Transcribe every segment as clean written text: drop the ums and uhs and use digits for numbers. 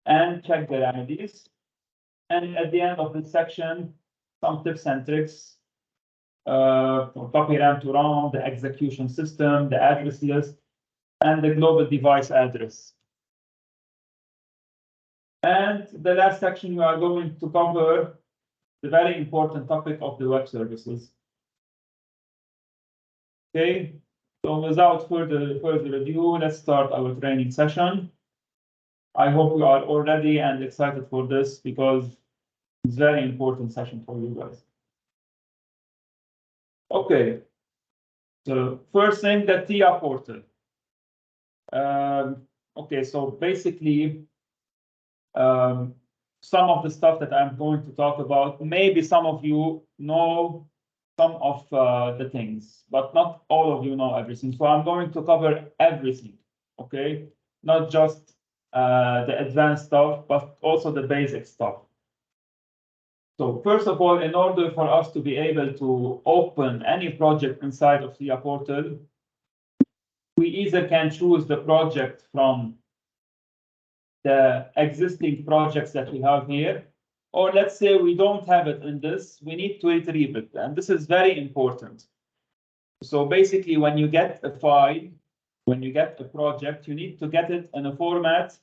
and check the remedies. And at the end of this section, some tips and tricks for copy RAM to ROM, the execution system, the address list, and the global device address. And the last section, we are going to cover the very important topic of the web services. Okay, so without further ado, let's start our training session. I hope you are all ready and excited for this because it's a very important session for you guys. Okay, so first thing, the TIA portal. Okay, so basically, some of the stuff that I'm going to talk about, maybe some of you know some of the things, but not all of you know everything. So I'm going to cover everything, okay? Not just the advanced stuff, but also the basic stuff. So first of all, in order for us to be able to open any project inside of TIA portal, we either can choose the project from the existing projects that we have here, or let's say we don't have it in this, we need to retrieve it. And this is very important. So basically, when you get a file, when you get a project, you need to get it in a format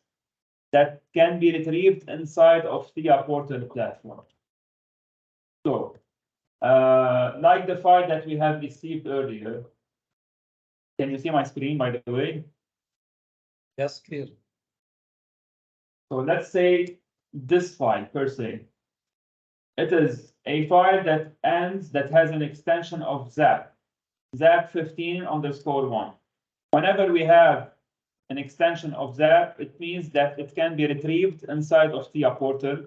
that can be retrieved inside of TIA portal platform. So, like the file that we have received earlier. Can you see my screen, by the way? Yes, clear. So let's say this file per se. It is a file that has an extension of zap 15_1. Whenever we have an extension of zap, it means that it can be retrieved inside of TIA portal,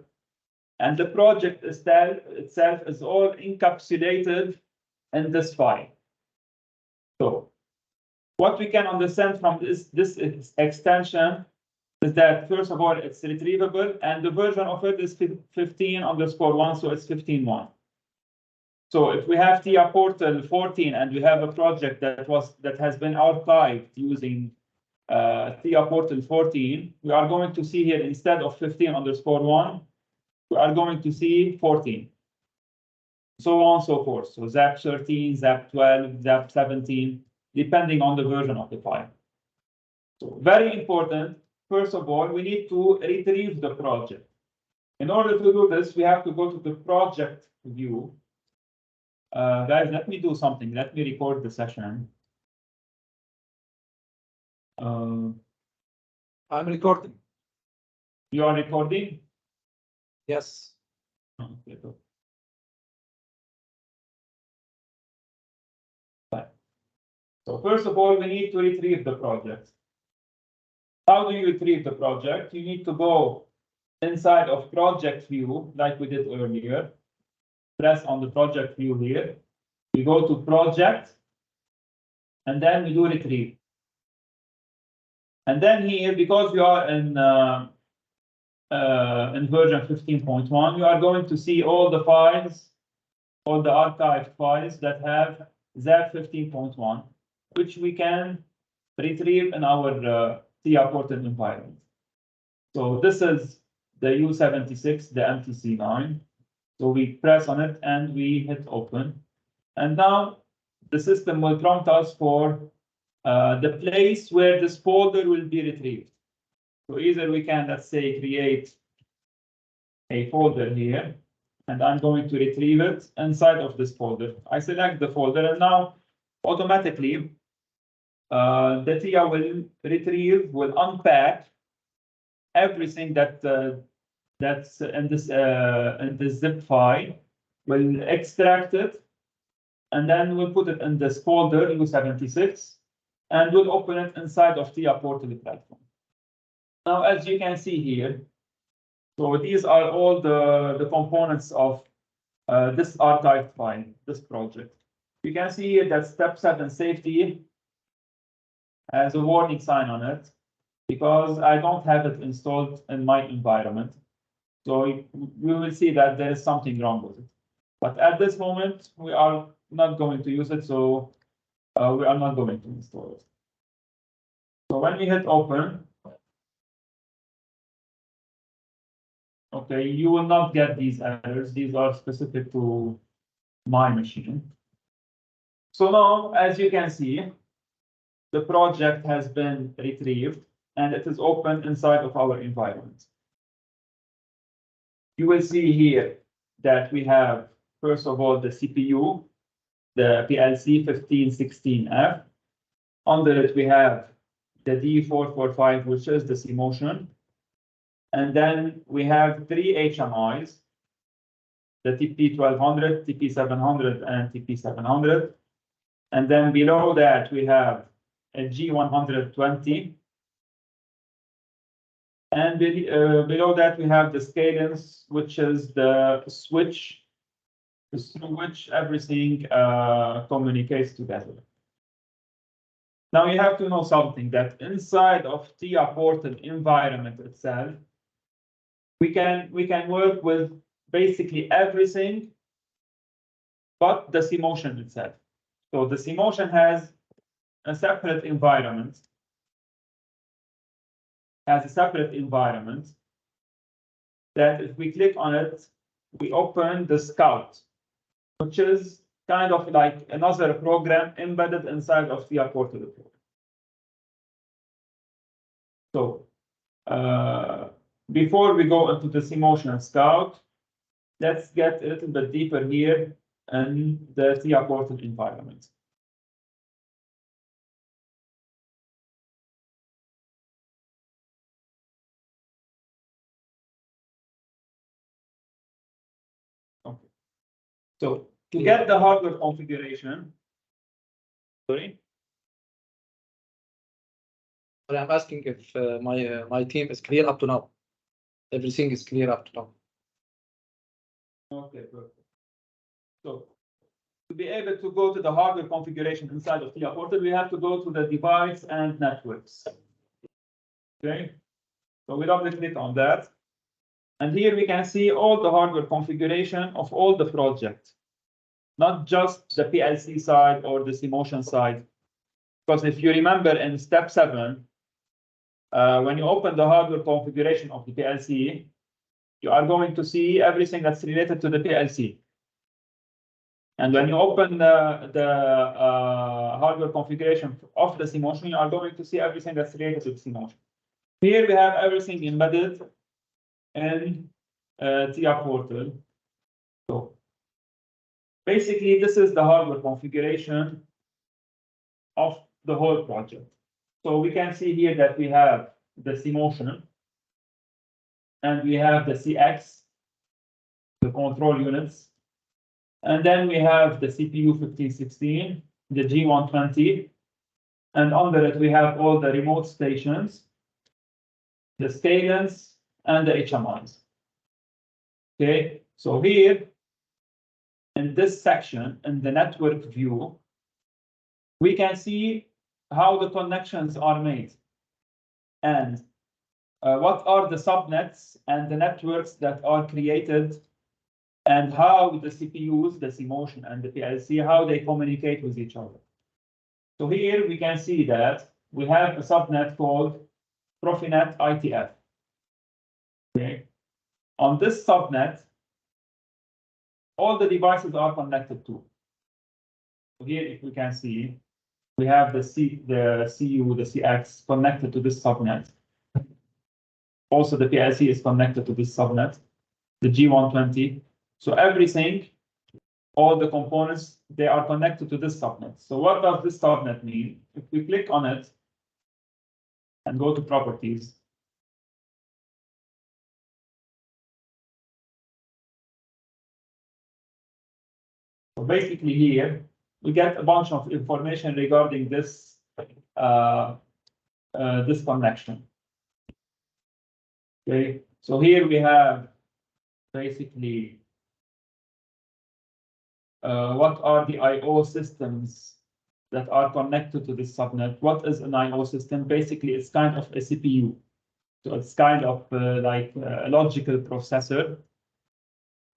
and the project itself is all encapsulated in this file. So what we can understand from this extension is that, first of all, it's retrievable, and the version of it is 15_1, so it's 15.1. So if we have TIA portal 14 and we have a project that has been archived using TIA portal 14, we are going to see here, instead of 15_1, we are going to see 14. So on and so forth. So ZAP 13, ZAP 12, ZAP 17, depending on the version of the file. So very important. First of all, we need to retrieve the project. In order to do this, we have to go to the project view. Guys, let me do something. Let me record the session. I'm recording. You are recording? Yes. Okay, good. Fine. So first of all, we need to retrieve the project. How do you retrieve the project? You need to go inside of project view, like we did earlier. Press on the project view here. We go to project, and then we do retrieve. And then here, because we are in version 15.1, you are going to see all the files, all the archived files that have ZAP 15.1, which we can retrieve in our TIA portal environment. So this is the U76, the MTC9. So we press on it and we hit open. And now the system will prompt us for the place where this folder will be retrieved. So either we can, let's say, create a folder here, and I'm going to retrieve it inside of this folder. I select the folder, and now automatically the TIA will unpack everything that's in this zip file, will extract it, and then we'll put it in this folder U76, and we'll open it inside of TIA portal platform. Now, as you can see here, so these are all the components of this archived file, this project. You can see here that step 7 safety has a warning sign on it because I don't have it installed in my environment. So we will see that there is something wrong with it. But at this moment, we are not going to use it, so we are not going to install it. So when we hit open, Okay, you will not get these errors. These are specific to my machine. So now, as you can see, the project has been retrieved and it is open inside of our environment. You will see here that we have, first of all, the CPU, the PLC 1516F. Under it, we have the D445, which is the CMotion. And then we have three HMIs, the TP1200, TP700, and TP700. And then below that, we have a G120. And below that, we have the scalance, which is the switch through which everything communicates together. Now you have to know something, that inside of TIA portal environment itself, we can work with basically everything but the CMotion itself. So the CMotion has a separate environment, that if we click on it, we open the Scout, which is kind of like another program embedded inside of TIA portal. So before we go into the CMotion Scout, let's get a little bit deeper here in the TIA portal environment. Okay. So to get the hardware configuration, sorry? But I'm asking if my team is clear up to now. Everything is clear up to now. Okay, perfect. So to be able to go to the hardware configuration inside of TIA portal, we have to go to the device and networks. Okay, so we double click on that. And here we can see all the hardware configuration of all the projects, not just the PLC side or the CMotion side. Because if you remember in step 7, when you open the hardware configuration of the PLC, you are going to see everything that's related to the PLC. And when you open the hardware configuration of the CMotion, you are going to see everything that's related to the CMotion. Here we have everything embedded in TIA portal. So basically, this is the hardware configuration of the whole project. So we can see here that we have the CMotion, and we have the CX, the control units, and then we have the CPU 1516, the G120, and under it we have all the remote stations, the scalance, and the HMIs. Okay, so here in this section, in the network view, we can see how the connections are made and what are the subnets and the networks that are created, and how the CPUs, the CMotion and the PLC, how they communicate with each other. So here we can see that we have a subnet called Profinet ITF. Okay. On this subnet, all the devices are connected to. So here, if we can see, we have the CU, the CX connected to this subnet. Also, the PLC is connected to this subnet, the G120. So everything, all the components, they are connected to this subnet. So what does this subnet mean? If we click on it and go to properties, so basically here, we get a bunch of information regarding this, this connection. Okay, so here we have basically what are the I/O systems that are connected to this subnet. What is an I/O system? Basically, it's kind of a CPU. So it's kind of like a logical processor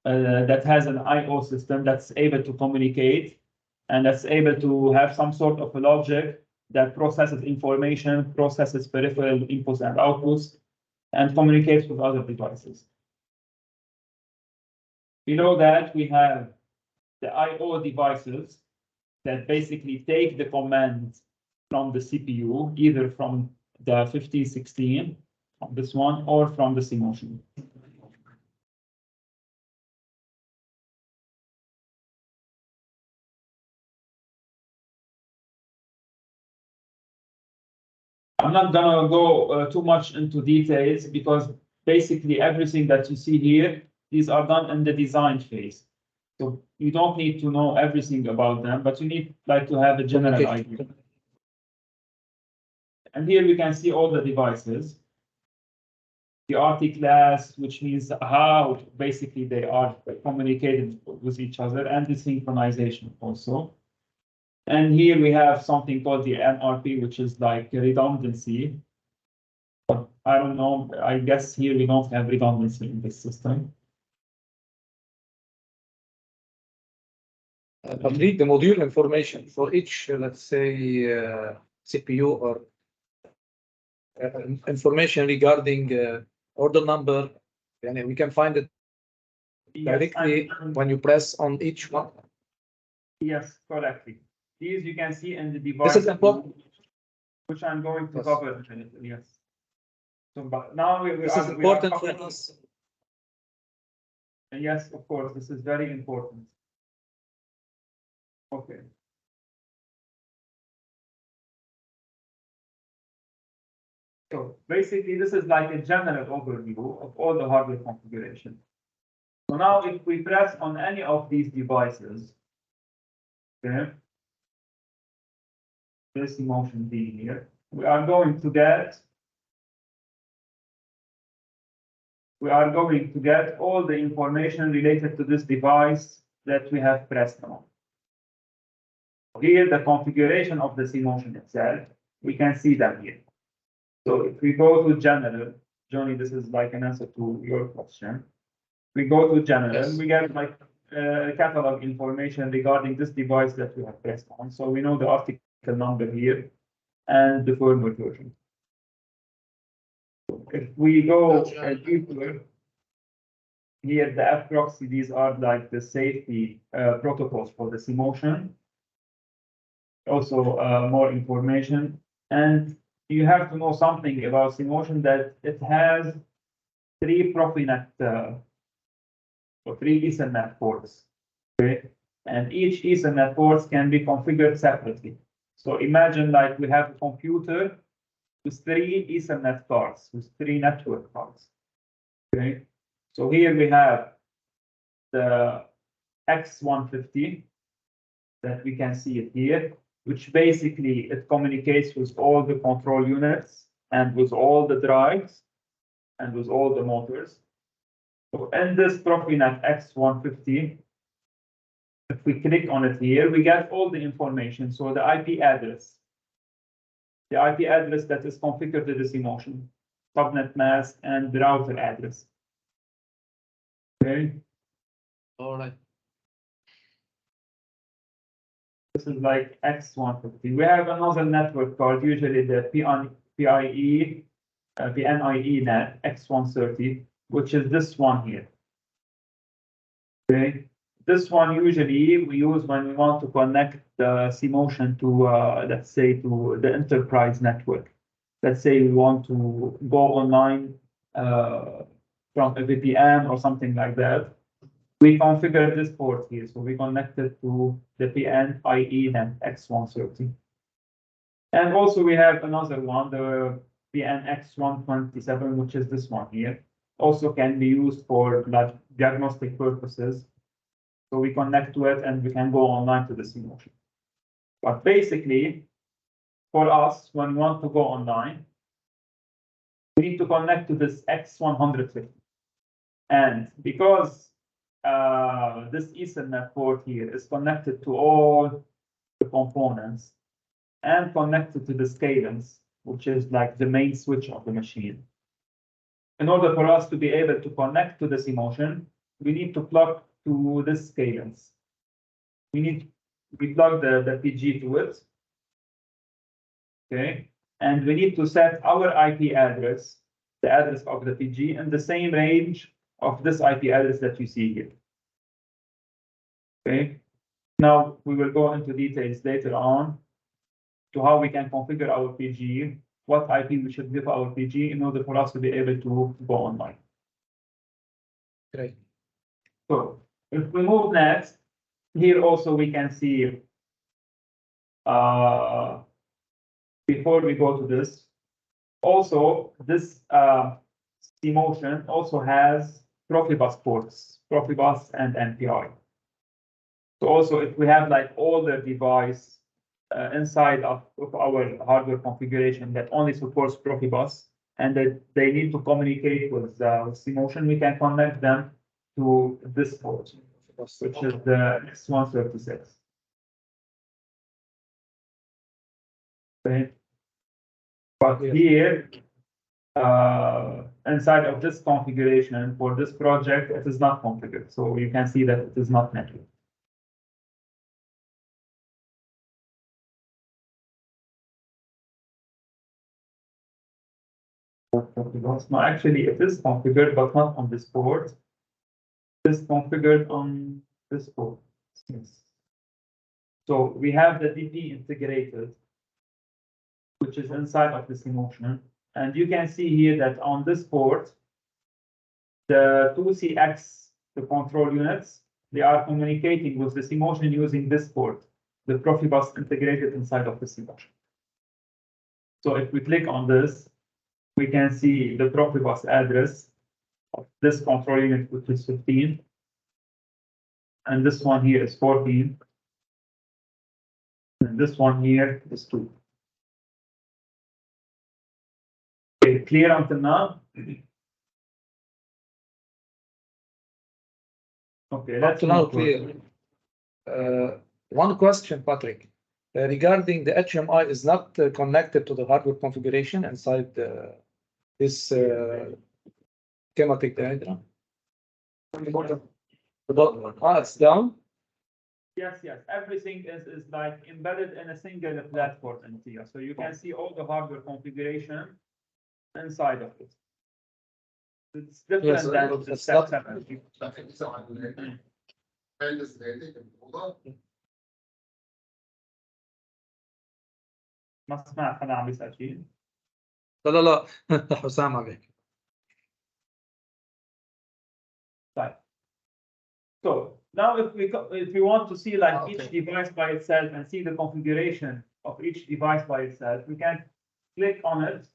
that has an I/O system that's able to communicate and that's able to have some sort of a logic that processes information, processes peripheral inputs and outputs, and communicates with other devices. Below that, we have the I/O devices that basically take the command from the CPU, either from the 1516, from this one, or from the CMotion. I'm not gonna go too much into details because basically everything that you see here, these are done in the design phase. So you don't need to know everything about them, but you need like to have a general idea. And here we can see all the devices. The RT class, which means how basically they are communicated with each other, and the synchronization also. And here we have something called the NRP, which is like redundancy. But I don't know, I guess here we don't have redundancy in this system. But read the module information for each, let's say, CPU or information regarding order number, and we can find it directly when you press on each one. Yes, correctly. These you can see in the device. This is important. Which I'm going to cover in a minute, yes. So, but now this is important for us. Yes, of course, this is very important. Okay. So basically, this is like a general overview of all the hardware configuration. So now if we press on any of these devices, okay, this emotion being here, we are going to get all the information related to this device that we have pressed on. Here, the configuration of this emotion itself, we can see them here. So if we go to general, Johnny, this is like an answer to your question. We go to general, Yes. we get like catalog information regarding this device that we have pressed on. So we know the article number here and the firmware version. If we go deeper, here the F proxy, these are like the safety protocols for the CMotion. Also more information, and you have to know something about CMotion, that it has 3 Profinet or 3 Ethernet ports. Okay, and each Ethernet port can be configured separately. So imagine like we have a computer with 3 Ethernet cards, with 3 network cards. Okay, so here we have the X150 that we can see it here, which basically it communicates with all the control units and with all the drives and with all the motors. So in this Profinet X150, if we click on it here, we get all the information. So the IP address that is configured to this CMotion, subnet mask, and the router address. Okay. All right. This is like X150. We have another network card, usually the PNIE net X130, which is this one here. Okay, this one usually we use when we want to connect the CMotion to, let's say, to the enterprise network. Let's say we want to go online from a VPN or something like that. We configure this port here, so we connect it to the PNIE net X130. And also we have another one, the PNX127, which is this one here. Also can be used for like diagnostic purposes. So we connect to it and we can go online to the CMotion. But basically, for us, when we want to go online, we need to connect to this X150. And because this Ethernet port here is connected to all the components and connected to the scalance, which is like the main switch of the machine. In order for us to be able to connect to the CMotion, we need to plug to this scalance. We plug the PG to it. Okay, and we need to set our IP address, the address of the PG, in the same range of this IP address that you see here. Okay. Now we will go into details later on to how we can configure our PG, what IP we should give our PG in order for us to be able to go online. Great. So if we move next, here also we can see, before we go to this, also this C-Motion also has Profibus ports, Profibus and NPI. So also if we have like older device inside of our hardware configuration that only supports Profibus and that they need to communicate with C-Motion, we can connect them to this port, which is the X136. Okay. But here, inside of this configuration for this project, it is not configured. So you can see that it is not networked. No, actually, it is configured, but not on this port. It is configured on this port. Yes. So we have the DP integrated, which is inside of this C-Motion. And you can see here that on this port, the 2CX, the control units, they are communicating with the C-Motion using this port, the Profibus integrated inside of the C-Motion. So if we click on this, we can see the Profibus address of this control unit, which is 15. And this one here is 14. And this one here is 2. Okay, clear until now? Okay, let's now move clear. One question, Patrick. Regarding the HMI is not connected to the hardware configuration inside this schematic diagram. It's down. Yes, yes. Everything is like embedded in a single platform in TIA. So you can see all the hardware configuration inside of it. It's different Yes, than the it's step not- 7. ما سمعت حدا عم يسأل شيء. لا حسام عليك. Right. So now if we want to see like Okay. each device by itself and see the configuration of each device by itself, we can click on it.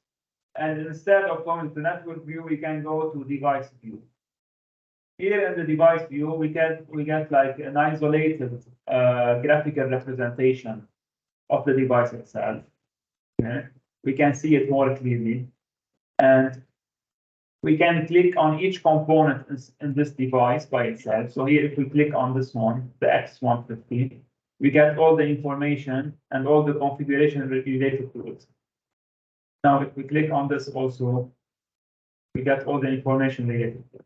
And instead of going to network view, we can go to device view. Here in the device view, we get like an isolated graphical representation of the device itself. Okay. We can see it more clearly. And we can click on each component in this device by itself. So here, if we click on this one, the X150, we get all the information and all the configuration related to it. Now, if we click on this also, we get all the information related to it.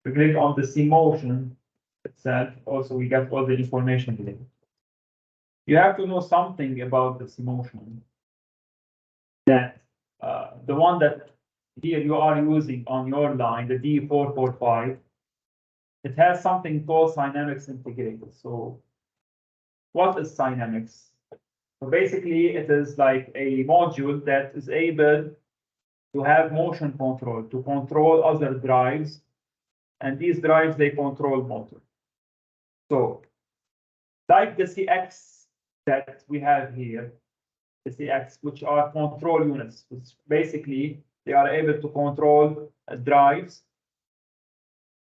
We click on the C-Motion itself, also we get all the information related. You have to know something about the C-Motion. That the one that here you are using on your line, the D445, it has something called Dynamics integrated. So what is Dynamics? So basically it is like a module that is able to have motion control, to control other drives. And these drives, they control motor. So like the CX that we have here, the CX, which are control units, which basically they are able to control drives.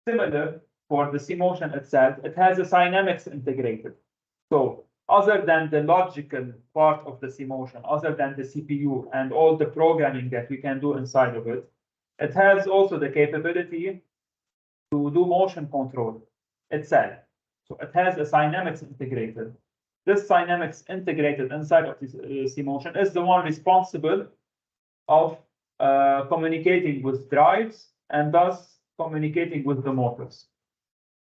Similar for the C-Motion itself, it has a Dynamics integrated. So other than the logical part of the C-Motion, other than the CPU and all the programming that we can do inside of it, it has also the capability to do motion control itself. So it has a Dynamics integrated. This Dynamics integrated inside of this C-Motion is the one responsible of communicating with drives and thus communicating with the motors.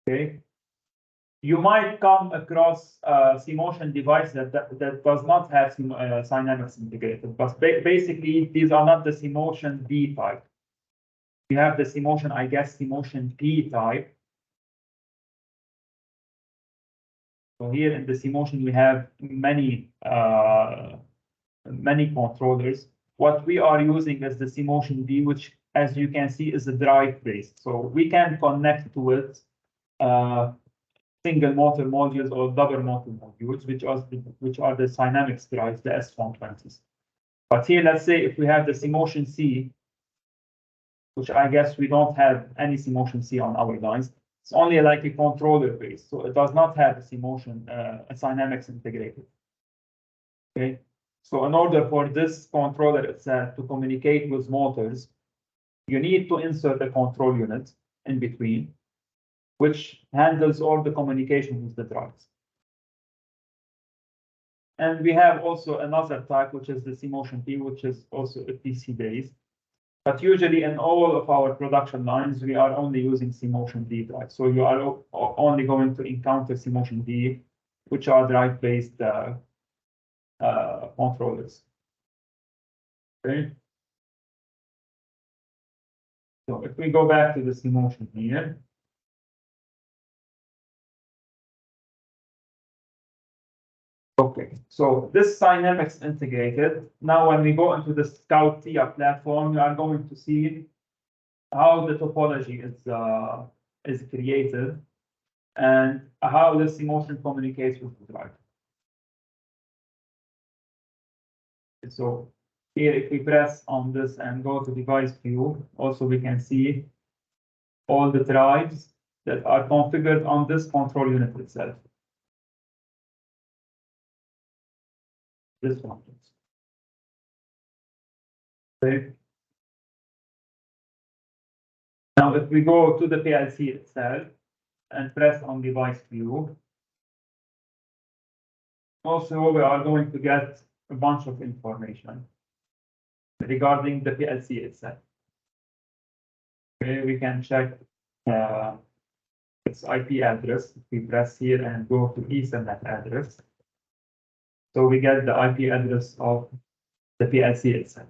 Okay. You might come across a C-Motion device that does not have Dynamics integrated, but basically these are not the C-Motion B type. You have the C-Motion, I guess, C-Motion P type. So here in the CMotion, we have many controllers. What we are using is the CMotion D, which, as you can see, is a drive based. So we can connect to it single motor modules or double motor modules, which are the Dynamics drives, the S120s. But here, let's say if we have the CMotion C, which I guess we don't have any CMotion C on our lines. It's only like a controller based, so it does not have a CMotion, a Dynamics integrated. Okay, so in order for this controller itself to communicate with motors, you need to insert a control unit in between, which handles all the communication with the drives. And we have also another type, which is the CMotion P, which is also a PC based. But usually in all of our production lines, we are only using CMotion D drive. So you are only going to encounter CMotion D, which are drive-based controllers. Okay. So if we go back to the CMotion here. Okay, so this Dynamics integrated. Now, when we go into the Scout TIA platform, you are going to see how the topology is created and how the CMotion communicates with the drive. So here, if we press on this and go to device view, also we can see all the drives that are configured on this control unit itself. This one. Okay. Now, if we go to the PLC itself and press on device view, also we are going to get a bunch of information regarding the PLC itself. Okay, we can check its IP address. If we press here and go to Ethernet address, so we get the IP address of the PLC itself.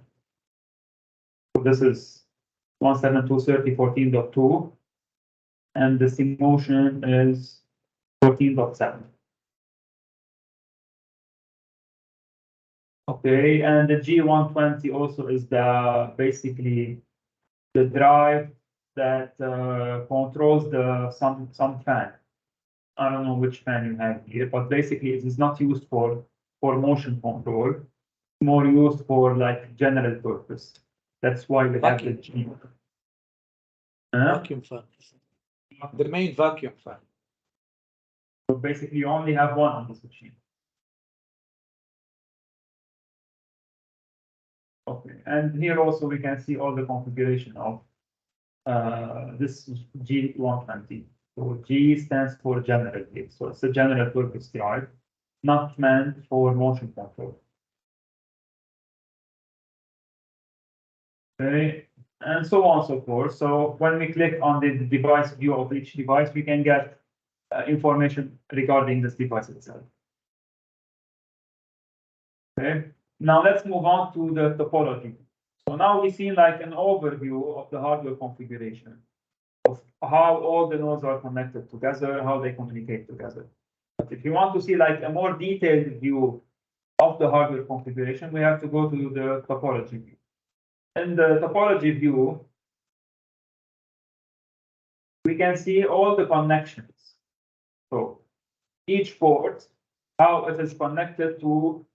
So this is 172.30.14.2, and the CMotion is 14.7. Okay, and the G120 also is basically the drive that controls some fan. I don't know which fan you have here, but basically it is not used for motion control, more used for like general purpose. That's why we have the G. Vacuum fan. The main vacuum fan. So basically you only have one on this machine. Okay, and here also we can see all the configuration of this G120. So G stands for general here. So it's a general purpose drive, not meant for motion control. Okay, and so on and so forth. So when we click on the device view of each device, we can get information regarding this device itself. Okay, now let's move on to the topology. So now we see like an overview of the hardware configuration of how all the nodes are connected together, how they communicate together. But if you want to see like a more detailed view of the hardware configuration, we have to go to the topology view. In the topology view, we can see all the connections. So each port, how it is connected to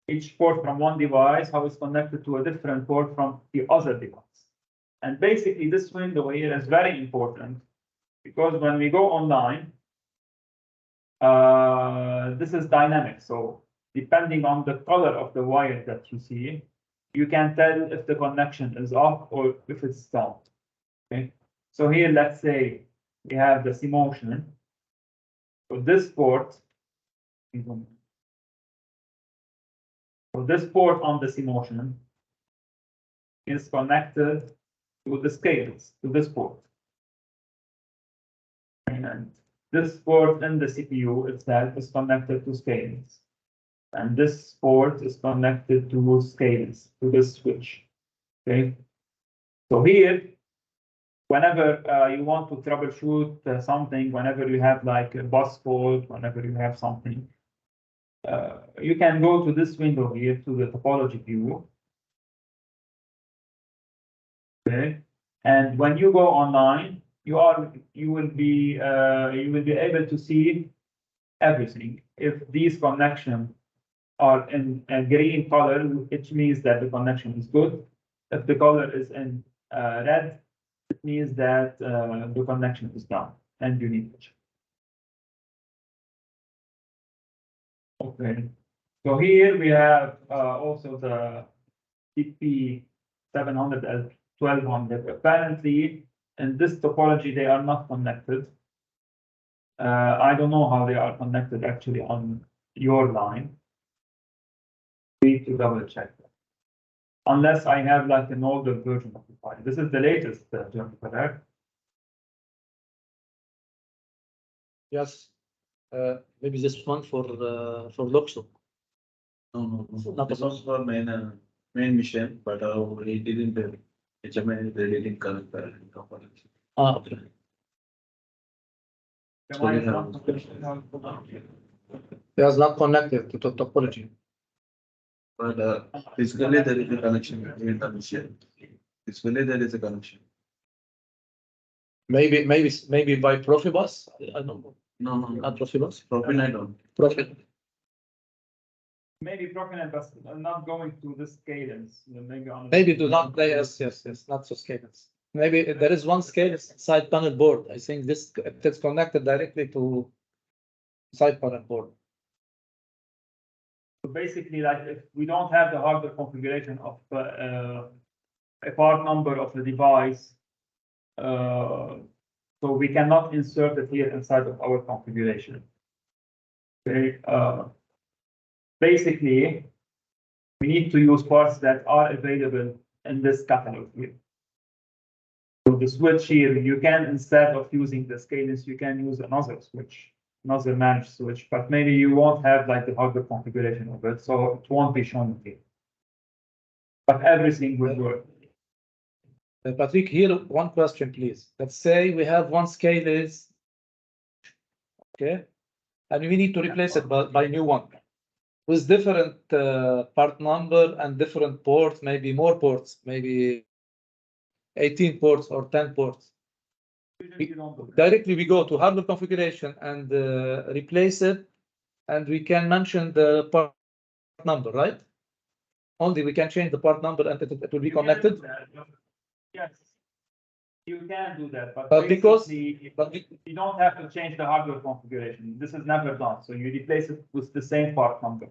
each port from one device, how it's connected to a different port from the other device. And basically this window here is very important because when we go online, this is dynamic. So depending on the color of the wire that you see, you can tell if the connection is off or if it's on. Okay. So here, let's say we have the CMotion. So this port, on the CMotion is connected to the scales, to this port. And this port in the CPU itself is connected to scales. And this port is connected to scales, to this switch. Okay. So here, whenever you want to troubleshoot something, whenever you have like a bus code, whenever you have something, you can go to this window here to the topology view. Okay, and when you go online, you will be able to see everything. If these connections are in a green color, it means that the connection is good. If the color is in red, it means that the connection is down and you need to check. Okay, so here we have also the TP 700 and 1200. Apparently, in this topology, they are not connected. I don't know how they are connected actually on your line. We need to double check that. Unless I have like an older version of the file. This is the latest version, correct? Yes. Maybe this one for Luxo. No. Not This was for main mission, but we didn't. HMI they didn't connect the component. Okay. Am I not- It is not connected to the topology. But physically there is a connection between the mission. Physically there is a connection. Maybe by Profibus. I don't know. No. Not Profibus. Propin I don't. Profit. Maybe Profinet, but not going to this cadence. Maybe on. Maybe do not. Yes. Not so scalers. Maybe there is one scale side panel board. I think this it's connected directly to side panel board. So basically, like if we don't have the hardware configuration of a part number of the device, so we cannot insert it here inside of our configuration. Okay. Basically, we need to use parts that are available in this catalog here. So the switch here, you can, instead of using the cadence, you can use another switch, another managed switch, but maybe you won't have like the hardware configuration of it, so it won't be shown here. But everything will work. Patrick, here one question, please. Let's say we have one scale is okay, and we need to replace it by new one with different part number and different ports, maybe more ports, maybe 18 ports or 10 ports. Directly we go to hardware configuration and replace it, and we can mention the part number, right? Only we can change the part number and it will be connected. Yes, you can do that, but because basically, you don't have to change the hardware configuration. This is never done, so you replace it with the same part number.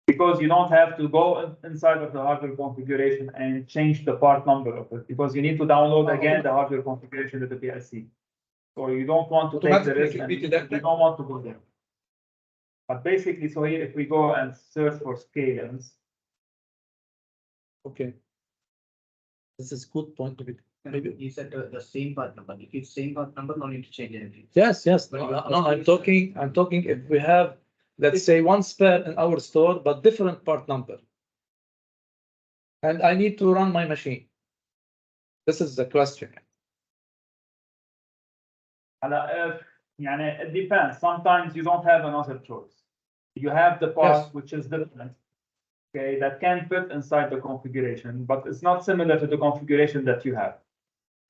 Because you don't have to go inside of the hardware configuration and change the part number of it, because you need to download again the hardware configuration to the PLC. So you don't want to take the risk, and you don't want to go there. But basically, so here, if we go and search for scalings. Okay. This is good point to be. Maybe you said the same part number. If it's same part number, no need to change anything. Yes. No, I'm talking if we have, let's say, one spare in our store, but different part number. And I need to run my machine. This is the question. It depends. Sometimes you don't have another choice. You have the part which is different. Okay, that can fit inside the configuration, but it's not similar to the configuration that you have.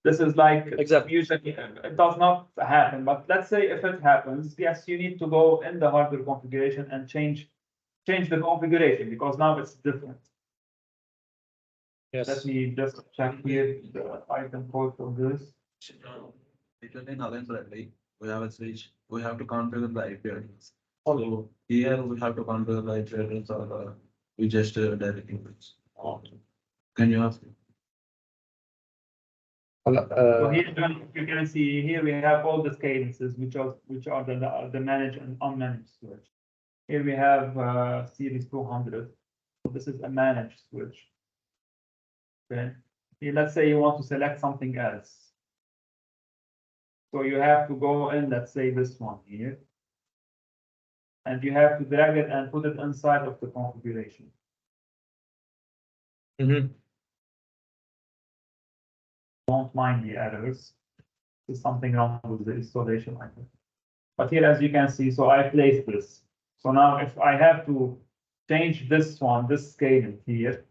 This is like Exactly. Usually it does not happen, but let's say if it happens, yes, you need to go in the hardware configuration and change the configuration, because now it's different. Yes. Let me just check here the item code for this. Usually in Allen Bradley, we have a switch. We have to configure the IP address. So here we have to configure the IP address, or we just directly switch. Can you ask? So here you can see here we have all the cadences which are the managed and unmanaged switch. Here we have series 200. So this is a managed switch. Okay. Here, let's say you want to select something else. So you have to go in, let's say this one here. And you have to drag it and put it inside of the configuration. Don't mind the errors. There's something wrong with the installation, I think. But here, as you can see, so I placed this. So now if I have to change this one, this scaling here.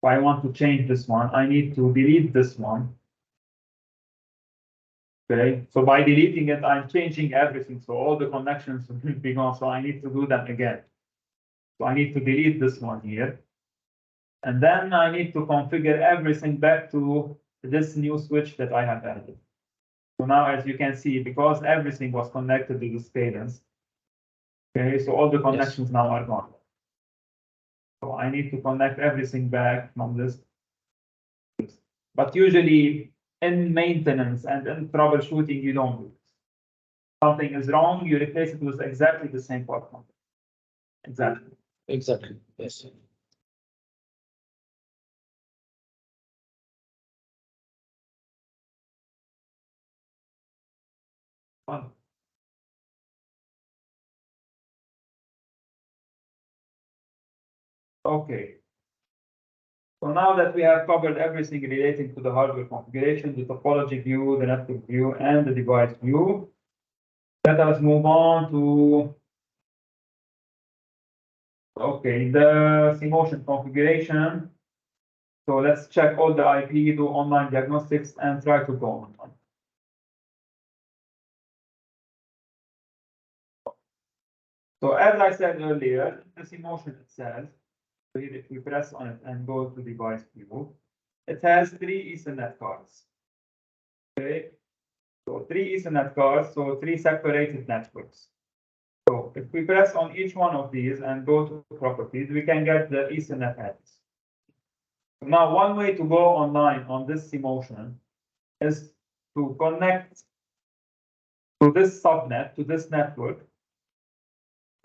If I want to change this one, I need to delete this one. Okay, so by deleting it, I'm changing everything. So all the connections will be gone. So I need to do them again. So I need to delete this one here. And then I need to configure everything back to this new switch that I have added. So now, as you can see, because everything was connected to this cadence, okay, so all the connections now are gone. So I need to connect everything back from this. But usually in maintenance and in troubleshooting, you don't do this. Something is wrong, you replace it with exactly the same part number. Exactly. Exactly, yes. Fun. Okay. So now that we have covered everything relating to the hardware configuration, the topology view, the network view, and the device view, let us move on to the CMotion configuration. So let's check all the IP, do online diagnostics, and try to go online. So as I said earlier, the CMotion itself, so if we press on it and go to device view, it has 3 Ethernet cards. Okay, so 3 Ethernet cards, so 3 separated networks. So if we press on each one of these and go to properties, we can get the Ethernet address. Now, one way to go online on this CMotion is to connect to this subnet, to this network,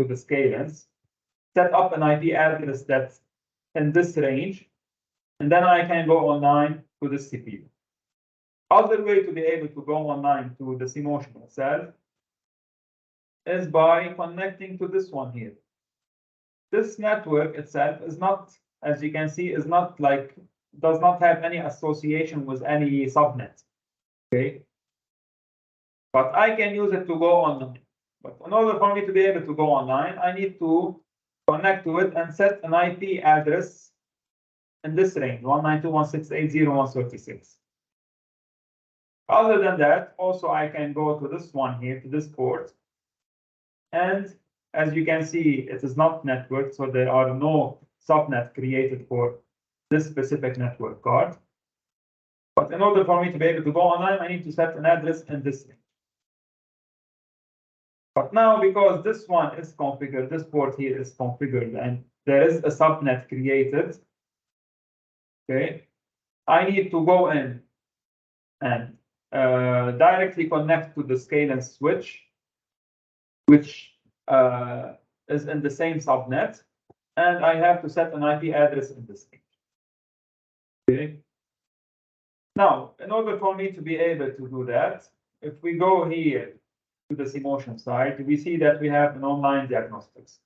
to the scalens, set up an IP address that's in this range, and then I can go online to the CPU. Other way to be able to go online to the CMotion itself is by connecting to this one here. This network itself is not, as you can see, is not like, does not have any association with any subnet. Okay. But I can use it to go online. But in order for me to be able to go online, I need to connect to it and set an IP address in this range, 192.168.0.136. Other than that, also I can go to this one here, to this port. And as you can see, it is not networked, so there are no subnet created for this specific network card. But in order for me to be able to go online, I need to set an address in this range. But now, because this one is configured, this port here is configured, and there is a subnet created, okay, I need to go in and directly connect to the scale switch, which is in the same subnet, and I have to set an IP address in this range. Okay. Now, in order for me to be able to do that, if we go here to the CMotion side, we see that we have an online diagnostics.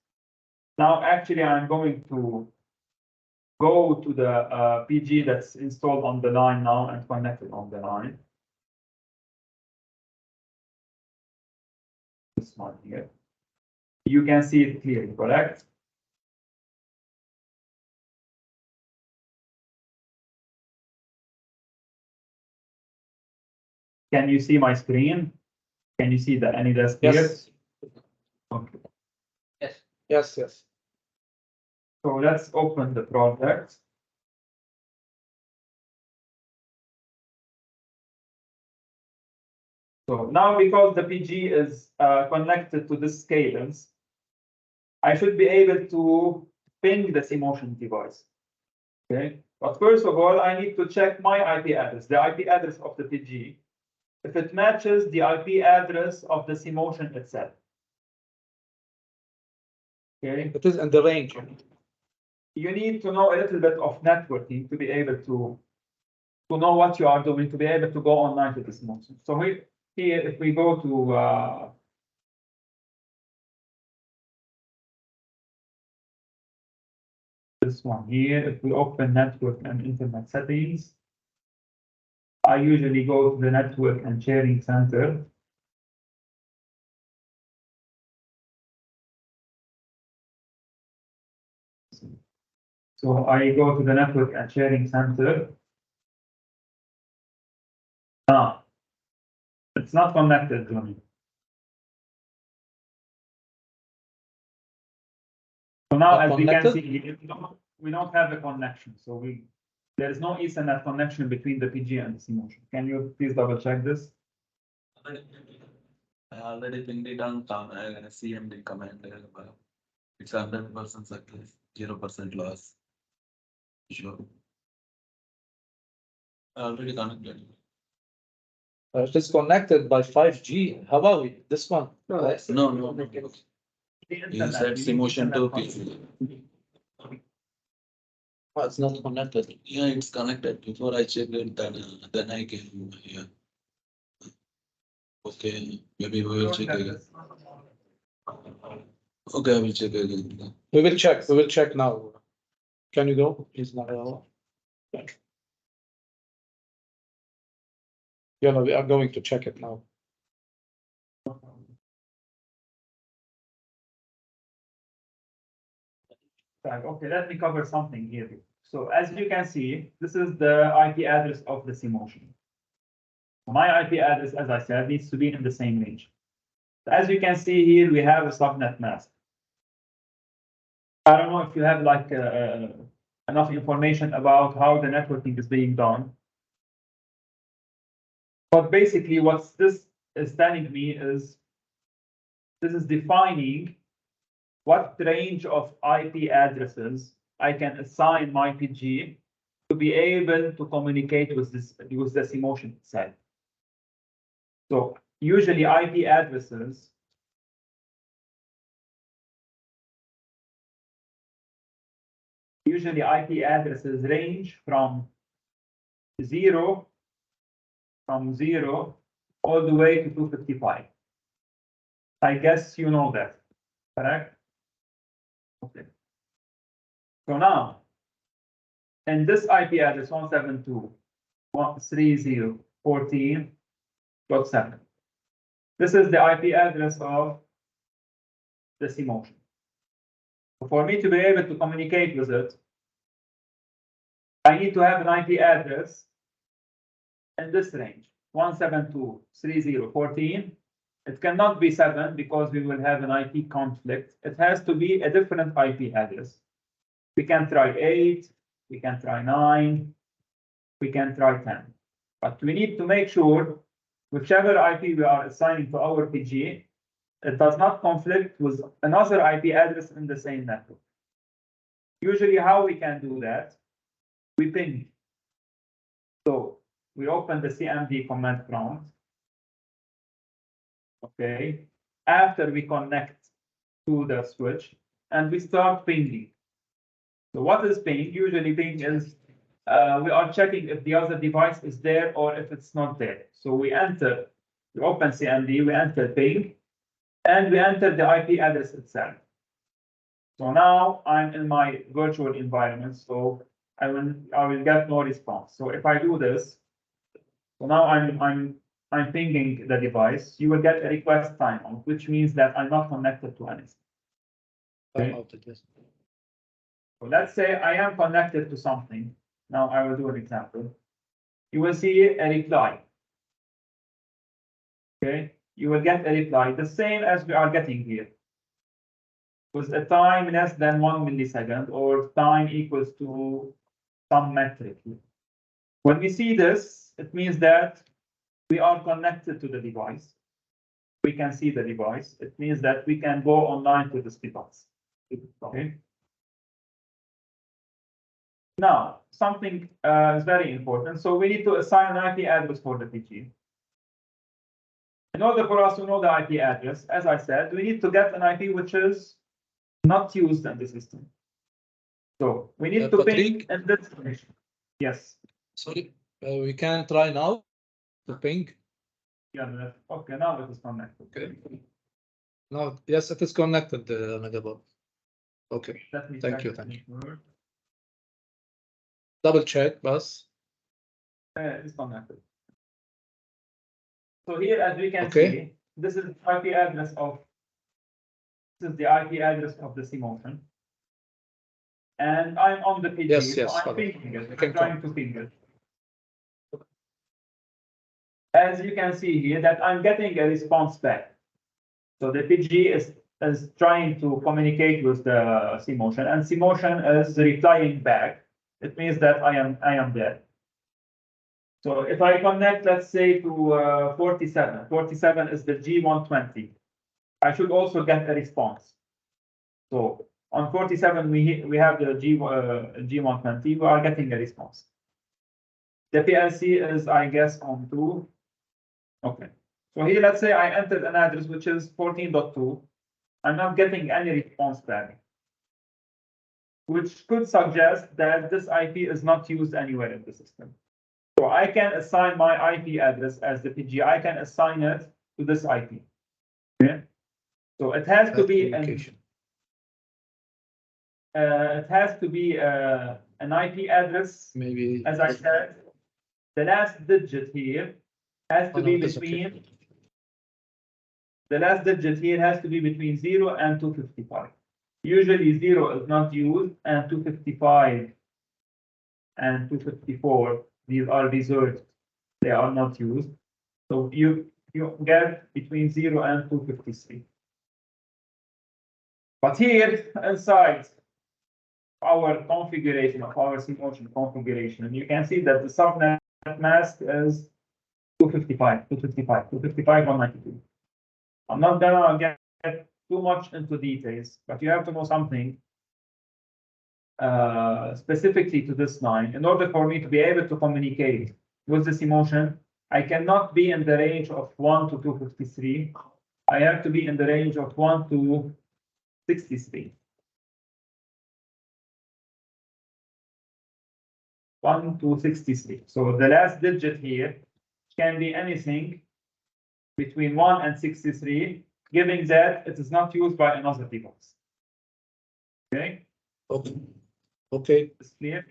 Now, actually, I'm going to go to the PG that's installed on the line now and connected on the line. This one here. You can see it clearly, correct? Can you see my screen? Can you see the AnyDesk here? Yes. Okay. Yes. Yes, yes. So let's open the project. So now, because the PG is connected to this cadence, I should be able to ping the CMotion device. Okay, but first of all, I need to check my IP address, the IP address of the PG, if it matches the IP address of the CMotion itself. Okay, It is in the range. you need to know a little bit of networking to be able to know what you are doing, to be able to go online to this CMotion. So here, if we go to this one here, if we open network and internet settings, I usually go to the network and sharing center. So I go to the network and sharing center. Ah, it's not connected to me. So now, Not as we can connected? see, we don't have a connection. So there is no Ethernet connection between the PG and the CMotion. Can you please double check this? I already pinged it on CMD command. It's 100% success, 0% loss. Sure. I already connected. It is connected by 5G. How about it? This one? No. The You internet, said you need CMotion to internet PC. Oh, it's not connected. Yeah, it's connected. Before I checked it, then I came here. Okay, maybe we will check again. Okay, I will check again. We will check. We will check now. Can you go? He's not available. Yeah, no, we are going to check it now. Okay, let me cover something here. So as you can see, this is the IP address of the CMotion. My IP address, as I said, needs to be in the same range. As you can see here, we have a subnet mask. I don't know if you have like enough information about how the networking is being done. But basically what this is telling me is this is defining what range of IP addresses I can assign my PG to be able to communicate with this CMotion itself. So usually IP addresses range from zero all the way to 255. I guess you know that, correct? Okay. So now, in this IP address 172.130.14.7, this is the IP address of the CMotion. For me to be able to communicate with it, I need to have an IP address in this range, 172.30.14. It cannot be 7 because we will have an IP conflict. It has to be a different IP address. We can try 8, we can try 9, we can try 10. But we need to make sure whichever IP we are assigning to our PG, it does not conflict with another IP address in the same network. Usually how we can do that, we ping. So we open the CMD command prompt. Okay, after we connect to the switch and we start pinging. So what is ping? Usually ping is we are checking if the other device is there or if it's not there. So we open CMD, we enter ping, and we enter the IP address itself. So now I'm in my virtual environment, so I will get no response. So if I do this, so now I'm pinging the device, you will get a request timeout, which means that I'm not connected to anything. Okay. So let's say I am connected to something. Now I will do an example. You will see a reply. Okay, you will get a reply, the same as we are getting here, with a time less than 1 millisecond or time equals to some metric. When we see this, it means that we are connected to the device. We can see the device. It means that we can go online to this device. Okay. Now, something is very important. So we need to assign an IP address for the PG. In order for us to know the IP address, as I said, we need to get an IP which is not used in the system. So we need to ping in this direction. Yes. Sorry, we can try now to ping. Yeah. Okay. Now it is connected. Okay. Now, yes, it is connected, Nagabab. Okay. Let me Thank check you. the Thank you. network. double check, bus. It's connected. So here, as we can Okay. see, this is the IP address of the C-motion. And I'm on the PG, Yes, so yes, I'm follow. pinging it. You can I'm trying to ping it. As you can see here, that I'm getting a response back. So the PG is trying to communicate with the C-motion, and C-motion is replying back. It means that I am there. So if I connect, let's say, to 47, 47 is the G120. I should also get a response. So on 47, we have the G120, we are getting a response. The PLC is, I guess, on 2. Okay. So here, let's say I entered an address which is 14.2. I'm not getting any response back, which could suggest that this IP is not used anywhere in the system. So I can assign my IP address as the PG. I can assign it to this IP. Okay. So it has to be an IP address. Maybe. As I said, the last digit here has to be between. The last digit here has to be between 0 and 255. Usually 0 is not used, and 255 and 254, these are reserved. They are not used. So you get between 0 and 253. But here inside our configuration of our C-motion configuration, you can see that the subnet mask is 255, 192. I'm not gonna get too much into details, but you have to know something specifically to this line. In order for me to be able to communicate with this C-motion, I cannot be in the range of 1 to 253. I have to be in the range of 1 to 63. 1 to 63. So the last digit here can be anything between 1 and 63, given that it is not used by another device. Okay? Okay. Okay. It's clear?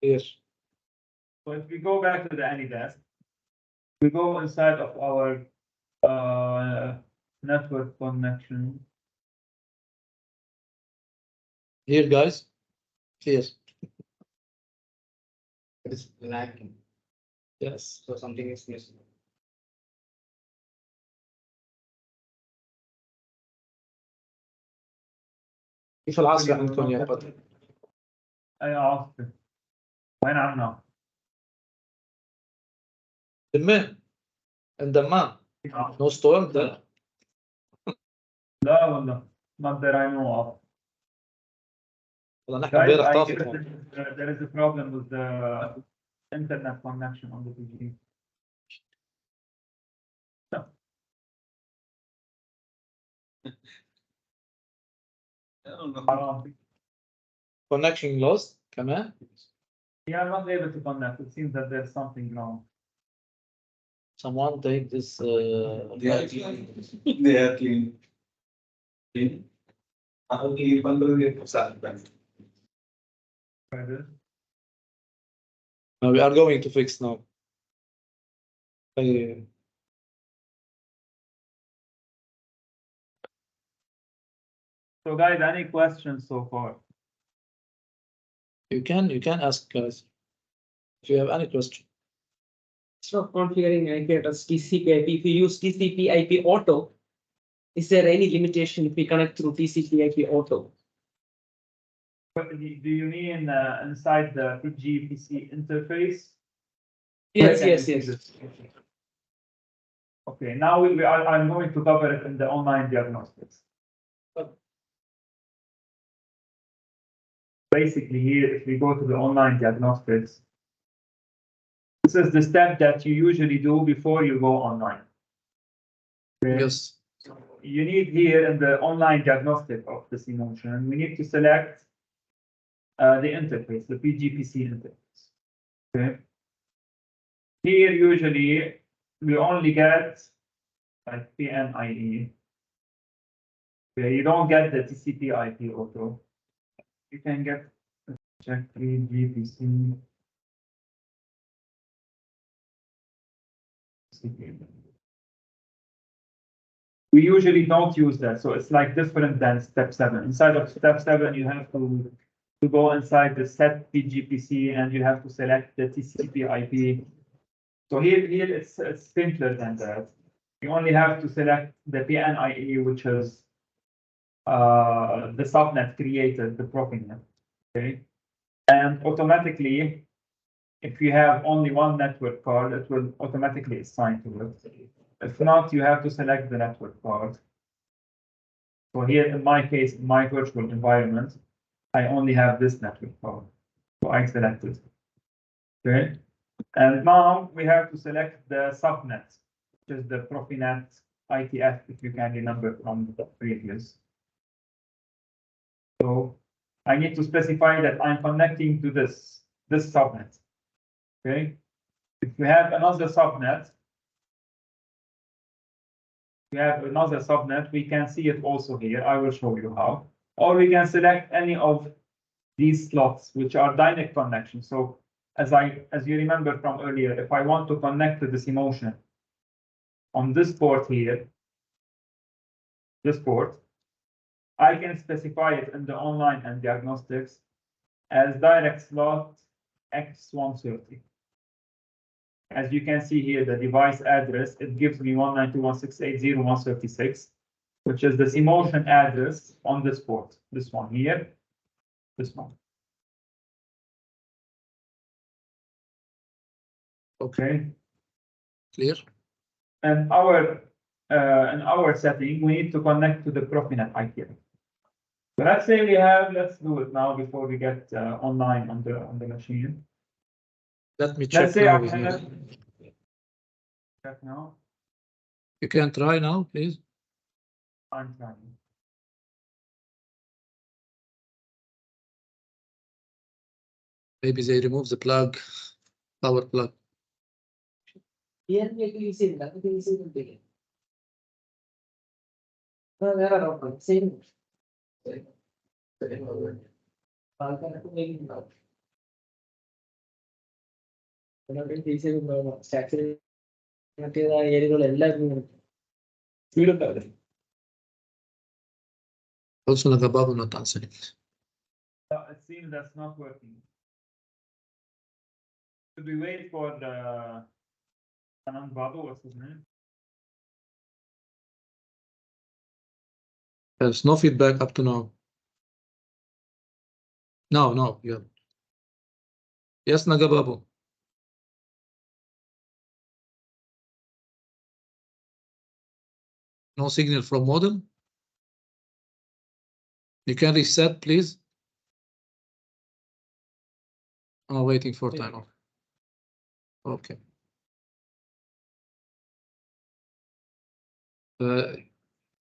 Yes. So if we go back to the AnyDesk, we go inside of our network connection. Here, guys. Yes. It's lacking, Yes. so something is missing. كيف العصر يا أنطونيو يا بدر؟ أي عاصفة؟ وين عنا؟ دمام. الدمام. No storm there. لا والله. Not that I know of. والله نحن Guys, امبارح I طافت guess هون. there is a problem with the internet connection on the PG. I don't know. حرام. Connection lost كمان. We are not able to connect. It seems that there's something wrong. Someone take this. They are clean. They are clean. Clean. Only 15 We are going to fix now. So guys, any questions so far? You can ask guys if you have any question. Instead of configuring IP address TCP/IP, if you use TCP/IP auto, is there any limitation if we connect through TCP/IP auto? But do you mean inside the PG-PC interface? Yes, Can yes, you yes. see this? Okay, now I'm going to cover it in the online diagnostics. Basically here, if we go to the online diagnostics, this is the step that you usually do before you go online. Okay? Yes. So you need here in the online diagnostic of the C-motion, we need to select the interface, the PG-PC interface. Okay. Here usually we only get like PNIE. Okay, you don't get the TCP/IP auto. You can get check 3GPC. We usually don't use that, so it's like different than step 7. Inside of step 7, you have to go inside the set PGPC and you have to select the TCP/IP. So here it's simpler than that. You only have to select the PNIE, which is the subnet created, the Profinet. Okay, and automatically, if you have only one network card, it will automatically assign to it. If not, you have to select the network card. So here, in my case, in my virtual environment, I only have this network card. So I select it. Okay. And now we have to select the subnet, which is the Profinet ITF, if you can remember from the previous. So I need to specify that I'm connecting to this subnet. Okay. If we have another subnet, we can see it also here. I will show you how. Or we can select any of these slots, which are direct connections. So as you remember from earlier, if I want to connect to this emotion on this port here, this port, I can specify it in the online and diagnostics as direct slot X130. As you can see here, the device address, it gives me 192.168.0.136, which is this emotion address on this port. This one here, this one. Okay. Clear? And in our setting, we need to connect to the Profinet IP. So let's say let's do it now before we get online on the machine. Let me check Let's say now. I with you. have, check now, You can try now, please. I'm trying. Maybe they remove the plug, power plug. Here we are using that. We are using the no, there are not same. Also, the bubble not answering. It seems that's not working. Should we wait for the Anand Babu, what's his name? There's no feedback up to now. No, yeah. Yes, Nagababu. No signal from modem. You can reset, please. Oh, waiting for time off. Okay.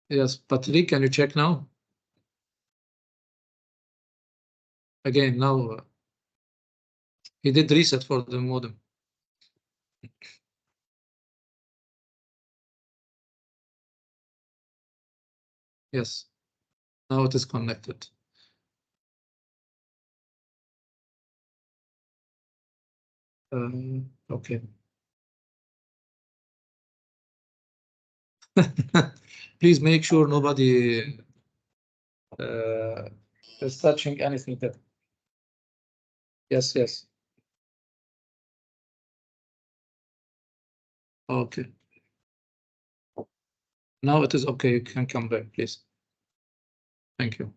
Yes, Patrick, can you check now? Again, now he did reset for the modem. Yes, now it is connected. Okay. Please make sure nobody is touching anything there. Yes. Okay. Now it is okay. You can come back, please. Thank you.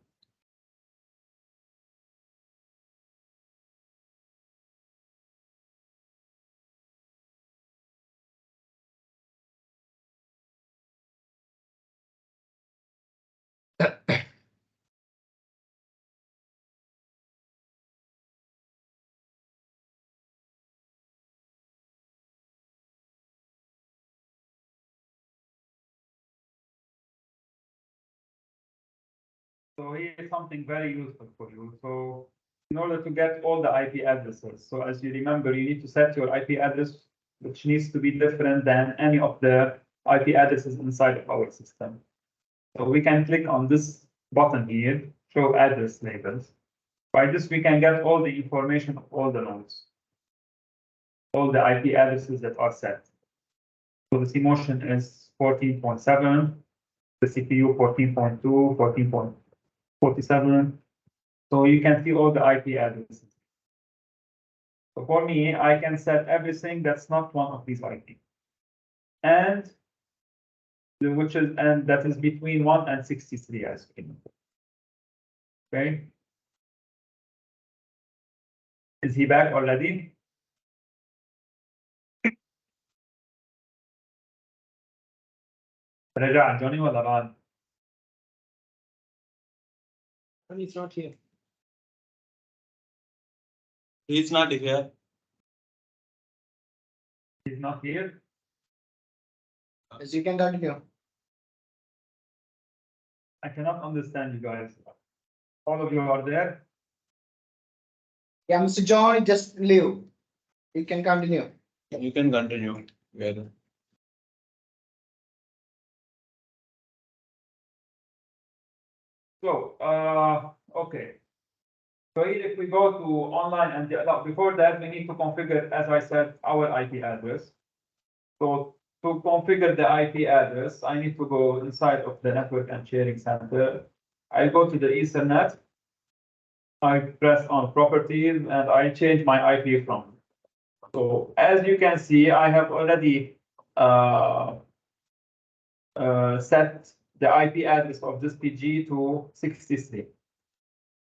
So here's something very useful for you. So in order to get all the IP addresses, so as you remember, you need to set your IP address, which needs to be different than any of the IP addresses inside of our system. So we can click on this button here, show address labels. By this, we can get all the information of all the nodes, all the IP addresses that are set. So the CMotion is 14.7, the CPU 14.2, 14.47. So you can see all the IP addresses. So for me, I can set everything that's not one of these IP. And that is between 1 and 63 as we know. Okay. Is he back already? رجع جوني ولا بعد؟ He's not here. He's not here. He's not here. Yes, you can continue. I cannot understand you guys. All of you are there. Yeah, Mr. Joy, just leave. You can continue. You can continue. Yeah. So, okay. So here, if we go to online and before that, we need to configure, as I said, our IP address. So to configure the IP address, I need to go inside of the network and sharing center. I go to the Ethernet. I press on properties and I change my IP from. So as you can see, I have already set the IP address of this PG to 63,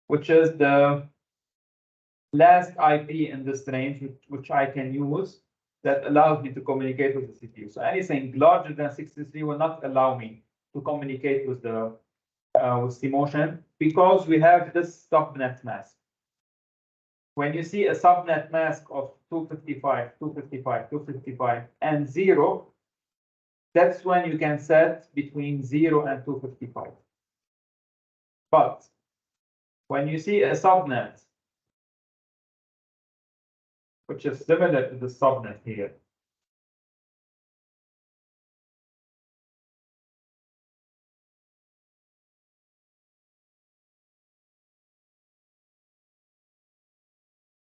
which is the last IP in this range, which I can use that allows me to communicate with the CPU. So anything larger than 63 will not allow me to communicate with the with CMotion because we have this subnet mask. When you see a subnet mask of 255, 255, 255, and 0, that's when you can set between 0 and 255. But when you see a subnet, which is similar to the subnet here,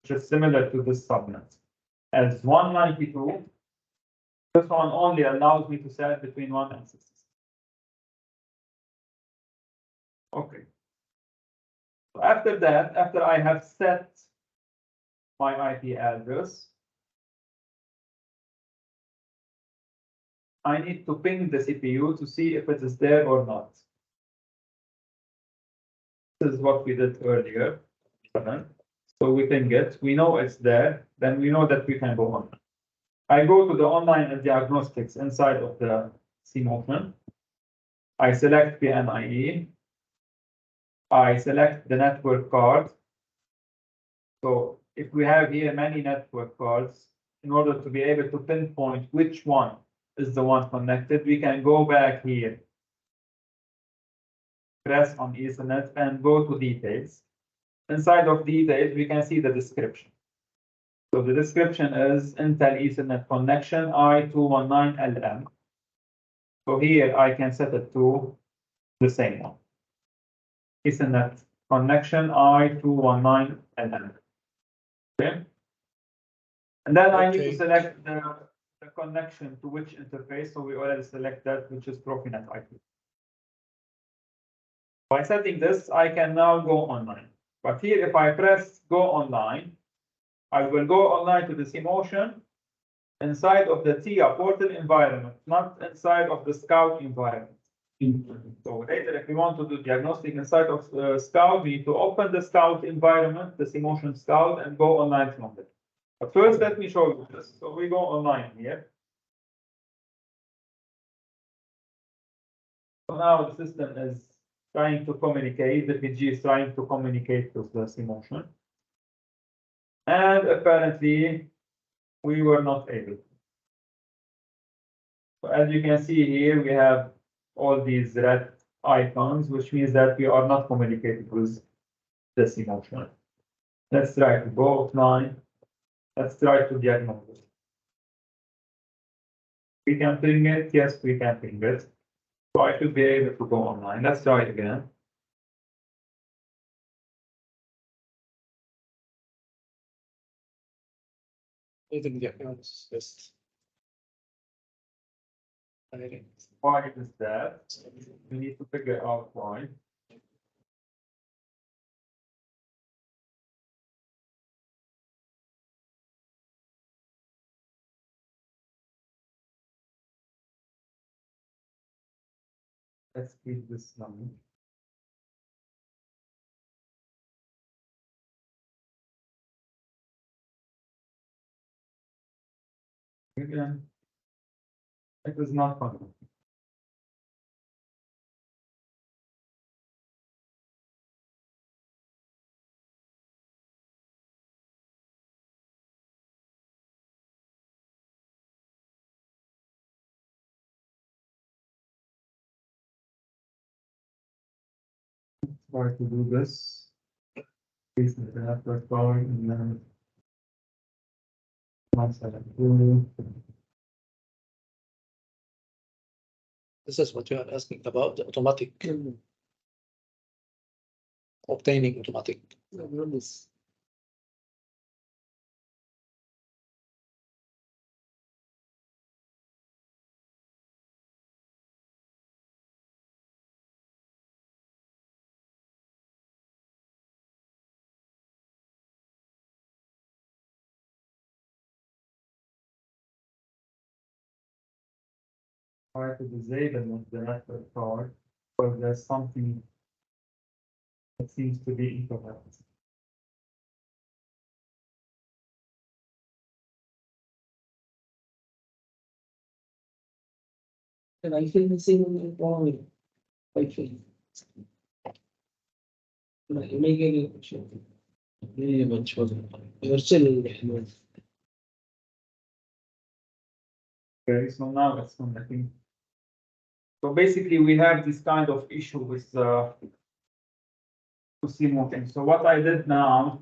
which is similar to this subnet, as 192, this one only allows me to set between 1 and 66. Okay. So after that, after I have set my IP address, I need to ping the CPU to see if it is there or not. This is what we did earlier. So we ping it, we know it's there, then we know that we can go on. I go to the online and diagnostics inside of the CMotion. I select PNIE. I select the network card. So if we have here many network cards, in order to be able to pinpoint which one is the one connected, we can go back here, press on Ethernet and go to details. Inside of details, we can see the description. So the description is Intel Ethernet connection I219LM. So here I can set it to the same one. Ethernet connection I219LM. Okay. And then I need to select the connection to which interface. So we already select that, which is Profinet IP. By setting this, I can now go online. But here, if I press go online, I will go online to the CMotion inside of the TIA portal environment, not inside of the Scout environment. So later, if we want to do diagnostic inside of Scout, we need to open the Scout environment, the CMotion Scout, and go online from it. But first, let me show you this. So we go online here. So now the system is trying to communicate, the PG is trying to communicate with the CMotion. And apparently, we were not able. So as you can see here, we have all these red icons, which means that we are not communicating with the CMotion. Let's try to go offline. Let's try to diagnose it. We can ping it. Yes, we can ping it. So I should be able to go online. Let's try it again. Even the accounts best. Why is that? We need to figure out why. Let's keep this number. Again, it was not fun. Try to do this. This is the network going and then. 172. This is what you are asking about, the automatic. Obtaining automatic. Try to disable the network card, but there's something that seems to be incorrect. And I feel the same wrong. I feel. You may get it. Yeah, much was. You're still. Okay, so now it's connecting. So basically, we have this kind of issue with moving. So what I did now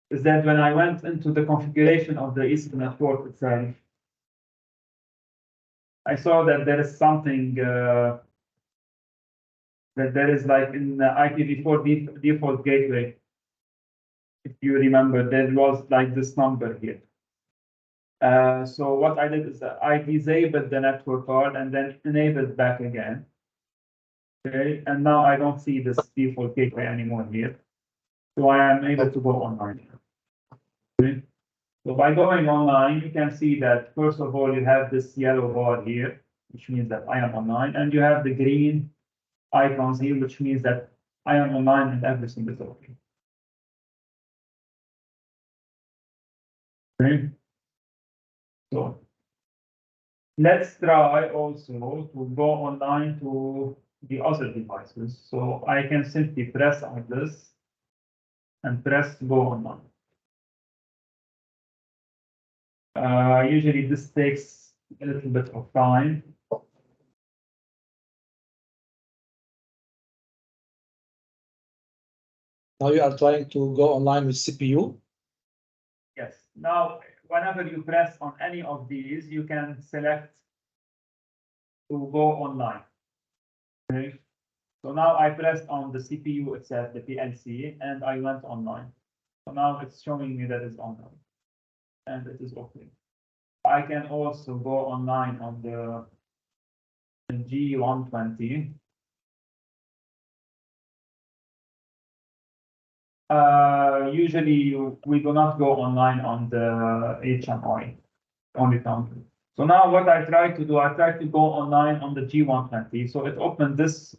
is that when I went into the configuration of the Ethernet port itself, I saw that there is something that there is like in the IPv4 default gateway. If you remember, there was like this number here. So what I did is I disabled the network card and then enabled back again. Okay, and now I don't see this default gateway anymore here. So I am able to go online. Okay. So by going online, you can see that first of all, you have this yellow bar here, which means that I am online, and you have the green icons here, which means that I am online and everything is okay. Okay. So let's try also to go online to the other devices. So I can simply press on this and press go online. Usually this takes a little bit of time. Now you are trying to go online with CPU. Yes. Now, whenever you press on any of these, you can select to go online. Okay. So now I pressed on the CPU itself, the PLC, and I went online. So now it's showing me that it's online, and it is okay. I can also go online on the G120. Usually we do not go online on the HMI, only country. So now what I try to do, I try to go online on the G120. So it opened this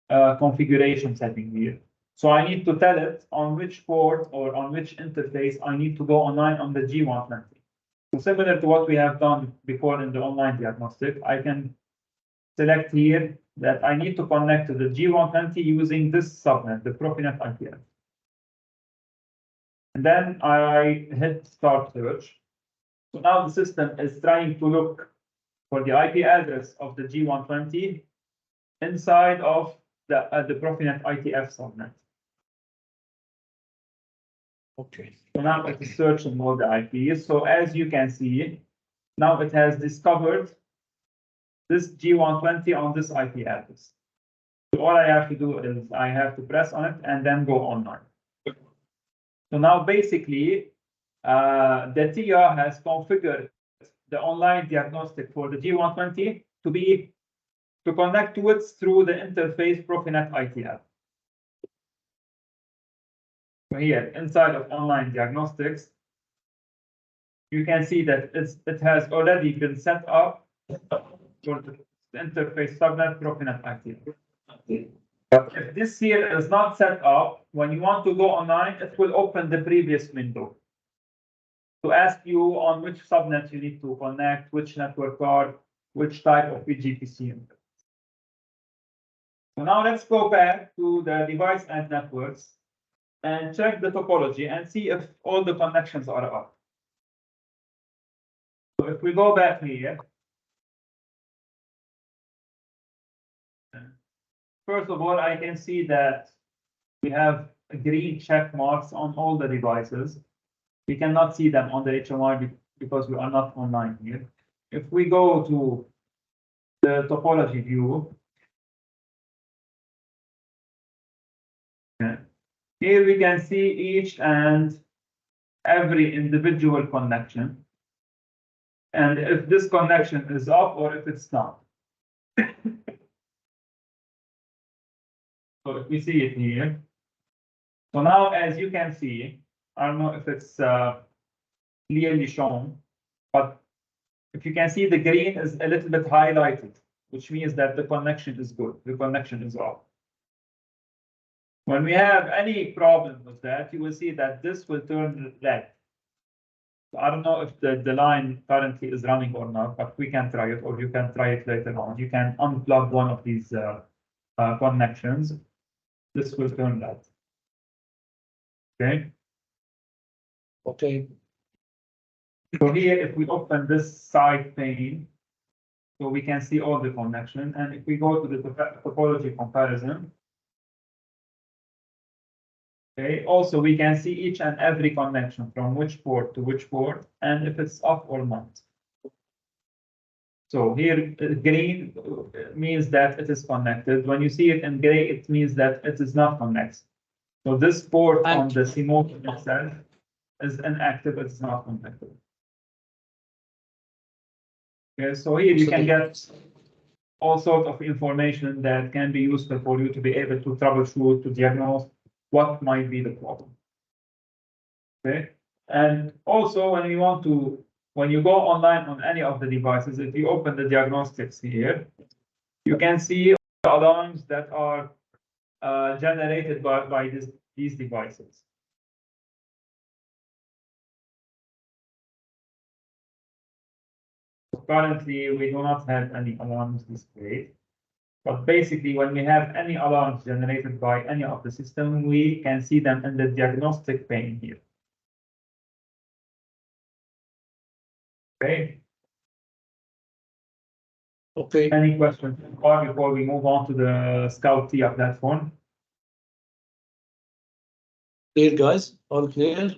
configuration setting here. So I need to tell it on which port or on which interface I need to go online on the G120. So similar to what we have done before in the online diagnostic, I can select here that I need to connect to the G120 using this subnet, the Profinet IPS. And then I hit start search. So now the system is trying to look for the IP address of the G120 inside of the Profinet ITF subnet. Okay. So now it is searching all the IPs. So as you can see, now it has discovered this G120 on this IP address. So all I have to do is I have to press on it and then go online. So now basically, the TIA has configured the online diagnostic for the G120 to connect to it through the interface Profinet ITL. So here, inside of online diagnostics, you can see that it has already been set up for the interface subnet Profinet ITL. If this here is not set up, when you want to go online, it will open the previous window to ask you on which subnet you need to connect, which network card, which type of PGPC. So now let's go back to the device and networks and check the topology and see if all the connections are up. So if we go back here, first of all, I can see that we have green check marks on all the devices. We cannot see them on the HMI because we are not online here. If we go to the topology view, here we can see each and every individual connection, and if this connection is up or if it's not. So if we see it here, so now as you can see, I don't know if it's clearly shown, but if you can see the green is a little bit highlighted, which means that the connection is good, the connection is up. When we have any problem with that, you will see that this will turn red. So I don't know if the line currently is running or not, but we can try it, or you can try it later on. You can unplug one of these connections. This will turn red. Okay. Okay. So here, if we open this side pane, so we can see all the connection, and if we go to the topology comparison, okay, also we can see each and every connection from which port to which port, and if it's up or not. So here, green means that it is connected. When you see it in gray, it means that it is not connected. So this port on the CMOS itself is inactive, it's not connected. Okay, so here you can get all sorts of information that can be useful for you to be able to troubleshoot, to diagnose what might be the problem. Okay, and also when you go online on any of the devices, if you open the diagnostics here, you can see the alarms that are generated by these devices. Currently, we do not have any alarms displayed, but basically when we have any alarms generated by any of the system, we can see them in the diagnostic pane here. Okay. Okay. Any questions before we move on to the Scout TIA platform? Clear, guys? All clear?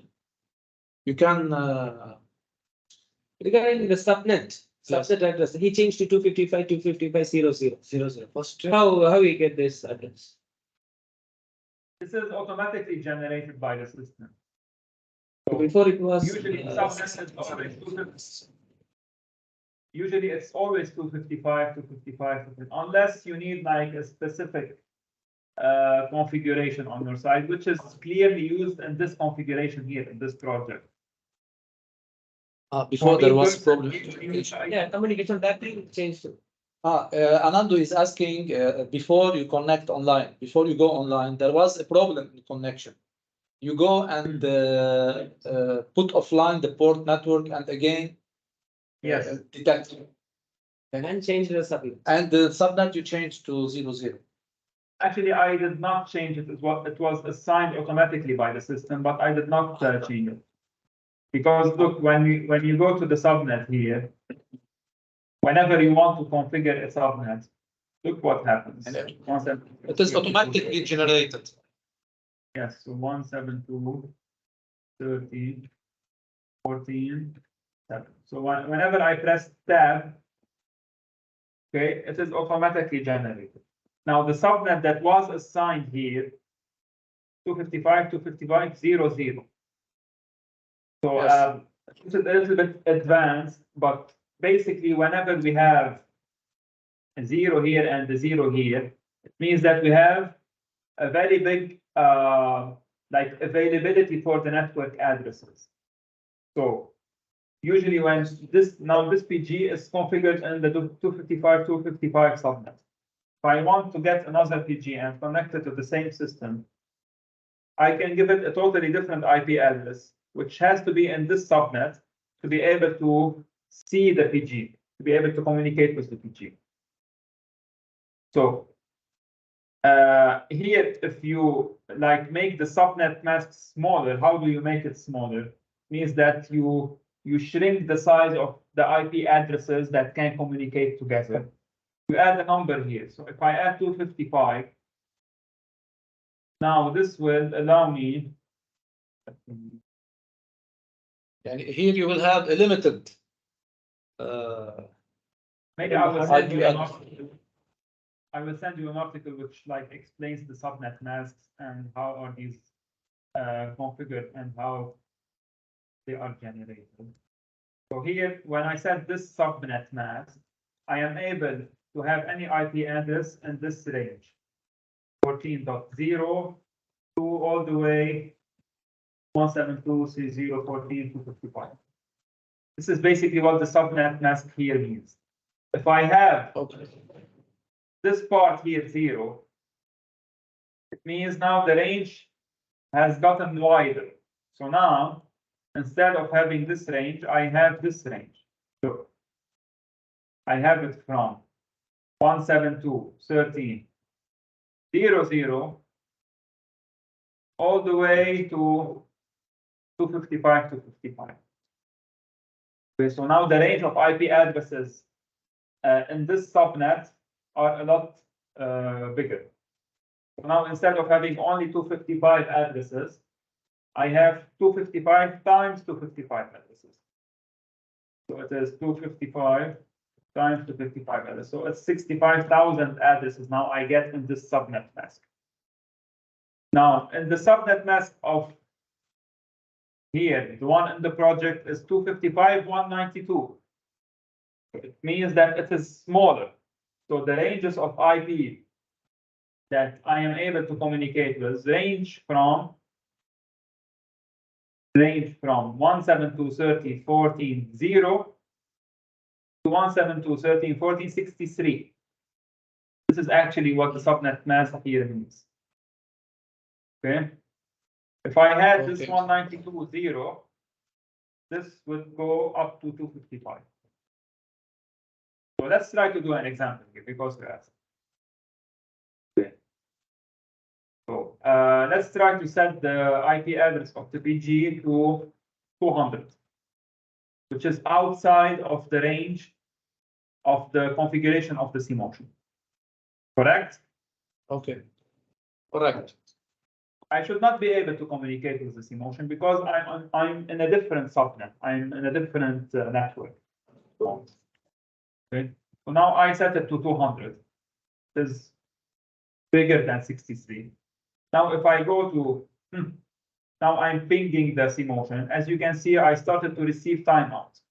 You can Regarding the subnet, Yes. subnet address, he changed to 255.255.00. first. How we get this address? This is automatically generated by the system. So Before it was. usually subnet is always 255. Usually it's always 255, 255, unless you need like a specific configuration on your side, which is clearly used in this configuration here in this project. Before there was problem. Yeah, communication that thing changed to. Anando is asking, before you connect online, before you go online, there was a problem in connection. You go and put offline the port network and again Yes. detect. And change the subnet. And the subnet you change to 00. Actually, I did not change it. It was assigned automatically by the system, but I did not change it. Because look, when you go to the subnet here, whenever you want to configure a subnet, look what happens. It is automatically generated. Yes, so 172.13.14.7. So whenever I press tab, okay, it is automatically generated. Now the subnet that was assigned here, 255.255.00. So Yes. it's a little bit advanced, but basically whenever we have a 0 here and a 0 here, it means that we have a very big like availability for the network addresses. So usually when this PG is configured in the 255 subnet. If I want to get another PG and connect it to the same system, I can give it a totally different IP address, which has to be in this subnet to be able to see the PG, to be able to communicate with the PG. So here, if you like make the subnet mask smaller, how do you make it smaller? Means that you shrink the size of the IP addresses that can communicate together. You add a number here. So if I add 255, now this will allow me. And here you will have a limited. Maybe I will send you an address. article. I will send you an article which like explains the subnet masks and how are these configured and how they are generated. So here, when I set this subnet mask, I am able to have any IP address in this range, 14.0 to all the way 172.30.14.255. This is basically what the subnet mask here means. If I have this part here 0, it means now the range has gotten wider. So now, instead of having this range, I have this range. So I have it from 172.13.00 all the way to 255. Okay, so now the range of IP addresses in this subnet are a lot bigger. So now instead of having only 255 addresses, I have 255 times 255 addresses. So it is 255 times 255 addresses. So it's 65,000 addresses now I get in this subnet mask. Now in the subnet mask of here, the one in the project is 255.192. It means that it is smaller. So the ranges of IP that I am able to communicate with range from 172.13.14.0 to 172.13.14.63. This is actually what the subnet mask here means. Okay. If I had this 192.0, this would go up to 255. So let's try to do an example here because we're asking. Okay. So let's try to set the IP address of the PG to 200, which is outside of the range of the configuration of the CMotion. Correct? Okay. Correct. I should not be able to communicate with the CMotion because I'm in a different subnet. I'm in a different network. Okay. So now I set it to 200. It is bigger than 63. Now if I go to now I'm pinging the CMotion. As you can see, I started to receive timeout.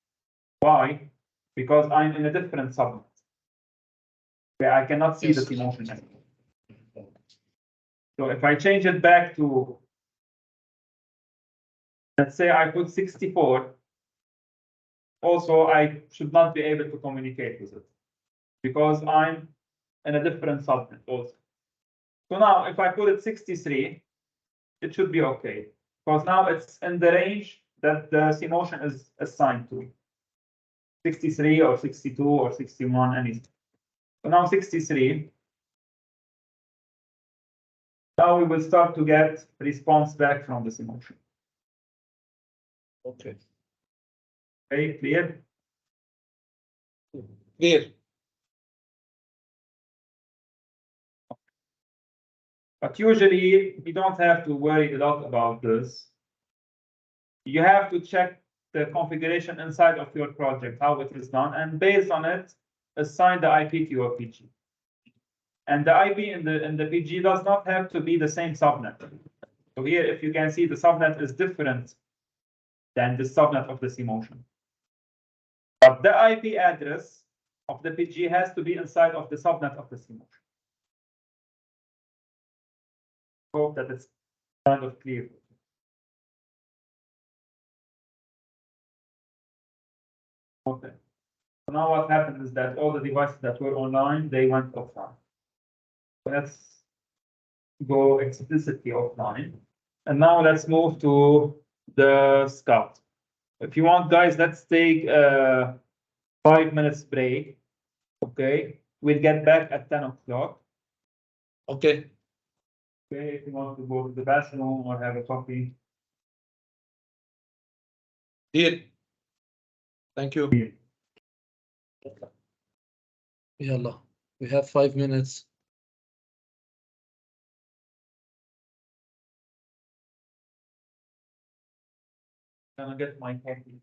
Why? Because I'm in a different subnet. Okay, I cannot see the CMotion anymore. So if I change it back to, let's say I put 64, also I should not be able to communicate with it because I'm in a different subnet also. So now if I put it 63, it should be okay because now it's in the range that the CMotion is assigned to. 63 or 62 or 61, anything. So now 63. Now we will start to get response back from the CMotion. Okay. Okay, clear? Clear. But usually you don't have to worry a lot about this. You have to check the configuration inside of your project, how it is done, and based on it, assign the IP to your PG. And the IP in the PG does not have to be the same subnet. So here, if you can see, the subnet is different than the subnet of the CMotion. But the IP address of the PG has to be inside of the subnet of the CMotion. Hope that it's kind of clear. Okay. So now what happened is that all the devices that were online, they went offline. Let's go explicitly offline. And now let's move to the Scout. If you want, guys, let's take a 5 minutes break. Okay, we'll get back at 10 o'clock. Okay. Okay, if you want to go to the bathroom or have a coffee. Here. Thank you. Yalla. We have 5 minutes. I'm gonna get my coffee.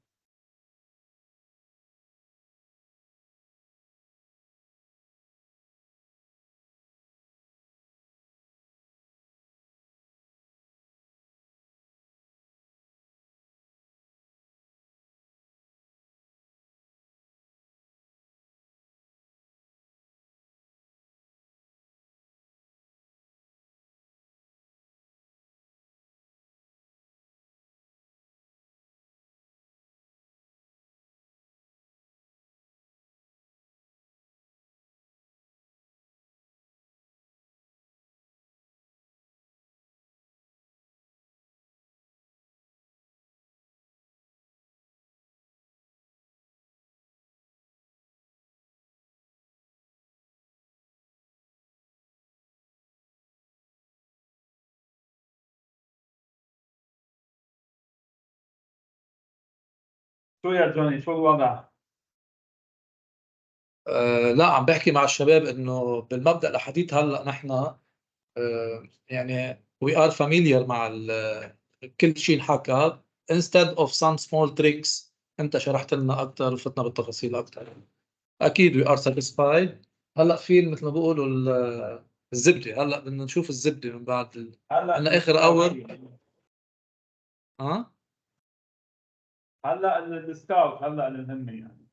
شو يا جوني شو الوضع؟ لا، عم بحكي مع الشباب انه بالمبدأ لحديت هلا نحن يعني we are familiar مع كل شيء انحكى instead of some small tricks. انت شرحت لنا اكثر وفتنا بالتفاصيل اكثر. اكيد we are satisfied. هلا في مثل ما بيقولوا الزبده. هلا بدنا نشوف الزبده من بعد هلا اخر اور. هلا السكاوت هلا المهمه يعني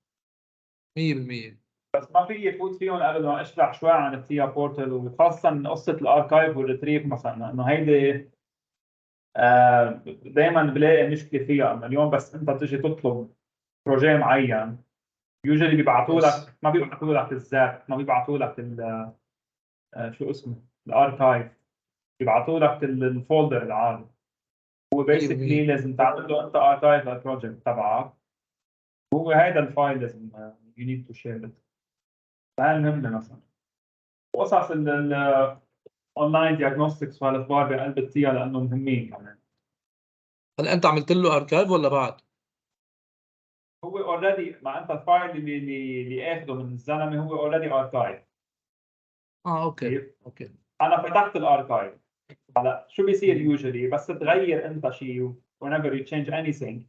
100%. بس ما في يفوت فيهم قبل ما اشرح شوي عن التيا بورتال وخاصه قصه الاركايف والريتريف مثلا انه هيدي دائما بلاقي مشكله فيها انه اليوم بس انت تجي تطلب بروجي معين يوجولي بيبعثوا لك ما بيبعثوا لك الزاب ما بيبعثوا لك شو اسمه الاركايف بيبعثوا لك الفولدر العادي. هو بيسكلي لازم تعمل له انت اركايف للبروجكت تبعك. هو هيدا الفايل لازم you need to share it. هاي المهمة مثلا قصص الاونلاين دياجنوستكس وهالاخبار بقلب التيا لانه مهمين كمان. هلا انت عملت له اركايف ولا بعد؟ هو اوريدي مع انت الفايل اللي اخذه من الزلمه هو اوريدي اركايف. اوكي. انا فتحت الاركايف. هلا شو بيصير يوجولي بس تغير انت شيء whenever you change anything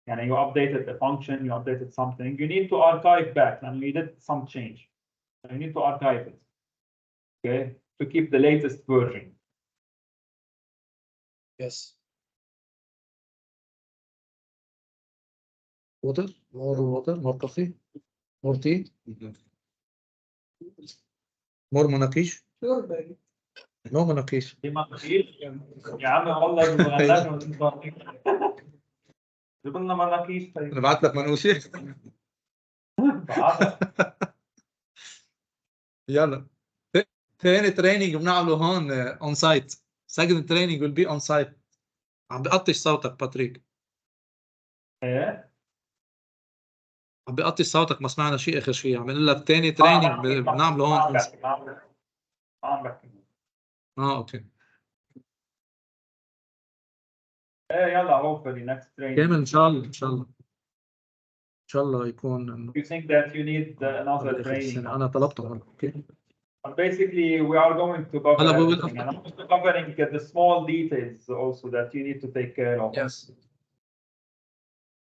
يعني you updated a function you updated something you need to archive back and you did some change so you need to archive it okay to keep the latest version. Yes. Water, more coffee, more tea, more مناقيش. No مناقيش. يا عم والله بغناك جيب لنا مراكيش طيب. نبعت لك منقوشة. يلا. ثاني تريننج بنعمله هون اون سايت. second training will be on site. عم بقطش صوتك باتريك. ايه عم بقطش صوتك ما سمعنا شيء اخر شيء. عم بقول لك ثاني تريننج بنعمله هون. عم بحكي. اوكي. ايه يلا hopefully next training. كامل ان شاء الله ان شاء الله يكون. You think that you need another training? انا طلبته. اوكي. Basically, we are going to cover everything. And I'm also covering the small details also that you need to take care of. Yes.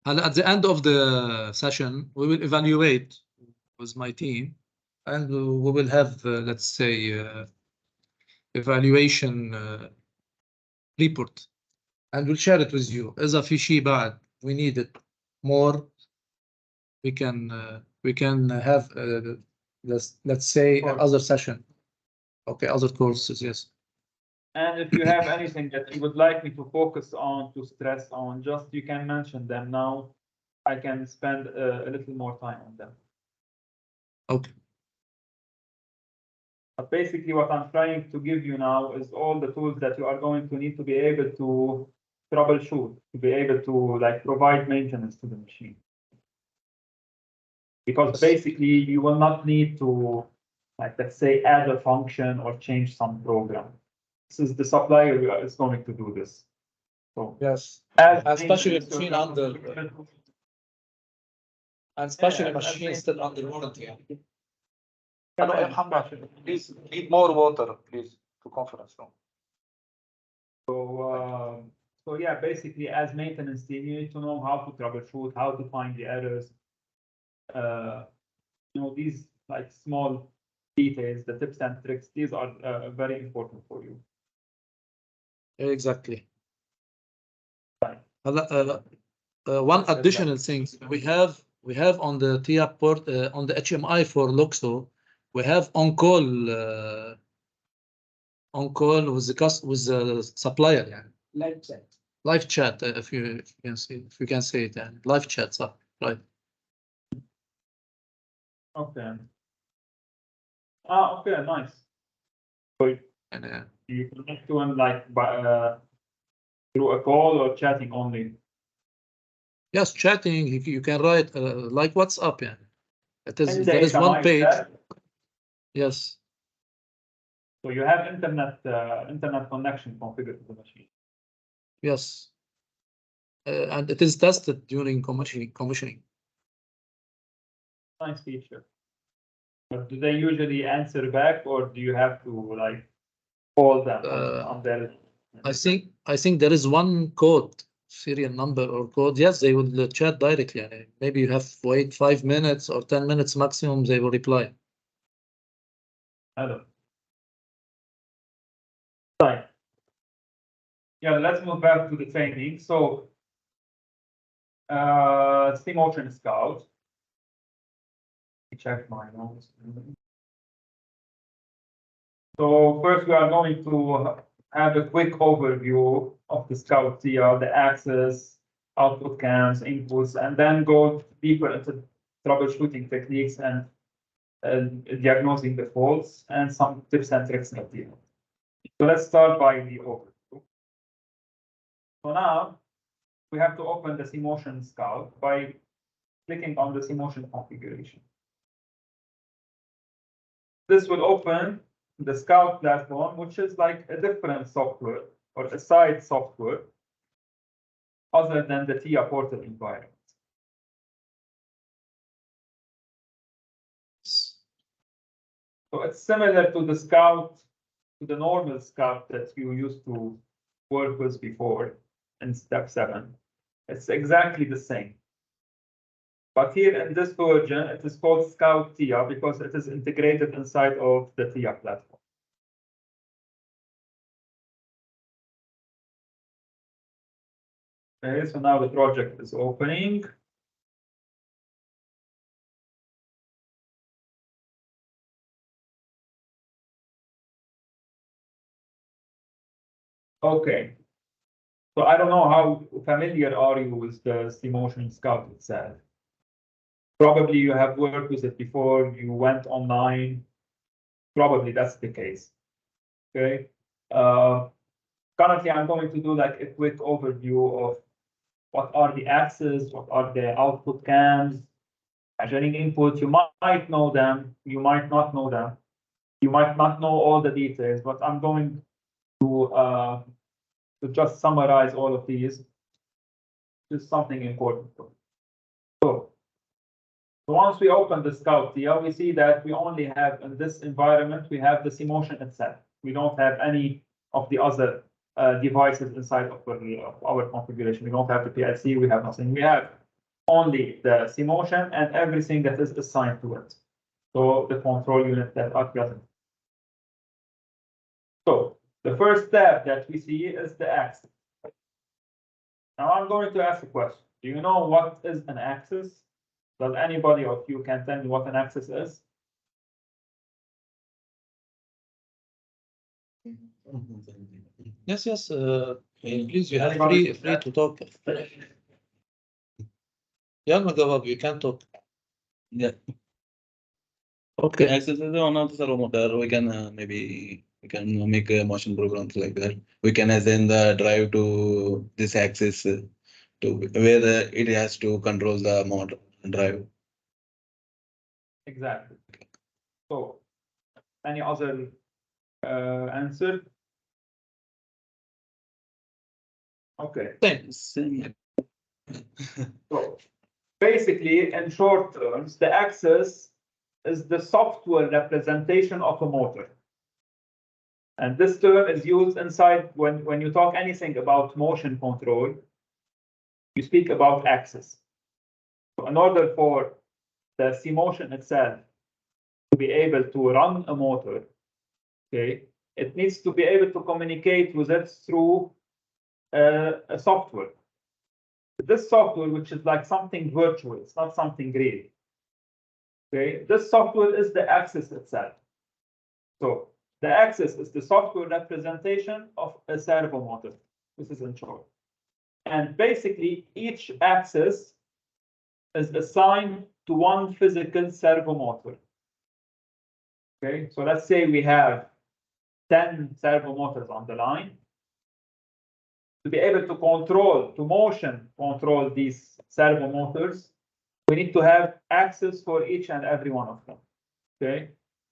At the end of the session, we will evaluate with my team, and we will have, let's say, evaluation report, and we'll share it with you. إذا في شيء بعد we need it more, we can have let's say other session. Okay, other courses, yes. And if you have anything that you would like me to focus on, to stress on, just you can mention them now. I can spend a little more time on them. Okay. But basically what I'm trying to give you now is all the tools that you are going to need to be able to troubleshoot, to be able to like provide maintenance to the machine. Because basically you will not need to, like, let's say, add a function or change some program. This is the supplier is going to do this. So Yes, as especially maintenance, machine you're under, going to- and especially Yeah, machines still under warranty. Come Hello, in, Muhammad, please need more water, please, to conference room. So yeah, basically as maintenance team, you need to know how to troubleshoot, how to find the errors. You know, these like small details, the tips and tricks, these are very important for you. Exactly. Right. One additional thing we have on the TIA port on the HMI for Luxo, we have on call with the supplier, يعني. Live chat. Live chat, if you can say it, and live chat, so, right? Okay. Ah, okay, nice. So And you connect to him like by through a call or chatting only. yes, chatting. You can write like WhatsApp, yeah. It is And the there is one HMI page. chat, Yes. so you have internet connection configured to the machine. Yes. And it is tested during commissioning. Nice feature. But do they usually answer back, or do you have to like call them on their? I think there is one code, serial number or code. Yes, they will chat directly. Yani maybe you have to wait 5 minutes or 10 minutes maximum. They will reply. Hello. Right. Yeah, let's move back to the training. So, Steam Ocean Scout. Check my notes. So first we are going to have a quick overview of the Scout TR, the access, output cams, inputs, and then go deeper into troubleshooting techniques and diagnosing the faults and some tips and tricks at the end. So let's start by the overview. So now we have to open the CMotion Scout by clicking on the CMotion configuration. This will open the Scout platform, which is like a different software or a side software other than the TIA portal environment. So it's similar to the Scout, to the normal Scout that you used to work with before in step 7. It's exactly the same. But here in this version, it is called Scout TIA because it is integrated inside of the TIA platform. Okay, so now the project is opening. Okay. So I don't know how familiar are you with the CMotion Scout itself. Probably you have worked with it before, you went online. Probably that's the case. Okay. Currently, I'm going to do like a quick overview of what are the access, what are the output cams, measuring input. You might know them, you might not know them. You might not know all the details, but I'm going to just summarize all of these. This is something important. So once we open the Scout TIA, we see that we only have in this environment, we have the CMotion itself. We don't have any of the other devices inside of our configuration. We don't have the PLC, we have nothing. We have only the CMotion and everything that is assigned to it. So the control unit that are present. So the first tab that we see is the access. Now I'm going to ask a question. Do you know what is an axis? Does anybody of you can tell me what an axis is? Yes, yes, please, you have free to talk. Yeah, Magawab, you can talk. Yeah. Okay. Access is one of the servo motor. We can maybe we can make motion programs like that. We can assign the drive to this axis to where it has to control the motor drive. Exactly. So, any other answer? Okay. Same. So basically, in short terms, the axis is the software representation of a motor. And this term is used inside when you talk anything about motion control, you speak about axis. So in order for the C motion itself to be able to run a motor, okay, it needs to be able to communicate with it through a software. This software, which is like something virtual, it's not something real. Okay, this software is the axis itself. So the axis is the software representation of a servo motor. This is in short. And basically, each axis is assigned to one physical servo motor. Okay, so let's say we have 10 servo motors on the line. To be able to motion control these servo motors, we need to have axis for each and every one of them. Okay,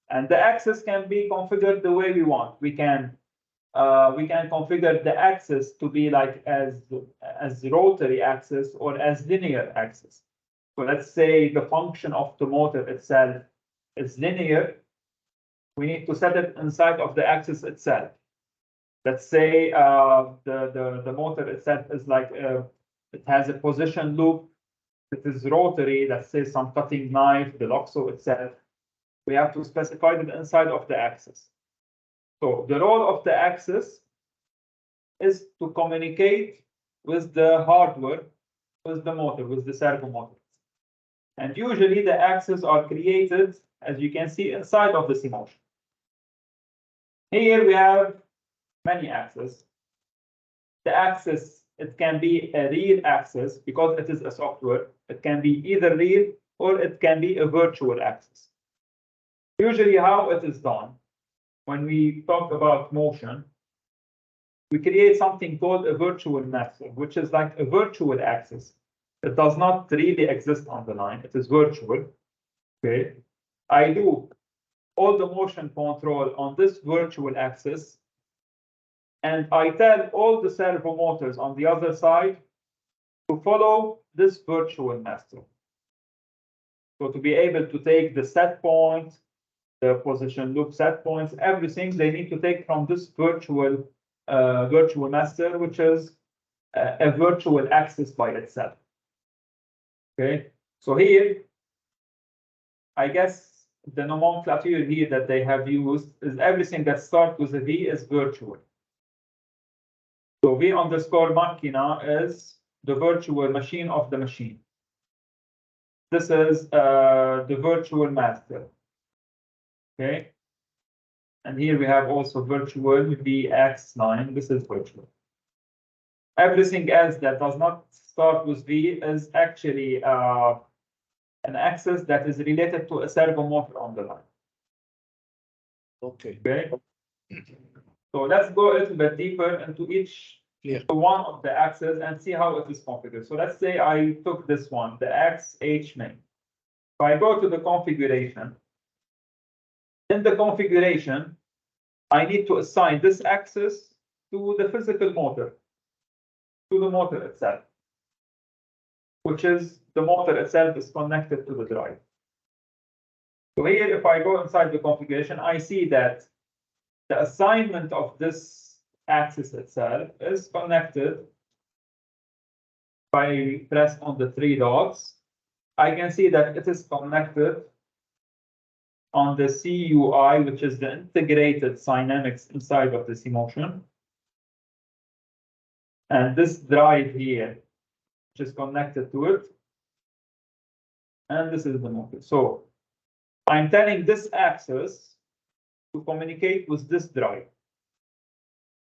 and the axis can be configured the way we want. We can configure the axis to be like as rotary axis or as linear axis. So let's say the function of the motor itself is linear. We need to set it inside of the axis itself. Let's say the motor itself is like it has a position loop. It is rotary. Let's say some cutting knife, the Loxo itself. We have to specify it inside of the axis. So the role of the axis is to communicate with the hardware, with the motor, with the servo motor. And usually the axes are created, as you can see, inside of the C motion. Here we have many axes. The axis, it can be a real axis because it is a software. It can be either real or it can be a virtual axis. Usually how it is done, when we talk about motion, we create something called a virtual master, which is like a virtual axis. It does not really exist on the line. It is virtual. Okay. I do all the motion control on this virtual axis. And I tell all the servo motors on the other side to follow this virtual master. So to be able to take the set point, the position loop set points, everything they need to take from this virtual master, which is a virtual axis by itself. Okay, so here, I guess the nomenclature here that they have used is everything that starts with a V is virtual. So V underscore machina is the virtual machine of the machine. This is the virtual master. Okay. And here we have also virtual VX9. This is virtual. Everything else that does not start with V is actually an axis that is related to a servo motor on the line. Okay. Okay. So let's go a little bit deeper into each one of the axes and see how it is configured. So let's say I took this one, the XH main. If I go to the configuration, in the configuration, I need to assign this axis to the physical motor, to the motor itself, which is the motor itself is connected to the drive. So here, if I go inside the configuration, I see that the assignment of this axis itself is connected. If I press on the three dots, I can see that it is connected on the CUI, which is the integrated dynamics inside of the C motion. And this drive here, which is connected to it. And this is the motor. So I'm telling this axis to communicate with this drive.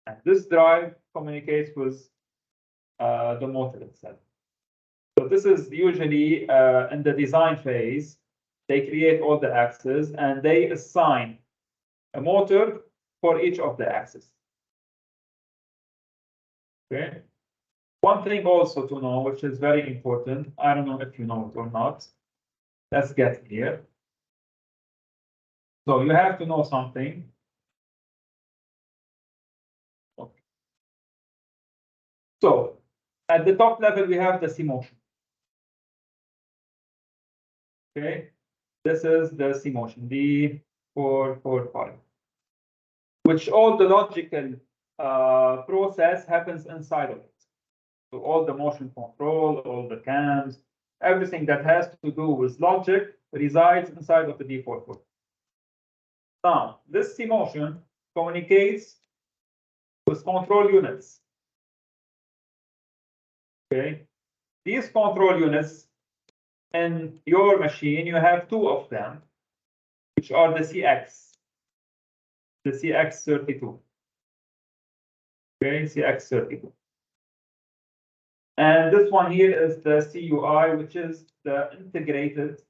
And this drive communicates with the motor itself. So this is usually in the design phase, they create all the axes and they assign a motor for each of the axes. Okay. One thing also to know, which is very important, I don't know if you know it or not. Let's get here. So you have to know something. Okay. So at the top level, we have the C motion. Okay, this is the C motion, B445, which all the logical process happens inside of it. So all the motion control, all the cams, everything that has to do with logic resides inside of the B445. Now, this C motion communicates with control units. Okay, these control units in your machine, you have two of them, which are the CX32. Okay, CX32. And this one here is the CUI, which is the integrated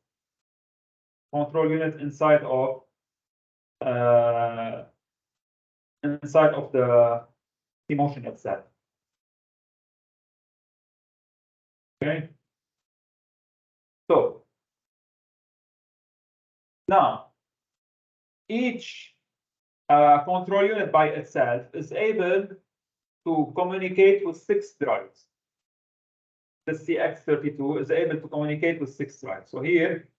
control unit inside of the C motion itself. Okay. So now each control unit by itself is able to communicate with 6 drives. The CX32 is able to communicate with 6 drives. So here,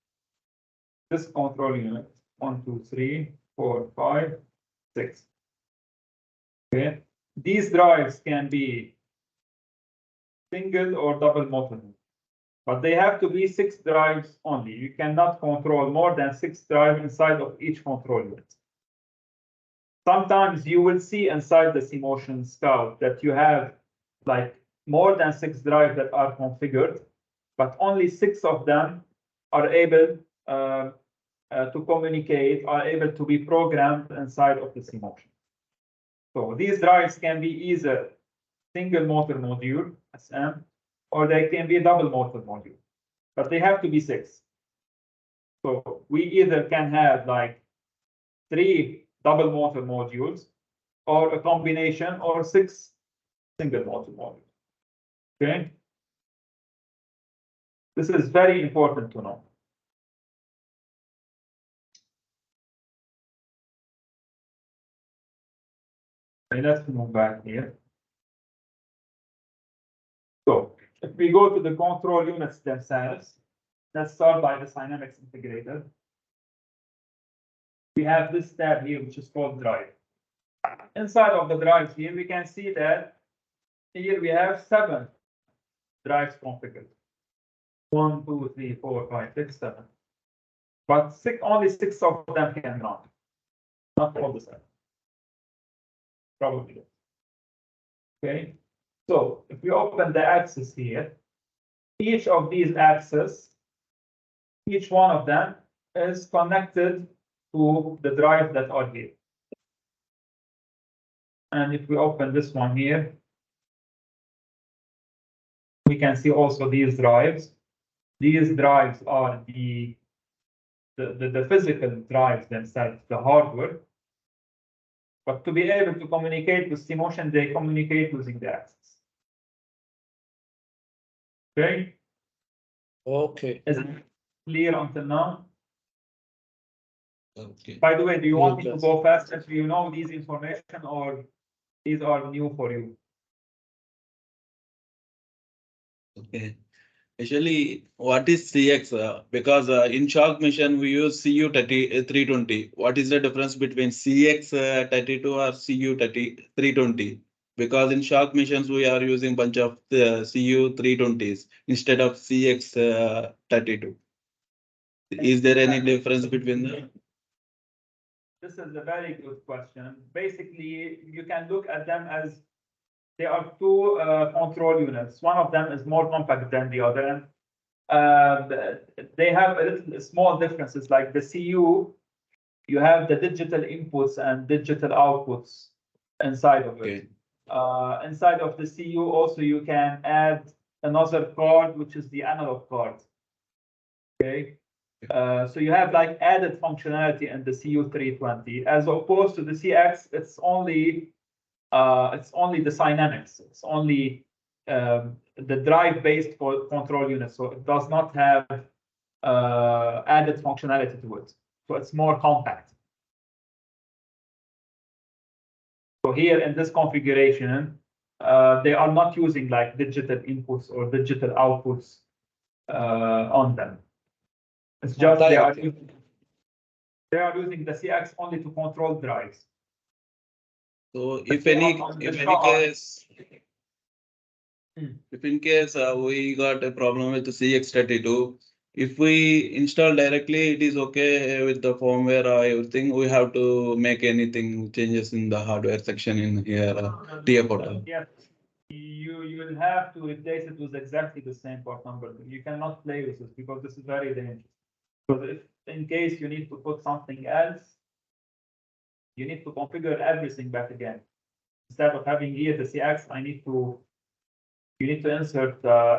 this control unit, 1, 2, 3, 4, 5, 6. Okay, these drives can be single or double motor, but they have to be 6 drives only. You cannot control more than 6 drives inside of each control unit. Sometimes you will see inside the C-Motion Scout that you have like more than 6 drives that are configured, but only 6 of them are able to communicate, are able to be programmed inside of the C-Motion. So these drives can be either single motor module, SM, or they can be double motor module, but they have to be 6. So we either can have like 3 double motor modules or a combination or 6 single motor modules. Okay. This is very important to know. Okay, let's move back here. So if we go to the control units themselves, let's start by the Dynamics Integrator. We have this tab here, which is called drive. Inside of the drives here, we can see that here we have 7 drives configured. 1, 2, 3, 4, 5, 6, 7. But only 6 of them can run. Not all the 7. Probably. Okay. So if we open the axis here, each of these axes, each one of them is connected to the drive that are here. And if we open this one here, we can see also these drives. These drives are the physical drives themselves, the hardware. But to be able to communicate with C-Motion, they communicate using the axis. Okay? Okay. Is it clear until now? Okay. By the way, do you want me to Yes. go faster? Do you know these information or these are new for you? Okay. Actually, what is CX? Because in shock mission we use CU320. What is the difference between CX32 or CU320? Because in shock missions we are using bunch of CU320s instead of CX32. Is there any difference between them? This is a very good question. Basically, you can look at them as there are two control units. One of them is more compact than the other, and they have a little small differences. Like the CU, you have the digital inputs and digital outputs inside of it. Inside of the CU also you can add another card, which is the analog card. Okay. So you have like added functionality in the CU320 as opposed to the CX. It's only the Cynamics. It's only the drive-based control unit. So it does not have added functionality to it. So it's more compact. So here in this configuration, they are not using like digital inputs or digital outputs on them. It's just they are using the CX only to control drives. So if in case we got a problem with the CX32, if we install directly, it is okay with the firmware or everything. We have to make anything changes in the hardware section in here, TIA portal. Yes, you will have to replace it with exactly the same part number. You cannot play with this because this is very dangerous. Because if in case you need to put something else, you need to configure everything back again. Instead of having here the CX, you need to insert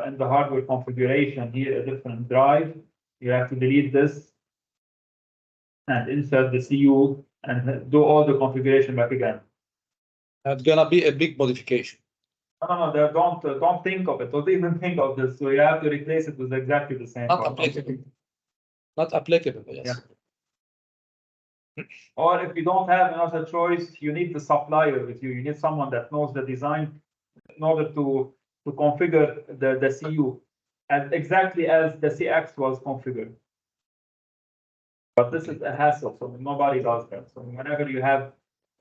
in the hardware configuration here a different drive. You have to delete this and insert the CU and do all the configuration back again. That's gonna be a big modification. No, don't think of it. Don't even think of this. So you have to replace it with exactly the same. Not applicable. Not applicable, yes. Yeah. Or if you don't have another choice, you need the supplier with you. You need someone that knows the design in order to configure the CU as exactly as the CX was configured. But this is a hassle, so nobody does that. So whenever you have,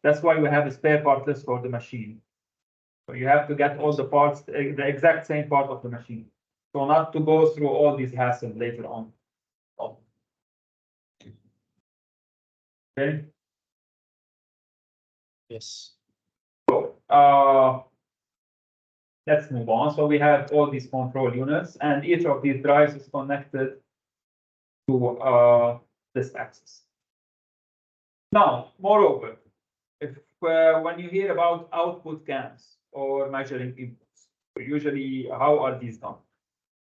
that's why we have a spare part list for the machine. So you have to get all the parts, the exact same part of the machine. So not to go through all these hassles later on. Okay. Yes. So let's move on. So we have all these control units, and each of these drives is connected to this axis. Now, moreover, if when you hear about output cams or measuring inputs, usually how are these done?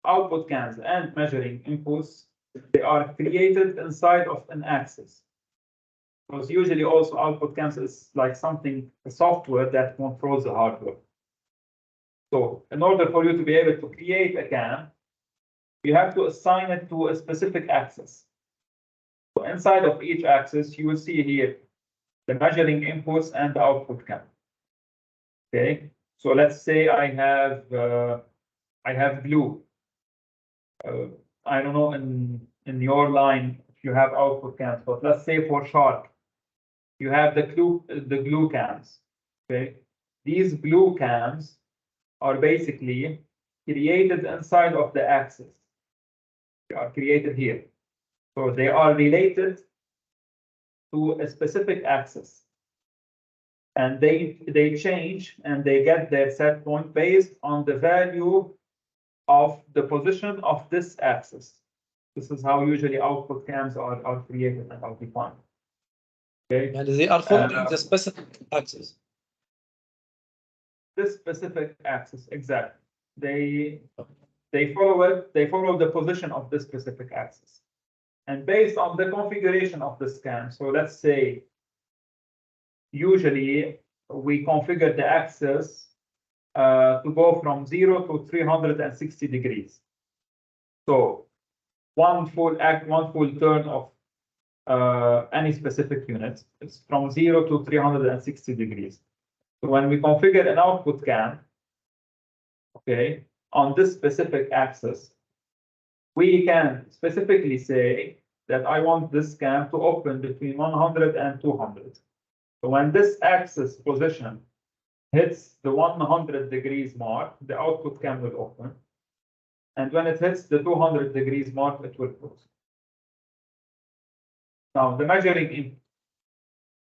Output cams and measuring inputs, they are created inside of an axis. Because usually also output cams is like something, a software that controls the hardware. So in order for you to be able to create a cam, you have to assign it to a specific axis. So inside of each axis, you will see here the measuring inputs and the output cam. Okay, so let's say I have blue. I don't know in your line if you have output cams, but let's say for shark, you have the glue cams. Okay, these blue cams are basically created inside of the axis. They are created here. So they are related to a specific axis. And they change and they get their set point based on the value of the position of this axis. This is how usually output cams are created and are defined. Okay. And they are following the specific axis. This specific axis, exactly. They follow it, they follow the position of this specific axis. And based on the configuration of the cam, so let's say usually we configure the axis to go from 0 to 360 degrees. So one full turn of any specific unit is from 0 to 360 degrees. So when we configure an output cam, okay, on this specific axis, we can specifically say that I want this cam to open between 100 and 200. So when this axis position hits the 100 degrees mark, the output cam will open. And when it hits the 200 degrees mark, it will close. Now, the measuring input.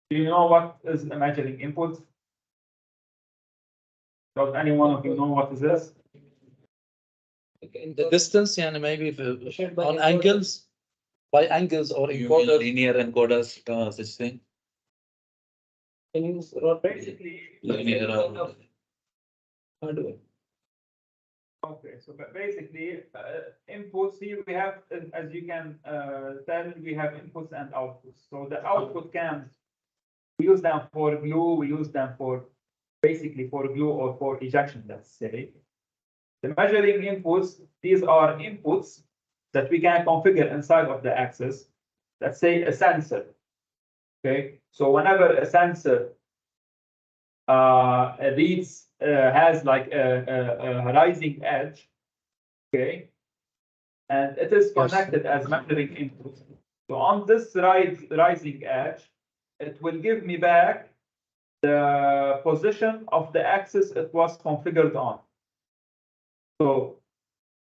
Do you know what is the measuring input? Does any one of you know what is this? The distance, and maybe Measured by on encoder. angles, by angles or You mean encoder. linear encoders, such thing? Can you rotate? Basically, Linear. Hardware. okay, so but basically, inputs here we have, as you can tell, we have inputs and outputs. So the output cams, we use them for glue, we use them for basically for glue or for ejection, let's say. The measuring inputs, these are inputs that we can configure inside of the axis. Let's say a sensor. Okay, so whenever a sensor reads has like a rising edge, okay, and it is connected as measuring input. So on this rising edge, it will give me back the position of the axis it was configured on. So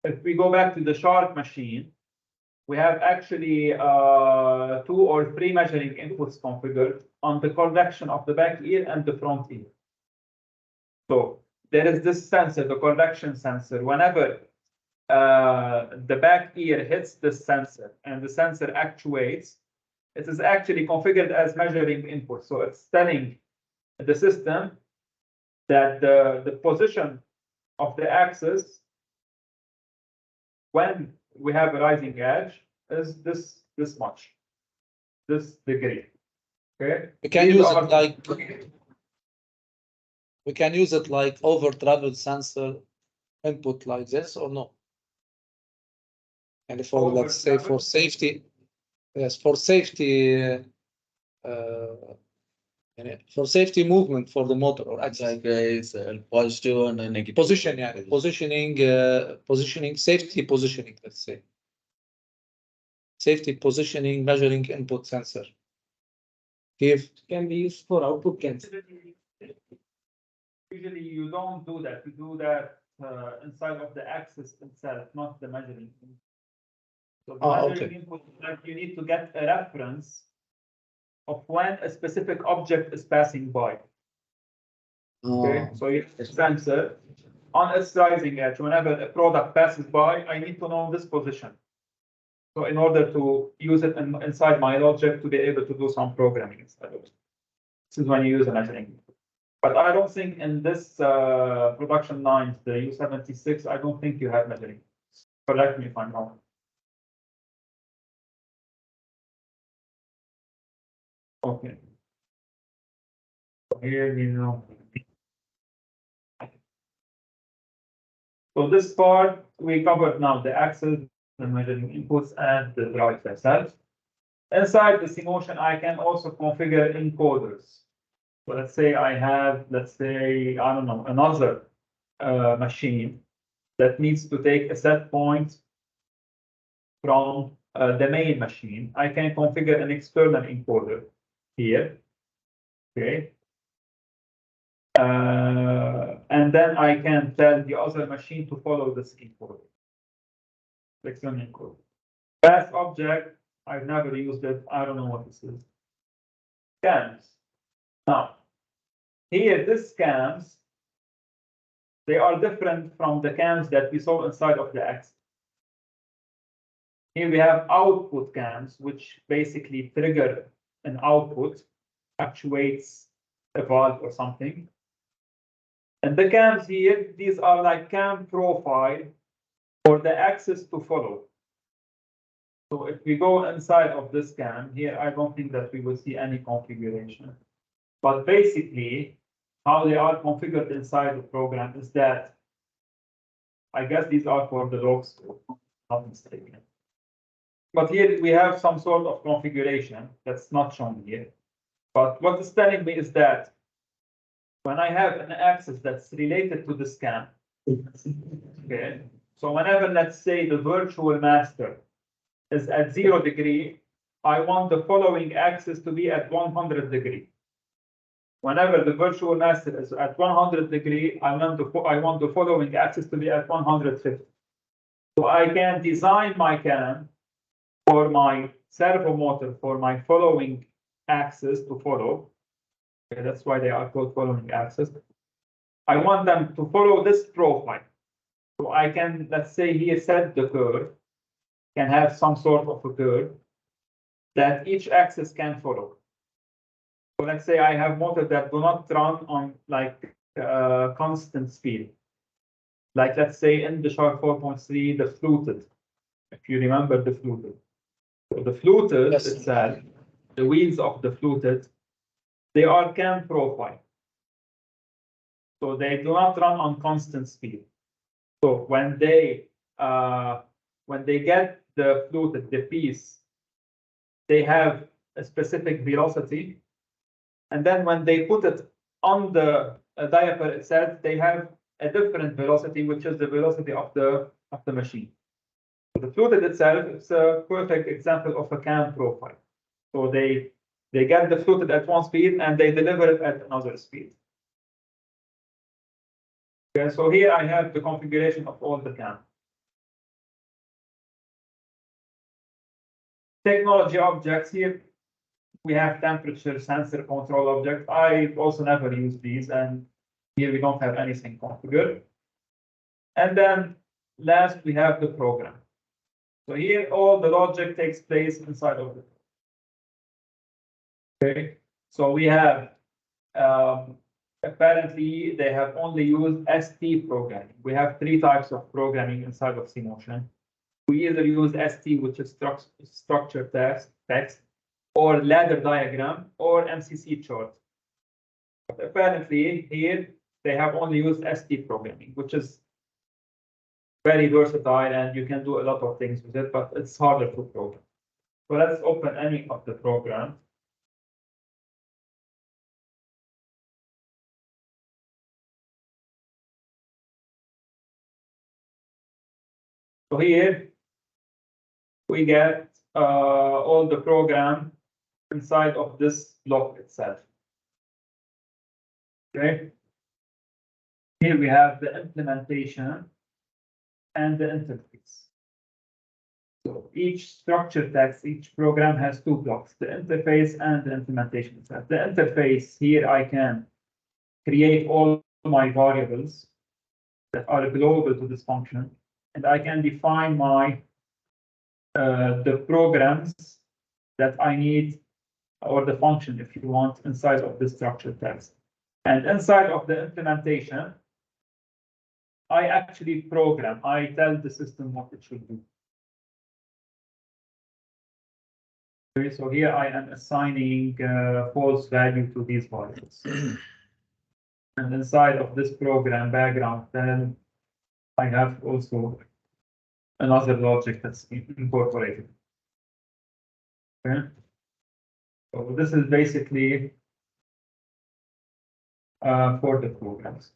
if we go back to the shark machine, we have actually 2 or 3 measuring inputs configured on the correction of the back ear and the front ear. So there is this sensor, the correction sensor. Whenever the back ear hits the sensor and the sensor actuates, it is actually configured as measuring input. So it's telling the system that the position of the axis when we have a rising edge is this much, this degree. Okay. We can These use are- it like we can use it like over travel sensor input like this or no? And for let's say for safety, yes, for safety, for safety movement for the motor or axis. Like is positive and a negative. Position, yeah, positioning, positioning, safety positioning, let's say. Safety positioning measuring input sensor. Give Can be used for output cams. Usually you don't do that. You do that inside of the axis itself, not the measuring. So the measuring okay. input, like you need to get a reference of when a specific object is passing by. Okay, so you have a sensor on its rising edge. Whenever a product passes by, I need to know this position. So in order to use it inside my logic to be able to do some programming inside of it. This is when you use a measuring. But I don't think in this production lines, the U76, I don't think you have measuring. Correct me if I'm wrong. Okay. So here we know. So this part we covered now the axis, the measuring inputs, and the drive themselves. Inside the C-Motion, I can also configure encoders. So let's say I have, let's say, I don't know, another machine that needs to take a set point from the main machine. I can configure an external encoder here. Okay. And then I can tell the other machine to follow this encoder. External encoder. Fast object, I've never used it. I don't know what this is. Scans. Now, here, this scans, they are different from the cams that we saw inside of the axis. Here we have output cams, which basically trigger an output, actuates a valve or something. And the cams here, these are like cam profile for the axis to follow. So if we go inside of this cam here, I don't think that we will see any configuration. But basically, how they are configured inside the program is that, I guess these are for the log scope, not mistaken. But here we have some sort of configuration that's not shown here. But what it's telling me is that when I have an axis that's related to this cam, okay, so whenever, let's say, the virtual master is at 0 degree, I want the following axis to be at 100 degree. Whenever the virtual master is at 100 degree, I want the following axis to be at 150. So I can design my cam for my servo motor for my following axis to follow. Okay, that's why they are called following axis. I want them to follow this profile. So I can, let's say here, set the curve, can have some sort of a curve that each axis can follow. So let's say I have motors that do not run on like constant speed. Like let's say in the Shark 4.3, the fluted, if you remember the fluted. So the fluted Yes. itself, the wheels of the fluted, they are cam profile. So they do not run on constant speed. So when they get the fluted, the piece, they have a specific velocity. And then when they put it on the diaper itself, they have a different velocity, which is the velocity of the machine. So the fluted itself is a perfect example of a cam profile. So they get the fluted at one speed and they deliver it at another speed. Okay, so here I have the configuration of all the cam. Technology objects here. We have temperature sensor control object. I also never use these, and here we don't have anything configured. And then last we have the program. So here all the logic takes place inside of it. Okay, so we have apparently they have only used ST programming. We have 3 types of programming inside of CMotion. We either use ST, which is structured text, or ladder diagram, or MCC chart. But apparently here they have only used ST programming, which is very versatile and you can do a lot of things with it, but it's harder to program. So let's open any of the programs. So here we get all the program inside of this block itself. Okay. Here we have the implementation and the interface. So each structure text, each program has 2 blocks, the interface and the implementation itself. The interface, here I can create all my variables that are global to this function, and I can define my the programs that I need, or the function, if you want, inside of the structured text. And inside of the implementation, I actually program. I tell the system what it should do. Okay, so here I am assigning false value to these variables. And inside of this program background, then I have also another logic that's incorporated. Okay. So this is basically for the programs.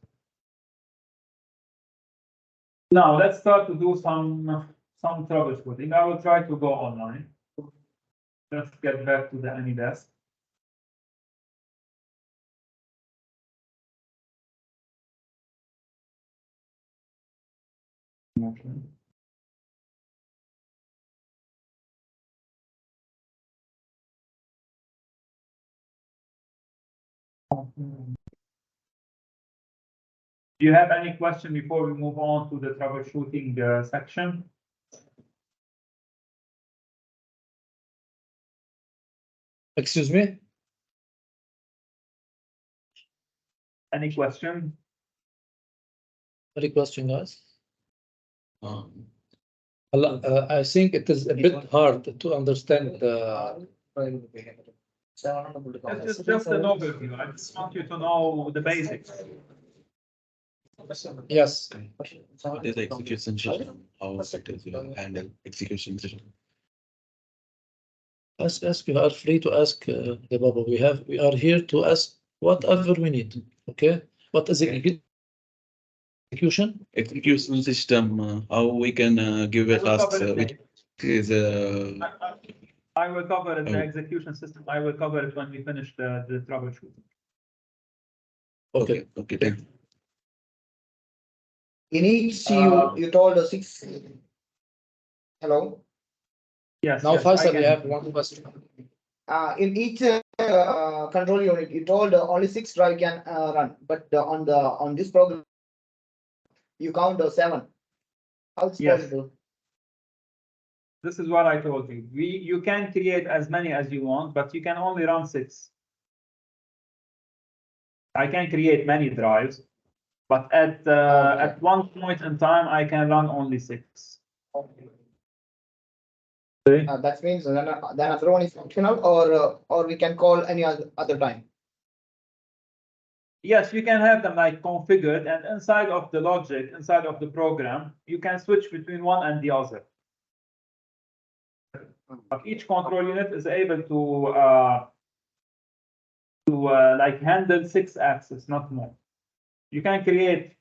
Now let's start to do some troubleshooting. I will try to go online. Let's get back to the AnyDesk. Do you have any question before we move on to the troubleshooting section? Excuse me? Any question? Any question, guys? I think it is a bit hard to understand the. It's just an overview. I just want you to know the basics. Yes. What is the execution system? How it is handle execution system? Ask. You are free to ask the Baba. We are here to ask whatever we need. Okay. What is it? Execution system. How we can give a task which is I will cover it, the Oh. execution system. I will cover it when we finish the troubleshooting. Okay. Okay. Thank you. In each you told us 6. Hello? Yes. Now, yes, Faisal, I we can. have one question. in each control unit, you told only 6 drive can run, but on this program, you count 7. How it's Yes. possible? This is what I told you. You can create as many as you want, but you can only run 6. I can create many drives, but at one point in time, I can run only 6. Okay. Okay. That means then another one is functional, or we can call any other time. Yes, you can have them like configured, and inside of the logic, inside of the program, you can switch between one and the other. But each control unit is able to like handle 6 axes, not more. You can create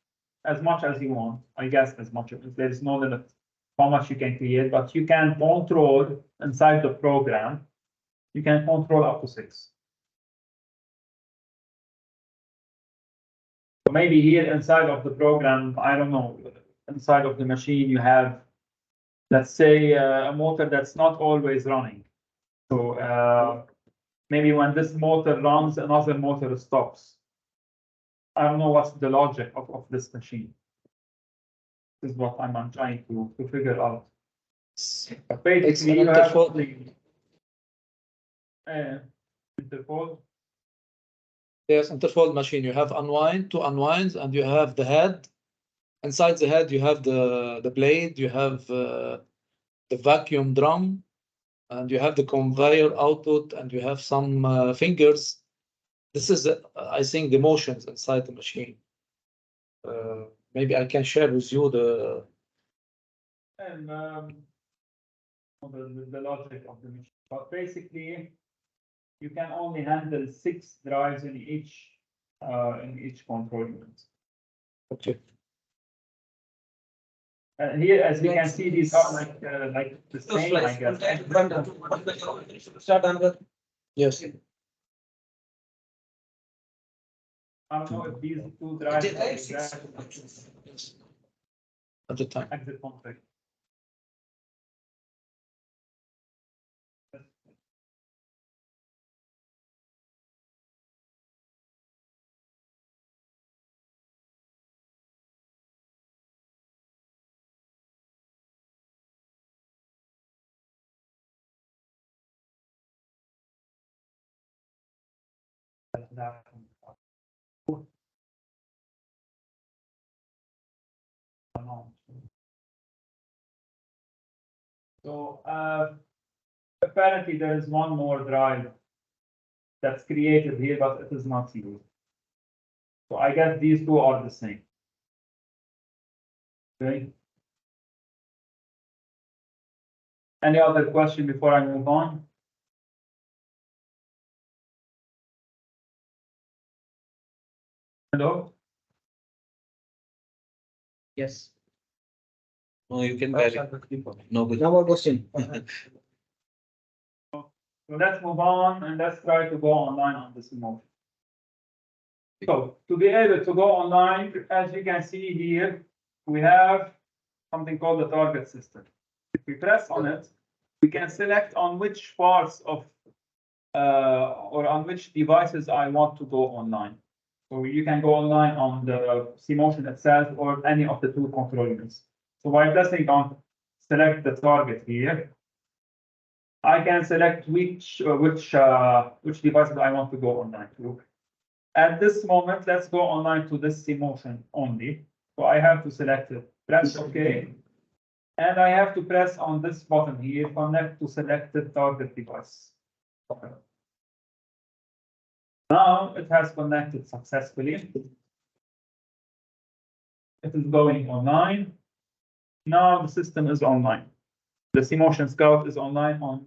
as much as you want, I guess, as much as there is no limit how much you can create, but you can control inside the program. You can control up to 6. So maybe here inside of the program, I don't know, inside of the machine, you have, let's say, a motor that's not always running. So maybe when this motor runs, another motor stops. I don't know what's the logic of this machine. This is what I'm trying to figure out. But basically, you have interfold. Yes, interfold machine. You have unwind, 2 unwinds, and you have the head. Inside the head, you have the blade, you have the vacuum drum, and you have the conveyor output, and you have some fingers. This is, I think, the motions inside the machine. Maybe I can share with you the. And the logic of the machine. But basically, you can only handle 6 drives in each control unit. Okay. And here, as you can see, these are like the same, I guess. Start another. Yes. I don't know if these 2 drives are At the time. exit config. So apparently there is one more drive that's created here, but it is not used. So I guess these 2 are the same. Okay. Any other question before I move on? Hello? Yes. No, you can carry. No, No more question. So let's move on and let's try to go online on this emotion. So to be able to go online, as you can see here, we have something called the target system. If we press on it, we can select on which parts of or on which devices I want to go online. So you can go online on the CMotion itself or any of the 2 control units. So by pressing on select the target here, I can select which devices I want to go online to. At this moment, let's go online to this CMotion only. So I have to select it, press OK, and I have to press on this button here, connect to selected target device. Now it has connected successfully. It is going online. Now the system is online. The CMotion Scout is online on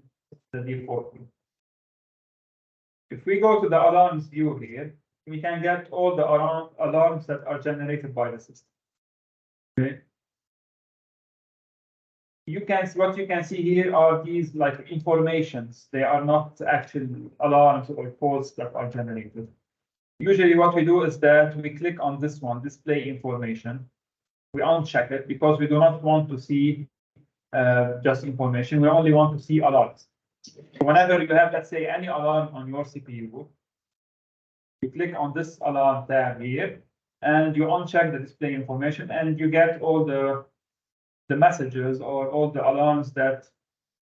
the default view. If we go to the alarms view here, we can get all the alarms that are generated by the system. Okay. What you can see here are these like informations. They are not actual alarms or faults that are generated. Usually what we do is that we click on this one, display information. We uncheck it because we do not want to see just information. We only want to see alerts. Whenever you have, let's say, any alarm on your CPU, you click on this alarm tab here, and you uncheck the display information, and you get all the messages or all the alarms that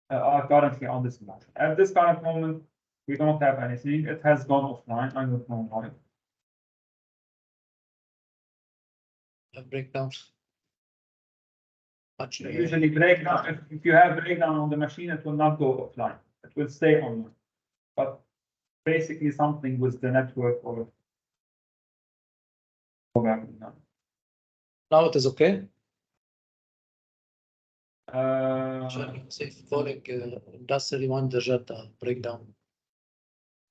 are currently on this machine. At this current moment, we don't have anything. It has gone offline. I don't know why. Breakdowns. Much, Usually breakdown, if you have breakdown on the machine, it will not go offline. It will stay online. But basically something with the network or now it is okay. Uh, Safe calling industry one digit breakdown.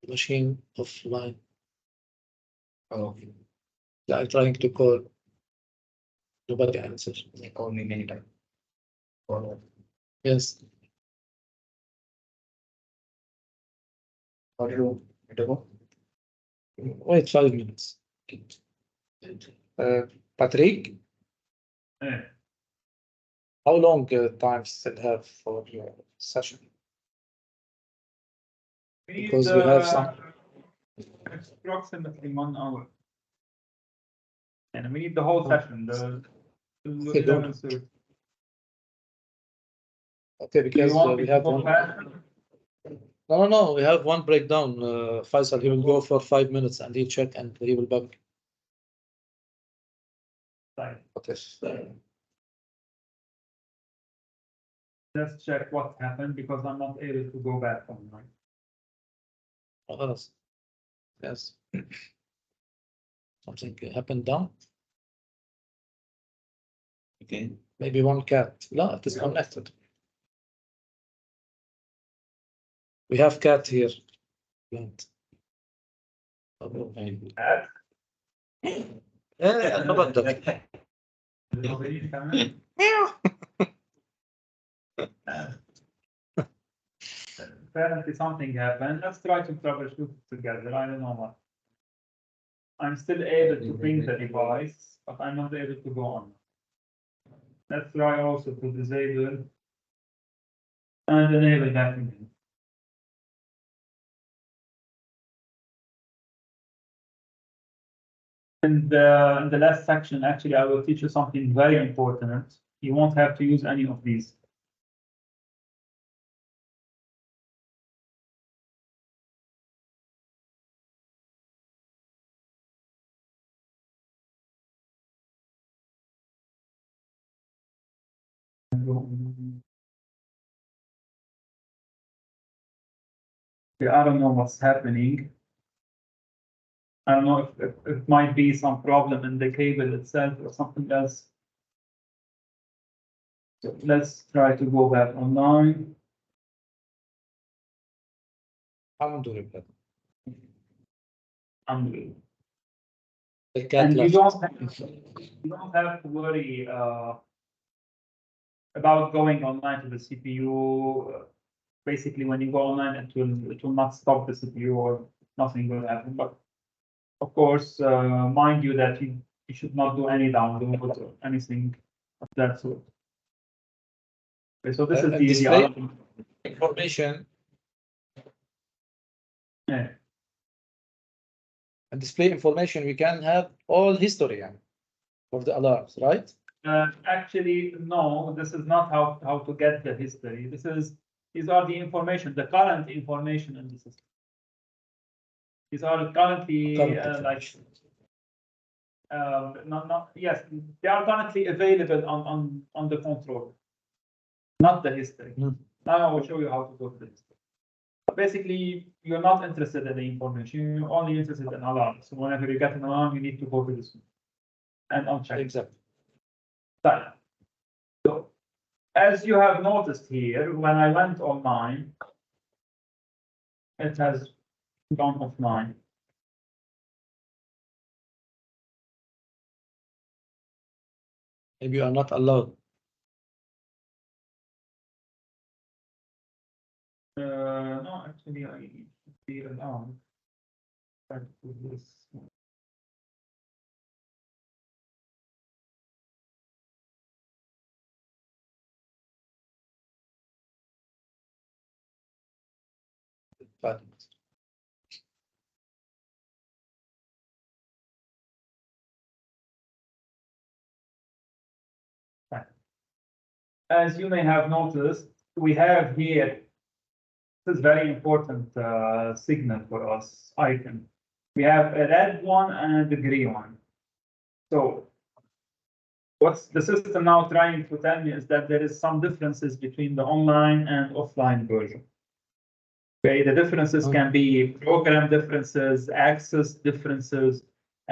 Machine offline. Oh, yeah, I'm trying to call. Nobody answers. They call me many times. Yes. How do you go? Wait 5 minutes. Patrick, eh, how long time still have for your session? Because we have some. It's approximately 1 hour. And we need the whole session, the Okay, 11:30. Okay, Do you because want me we to have go one. back? No, we have one breakdown. Faisal, he will go for 5 minutes and he check and he will back. Fine. Okay. Let's check what happened because I'm not able to go back online. خلاص. Yes. Something happened down. Okay. Maybe one cat. No, it is connected. We have cat here. Plant. Apparently something happened. Let's try to troubleshoot it together. I don't know what. I'm still able to bring the device, but I'm not able to go on. Let's try also to disable and enable that again. In the last section, actually, I will teach you something very important. You won't have to use any of these. I don't know what's happening. I don't know if it might be some problem in the cable itself or something else. So let's try to go back online. I'm doing that. Unbelievable. The cat And left. you don't have to worry about going online to the CPU. Basically, when you go online, it will not stop the CPU or nothing will happen. But of course, mind you that you should not do any download or anything of that sort. Okay, so this is And the display other information. yeah. And display information, we can have all history of the alarms, right? Actually, no, this is not how to get the history. These are the information, the current information in the system. These are currently yes, they are currently available on the controller, not the history. Now I will show you how to go to the history. Basically, you're not interested in the information, you're only interested in alarms. So whenever you get an alarm, you need to go to this one and uncheck. Exactly. Done. So as you have noticed here, when I went online, it has gone offline. Maybe you are not allowed. No, actually, I should be allowed. Try to do this. 5 minutes. As you may have noticed, we have here, this is very important signal for us icon. We have a red one and a green one. So what's the system now trying to tell me is that there is some differences between the online and offline version. Okay, the differences can be program differences, access differences,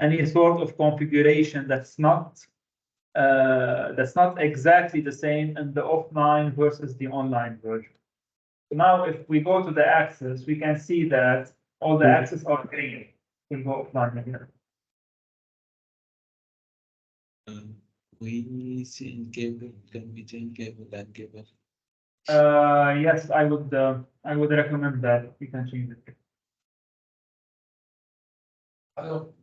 any sort of configuration that's not exactly the same in the offline versus the online version. So now, if we go to the access, we can see that all the access are green. We'll go offline again. We change cable, can we change cable and cable? Yes, I would recommend that we can change it. Hello.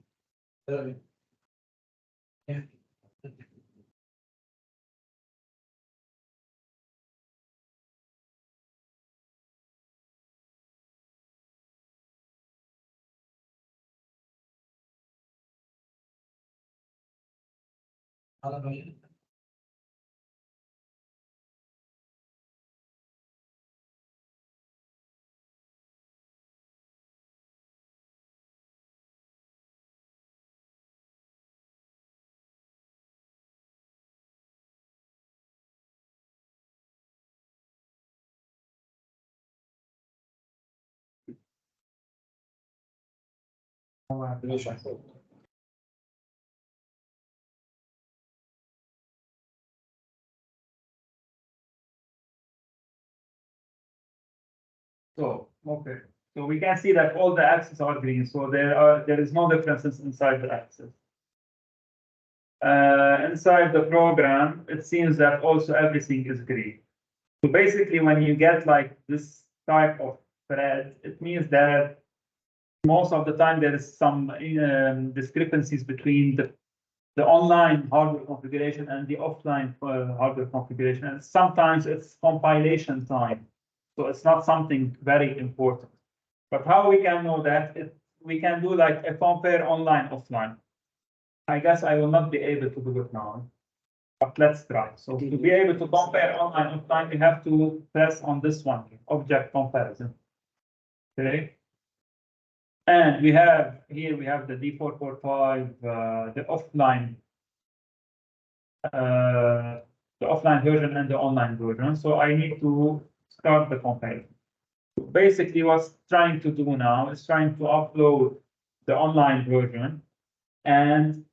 Yeah. So, okay, so we can see that all the axes are green, so there is no differences inside the axis. Inside the program, it seems that also everything is green. So basically, when you get like this type of thread, it means that most of the time there is some discrepancies between the online hardware configuration and the offline hardware configuration. And sometimes it's compilation time. So it's not something very important. But how we can know that? We can do like a compare online, offline. I guess I will not be able to do it now, but let's try. So to be able to compare online, offline, we have to press on this one, object comparison. Okay. And we have here, we have the D445, the offline version and the online version. So I need to start the comparison. Basically, what's trying to do now is trying to upload the online version and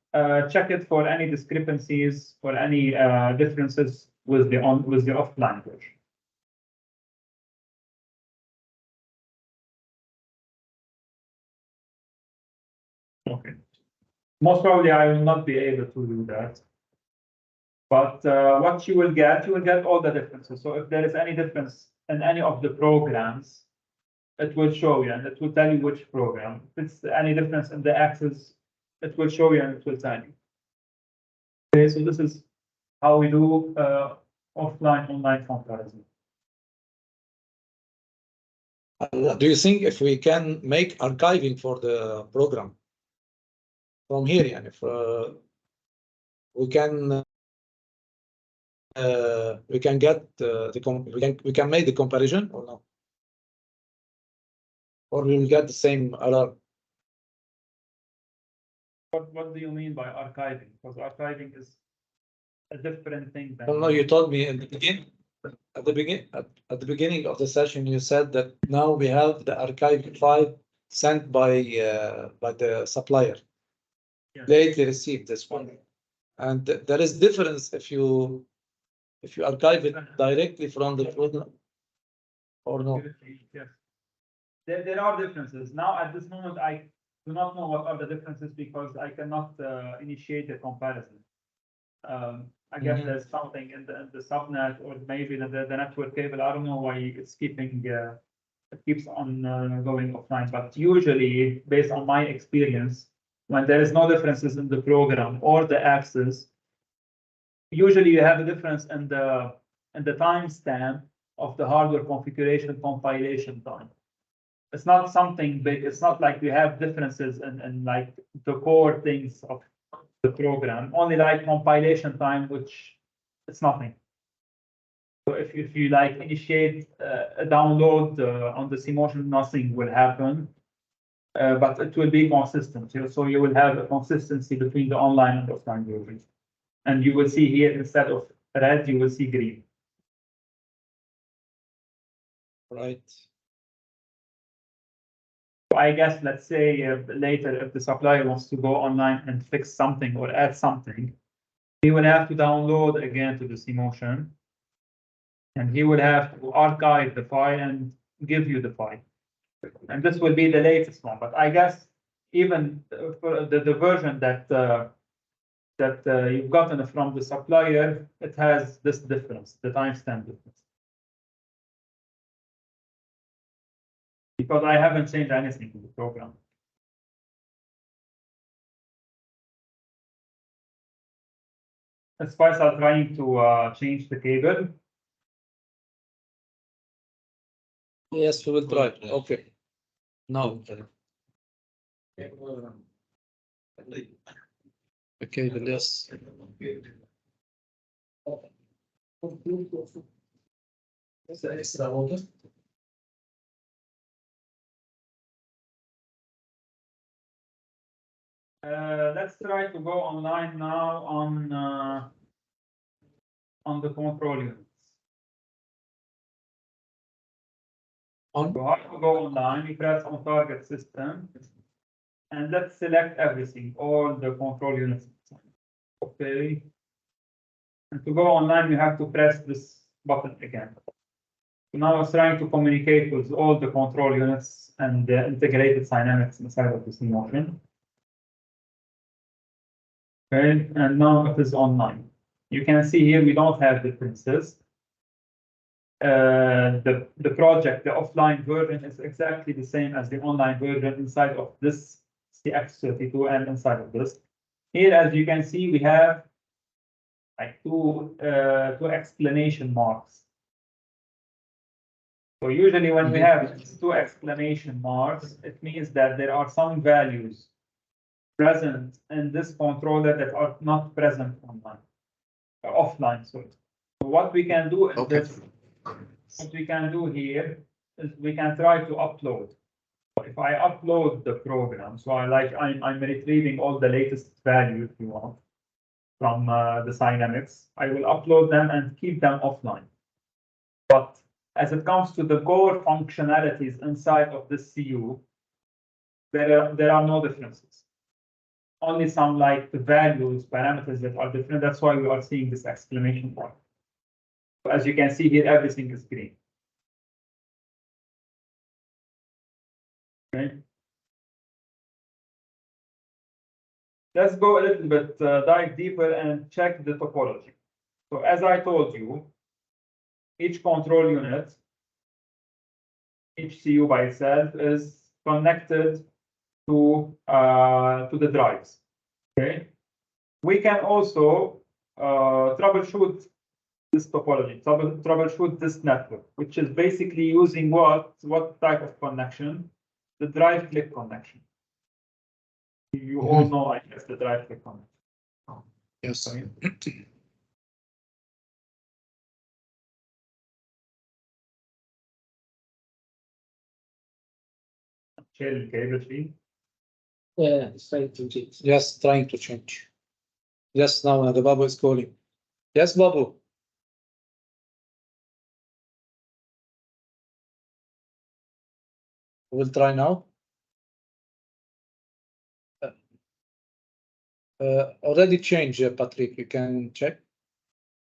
check it for any discrepancies, for any differences with the offline version. Okay. Most probably I will not be able to do that. But what you will get all the differences. So if there is any difference in any of the programs, it will show you and it will tell you which program. If it's any difference in the axis, it will show you and it will tell you. Okay, so this is how we do offline online comparison. Do you think if we can make archiving for the program from here, and if we can get we can make the comparison or no? Or we will get the same error? What do you mean by archiving? Because archiving is a different thing than. No, you told me in the beginning. At the beginning of the session, you said that now we have the archive file sent by the supplier. Yeah. Lately received this one, and there is difference if you archive it directly from the program or no. Yes. There are differences. Now at this moment, I do not know what are the differences because I cannot initiate a comparison. I guess there's something in the subnet or maybe the network cable. I don't know why it's keeping it keeps on going offline. But usually, based on my experience, when there is no differences in the program or the access, usually you have a difference in the timestamp of the hardware configuration compilation time. it's not something big. It's not like we have differences in like the core things of the program, only like compilation time, which it's nothing. So if you like initiate a download on the CMotion, nothing will happen. But it will be consistent. So you will have a consistency between the online and offline versions. And you will see here, instead of red, you will see green. Right. So I guess, let's say later, if the supplier wants to go online and fix something or add something, he will have to download again to the CMotion. And he will have to archive the file and give you the file. And this will be the latest one. But I guess even for the version that you've gotten from the supplier, it has this difference, the timestamp difference. Because I haven't changed anything in the program. As far as I'm trying to change the cable. Yes, we will try. Okay. No. Okay, but yes. Let's try to go online now on the control units. On? So how to go online, you press on target system, and let's select everything, all the control units. Okay. And to go online, you have to press this button again. So now it's trying to communicate with all the control units and the integrated dynamics inside of this motion. Okay, and now it is online. You can see here we don't have differences. The project, the offline version is exactly the same as the online version inside of this CX32 and inside of this. Here, as you can see, we have like two exclamation marks. So usually when we have two exclamation marks, it means that there are some values present in this controller that are not present online, offline. Sorry. So what we can do is this. What we can do here is we can try to upload. If I upload the program, so I'm retrieving all the latest values, if you want, from the dynamics. I will upload them and keep them offline. But as it comes to the core functionalities inside of this CU, there are no differences. Only some like the values, parameters that are different. That's why we are seeing this exclamation mark. So as you can see here, everything is green. Okay. Let's go a little bit, dive deeper and check the topology. So as I told you, each control unit, each CU by itself is connected to the drives. Okay. We can also troubleshoot this topology, troubleshoot this network, which is basically using what type of connection? The drive click connection. You all know, I guess, the drive click connection. Yes. Share cable tree. Yeah, it's trying to change. Yes, trying to change. Yes, now the Babu is calling. Yes, Babu. We'll try now. Already changed, Patrick. You can check.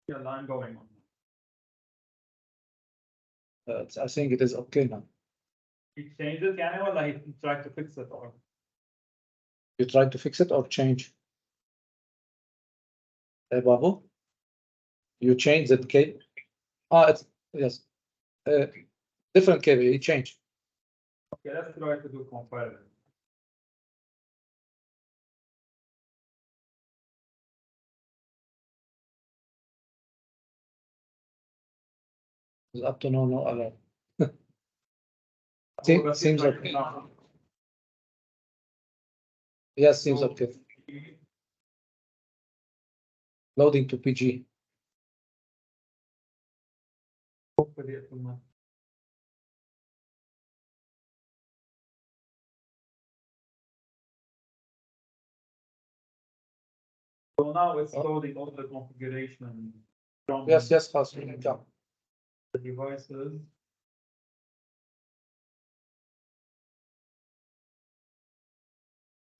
Yeah, line going on. I think it is okay now. He changed it, yeah, or like he tried to fix it, or You try to fix it or change? Babu, you change that cable. It's yes. Different cable. You change. okay, let's try to do comparison. It's up to no alert. Seems okay. Yes, seems okay. Loading to PG. Hopefully it will not. So now it's loading all the configuration from Yes, fast. Yeah. the devices.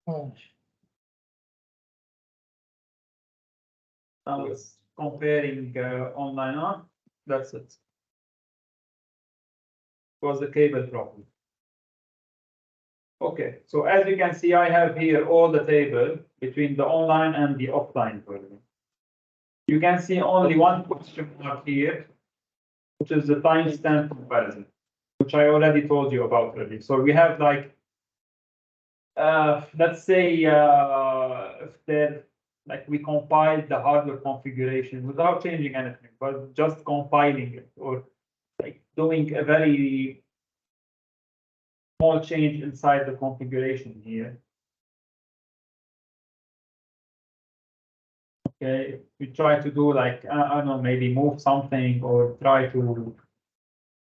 Oh. Now it's comparing online on. That's it. Was the cable problem. Okay, so as you can see, I have here all the table between the online and the offline version. You can see only one question mark here, which is the timestamp comparison, which I already told you about already. So we have like, let's say, if there, like we compiled the hardware configuration without changing anything, but just compiling it or like doing a very small change inside the configuration here. Okay, we try to do like, I don't know, maybe move something or try to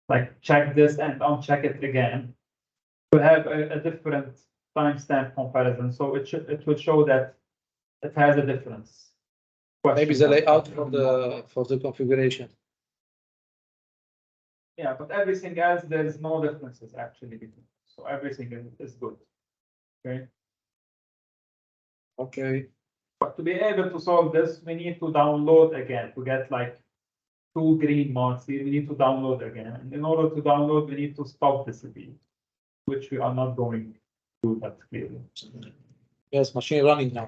like check this and uncheck it again. To have a different timestamp comparison, so it will show that it has a difference. Maybe the layout for the configuration. Yeah, but everything else, there is no differences actually between. So everything is good. Okay. Okay. But to be able to solve this, we need to download again to get like 2 green marks here. We need to download again. And in order to download, we need to stop the speed, which we are not going to do that clearly. Yes, machine running now.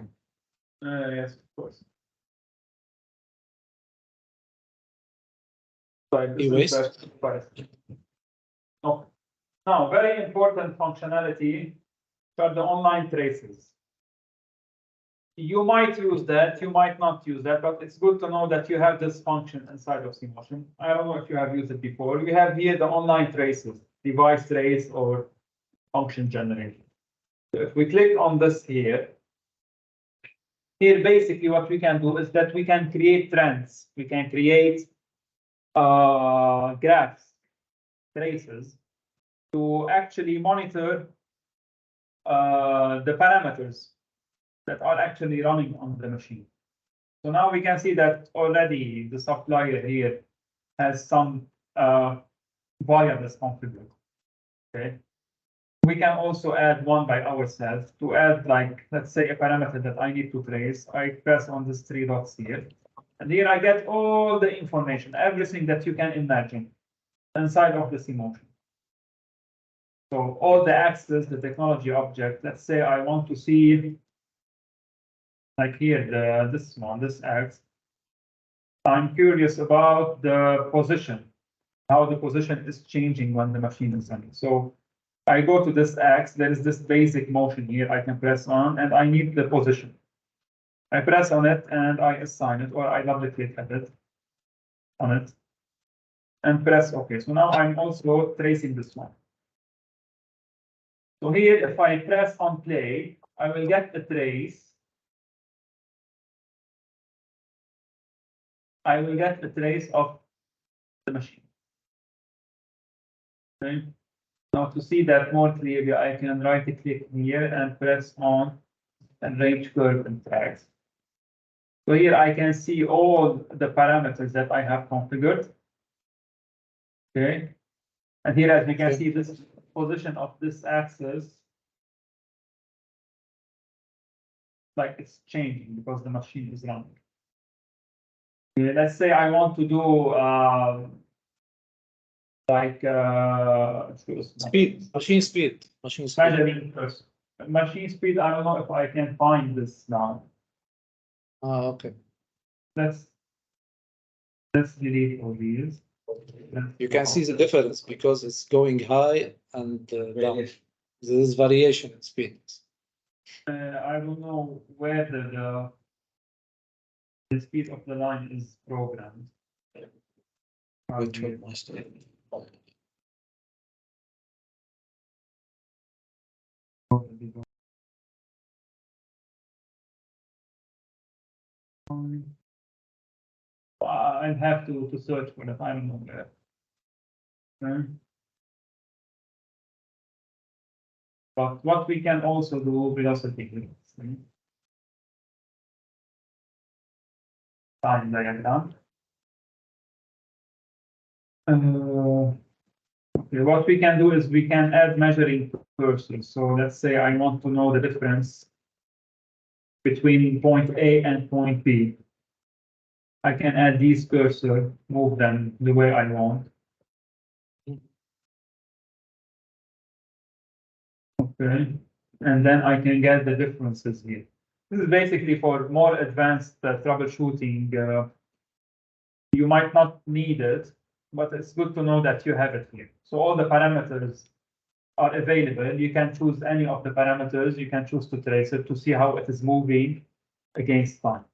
Yes, of course. So this is E-waste. the comparison. Okay. Now, very important functionality are the online traces. You might use that, you might not use that, but it's good to know that you have this function inside of CMotion. I don't know if you have used it before. We have here the online traces, device trace or function generation. So if we click on this here basically what we can do is that we can create trends. We can create graphs, traces to actually monitor the parameters that are actually running on the machine. So now we can see that already the supplier here has some variables configured. Okay. We can also add one by ourselves to add, like, let's say a parameter that I need to trace. I press on these 3 dots here, and here I get all the information, everything that you can imagine inside of the CMotion. So all the access, the technology object, let's say I want to see, like here, this X. I'm curious about the position, how the position is changing when the machine is running. So I go to this X, there is this basic motion here I can press on, and I need the position. I press on it and I assign it, or I double click a bit on it and press OK. So now I'm also tracing this one. So here, if I press on play, I will get a trace. I will get a trace of the machine. Okay. Now to see that more clearly, I can right click here and press on and range curve and tracks. So here I can see all the parameters that I have configured. Okay. And here, as we can see, this position of this axis, like it's changing because the machine is running. Okay, let's say I want to do like speed, machine speed. Measuring first. Machine speed, I don't know if I can find this now. Okay. Let's delete all these. You can see the difference because it's going high and down. There is variation in speed. I don't know where the speed of the line is programmed. Which one must I'd have to search for it. I don't know where. Okay. But what we can also do velocity. Time diagram. Okay, what we can do is we can add measuring cursors. So let's say I want to know the difference between point A and point B. I can add these cursors, move them the way I want. Okay, and then I can get the differences here. This is basically for more advanced troubleshooting. You might not need it, but it's good to know that you have it here. So all the parameters are available. You can choose any of the parameters. You can choose to trace it to see how it is moving against time.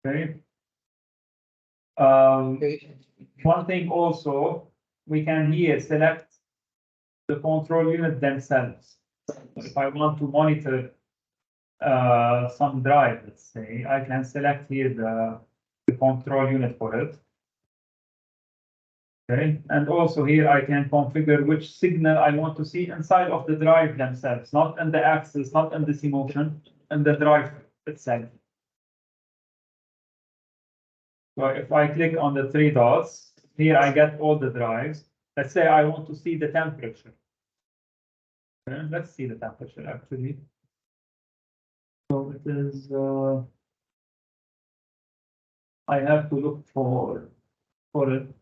Okay. One thing also, we can here select the control unit themselves. If I want to monitor some drive, let's say, I can select here the control unit for it. Okay, and also here I can configure which signal I want to see inside of the drive themselves, not in the axis, not in the C-motion, in the drive itself. So if I click on the three dots, here I get all the drives. Let's say I want to see the temperature. Okay, let's see the temperature actually. So it is, I have to look for it.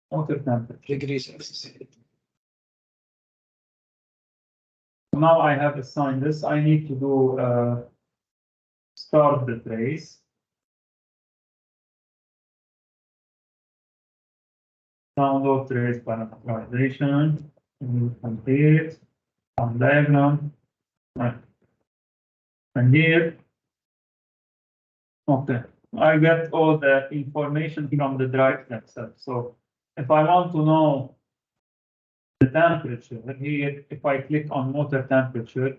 Water temperature. Degrees Celsius. Now I have assigned this. I need to do start the trace. Download trace parameterization. Complete. Some diagram. Right. And here. Okay. I get all the information from the drive themselves. So if I want to know the temperature, here, if I click on water temperature,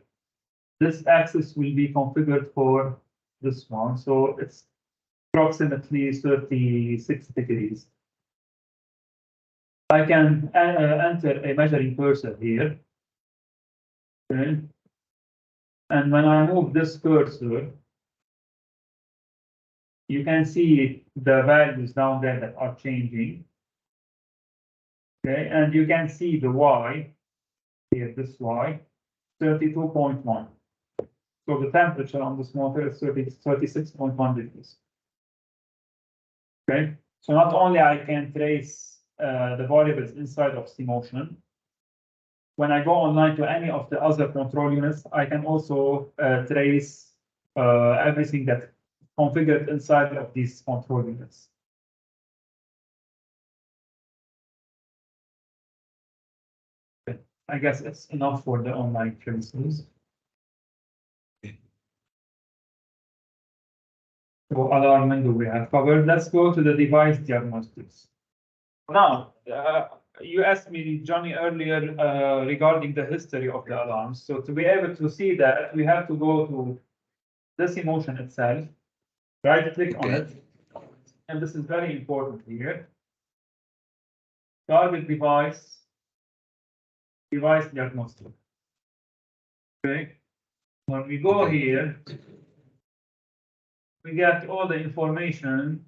this axis will be configured for this one. So it's approximately 36 degrees. I can enter a measuring cursor here. Okay. And when I move this cursor, you can see the values down there that are changing. Okay, and you can see the Y here, this Y, 32.1. So the temperature on this motor is 36.1 degrees. Okay, so not only I can trace the variables inside of C-motion. When I go online to any of the other control units, I can also trace everything that's configured inside of these control units. Okay. I guess it's enough for the online traces. So alarm window we have covered. Let's go to the device diagnostics. Now, you asked me, Johnny, earlier regarding the history of the alarms. So to be able to see that, we have to go to the C-motion itself, right-click on it, and this is very important here. Target device diagnostic. Okay, when we go here, we get all the information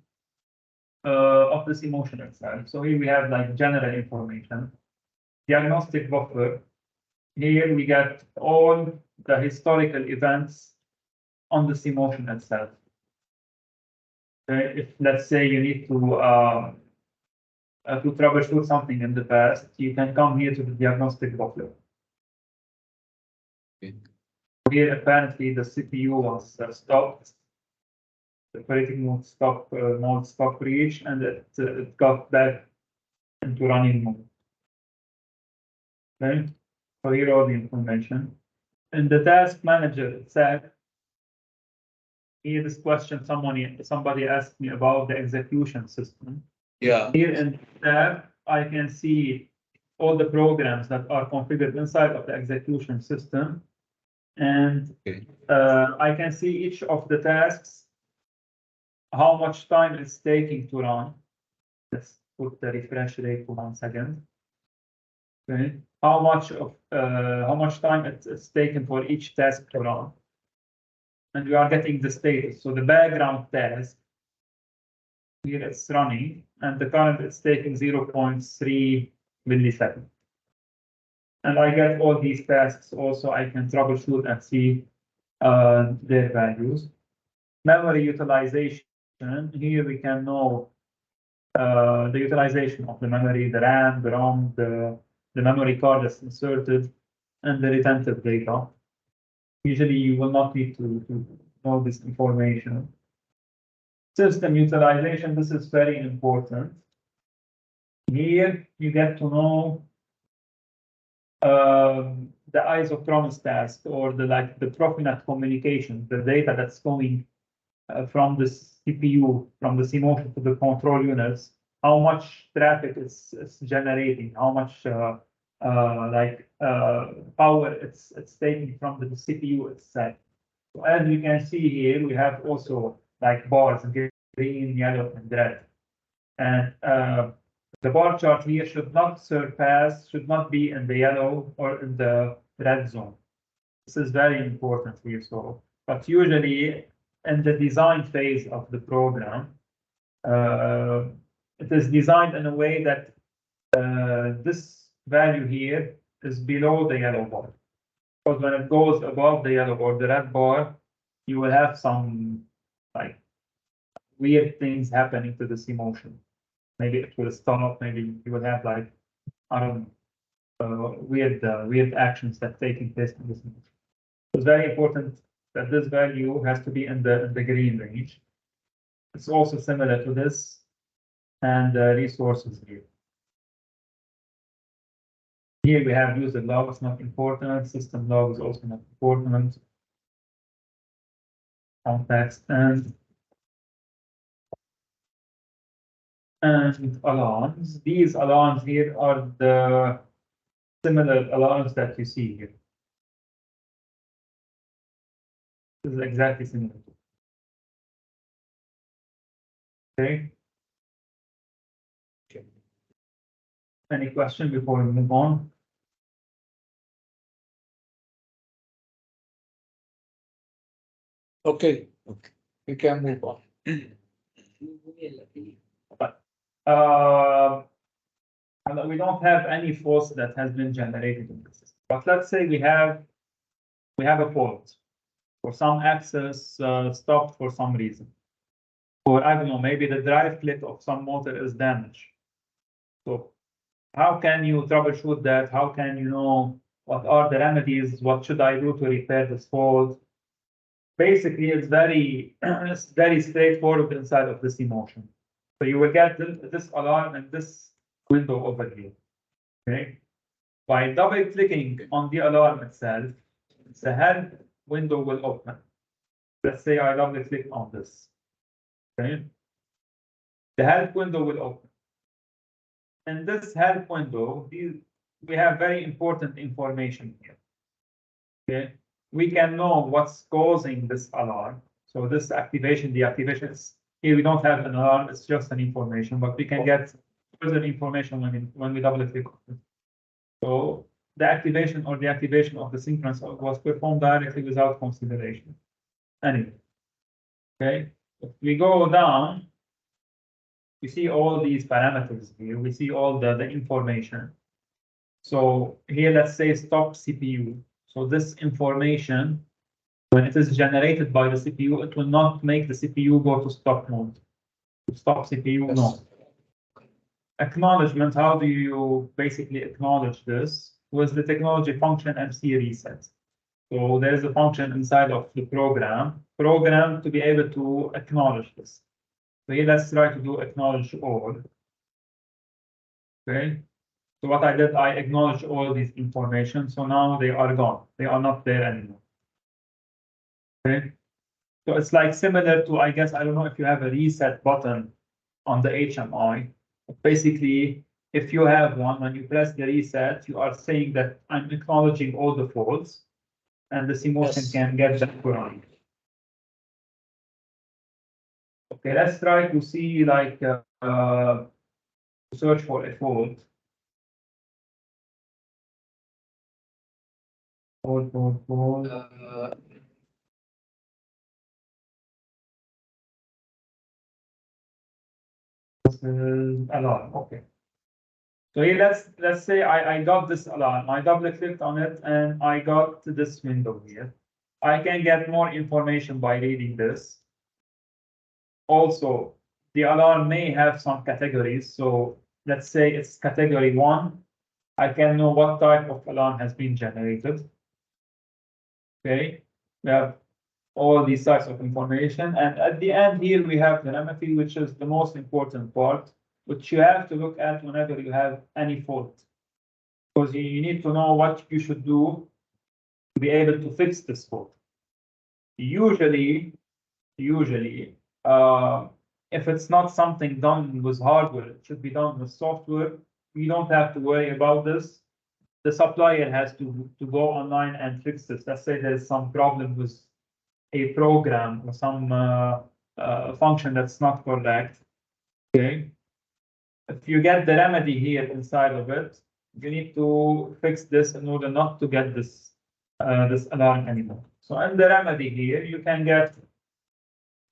of the C-motion itself. So here we have like general information, diagnostic buffer. Here we get all the historical events on the C-motion itself. Okay, if let's say you need to troubleshoot something in the past, you can come here to the diagnostic buffer. Okay. Here apparently the CPU was stopped. The operating mode stop reach, and it got back into running mode. Okay, so here all the information. In the task manager itself, here this question somebody asked me about the execution system. Yeah, Here in tab, I can see all the programs that are configured inside of the execution system. And Okay. I can see each of the tasks, how much time it's taking to run. Let's put the refresh rate to 1 second. Okay, how much time it's taken for each task to run. And we are getting the status. So the background task, here it's running, and the current is taking 0.3 milliseconds. And I get all these tasks also, I can troubleshoot and see their values. Memory utilization, here we can know the utilization of the memory, the RAM, the ROM, the memory card that's inserted, and the retentive data. Usually you will not need to know this information. System utilization, this is very important. Here you get to know the isochronous task or the Profinet communication, the data that's going from the CPU, from the CMOS to the control units, how much traffic it's generating, how much power it's taking from the CPU itself. So as you can see here, we have also like bars, green, yellow, and red. And the bar chart here should not be in the yellow or in the red zone. This is very important here. So, but usually in the design phase of the program, it is designed in a way that this value here is below the yellow bar. Because when it goes above the yellow or the red bar, you will have some like weird things happening to this emotion. Maybe it will stop, maybe you will have like, I don't know, weird actions that taking place in this emotion. It's very important that this value has to be in the green range. It's also similar to this and resources here. Here we have user logs, not important. System logs also not important. Context and alarms. These alarms here are the similar alarms that you see here. This is exactly similar. Okay. Any question before we move on? Okay, we can move on. We don't have any fault that has been generated in the system. But let's say we have a fault for some access stopped for some reason. Or I don't know, maybe the drive clip of some motor is damaged. So how can you troubleshoot that? How can you know what are the remedies? What should I do to repair this fault? Basically, it's very straightforward inside of this emotion. So you will get this alarm and this window over here. Okay. By double clicking on the alarm itself, the help window will open. Let's say I double click on this. Okay. The help window will open. In this help window, we have very important information here. Okay. We can know what's causing this alarm. So this activation, deactivation is here. We don't have an alarm; it's just an information, but we can get further information when we double click on it. So the activation or deactivation of the synchronous was performed directly without consideration. Anyway, okay. If we go down, we see all these parameters here. We see all the information. So here, let's say stop CPU. So this information, when it is generated by the CPU, it will not make the CPU go to stop mode. To stop CPU, no. Acknowledgement, how do you basically acknowledge this? With the technology function MC reset. So there is a function inside of the program to be able to acknowledge this. So here, let's try to do acknowledge all. Okay. So what I did, I acknowledged all these information. So now they are gone. They are not there anymore. Okay. So it's like similar to, I guess, I don't know if you have a reset button on the HMI. Basically, if you have one, when you press the reset, you are saying that I'm acknowledging all the faults, and the CMOS Yes. can get that running. Okay, let's try to see like search for a fault. Fault. Alarm. Okay. So here, let's say I got this alarm. I double clicked on it and I got this window here. I can get more information by reading this. Also, the alarm may have some categories. So let's say it's category 1. I can know what type of alarm has been generated. Okay, we have all these types of information. And at the end here, we have telemetry, which is the most important part, which you have to look at whenever you have any fault. Because you need to know what you should do to be able to fix this fault. Usually, if it's not something done with hardware, it should be done with software. We don't have to worry about this. The supplier has to go online and fix this. Let's say there's some problem with a program or some function that's not correct. Okay. If you get the remedy here inside of it, you need to fix this in order not to get this this alarm anymore. So in the remedy here, you can get,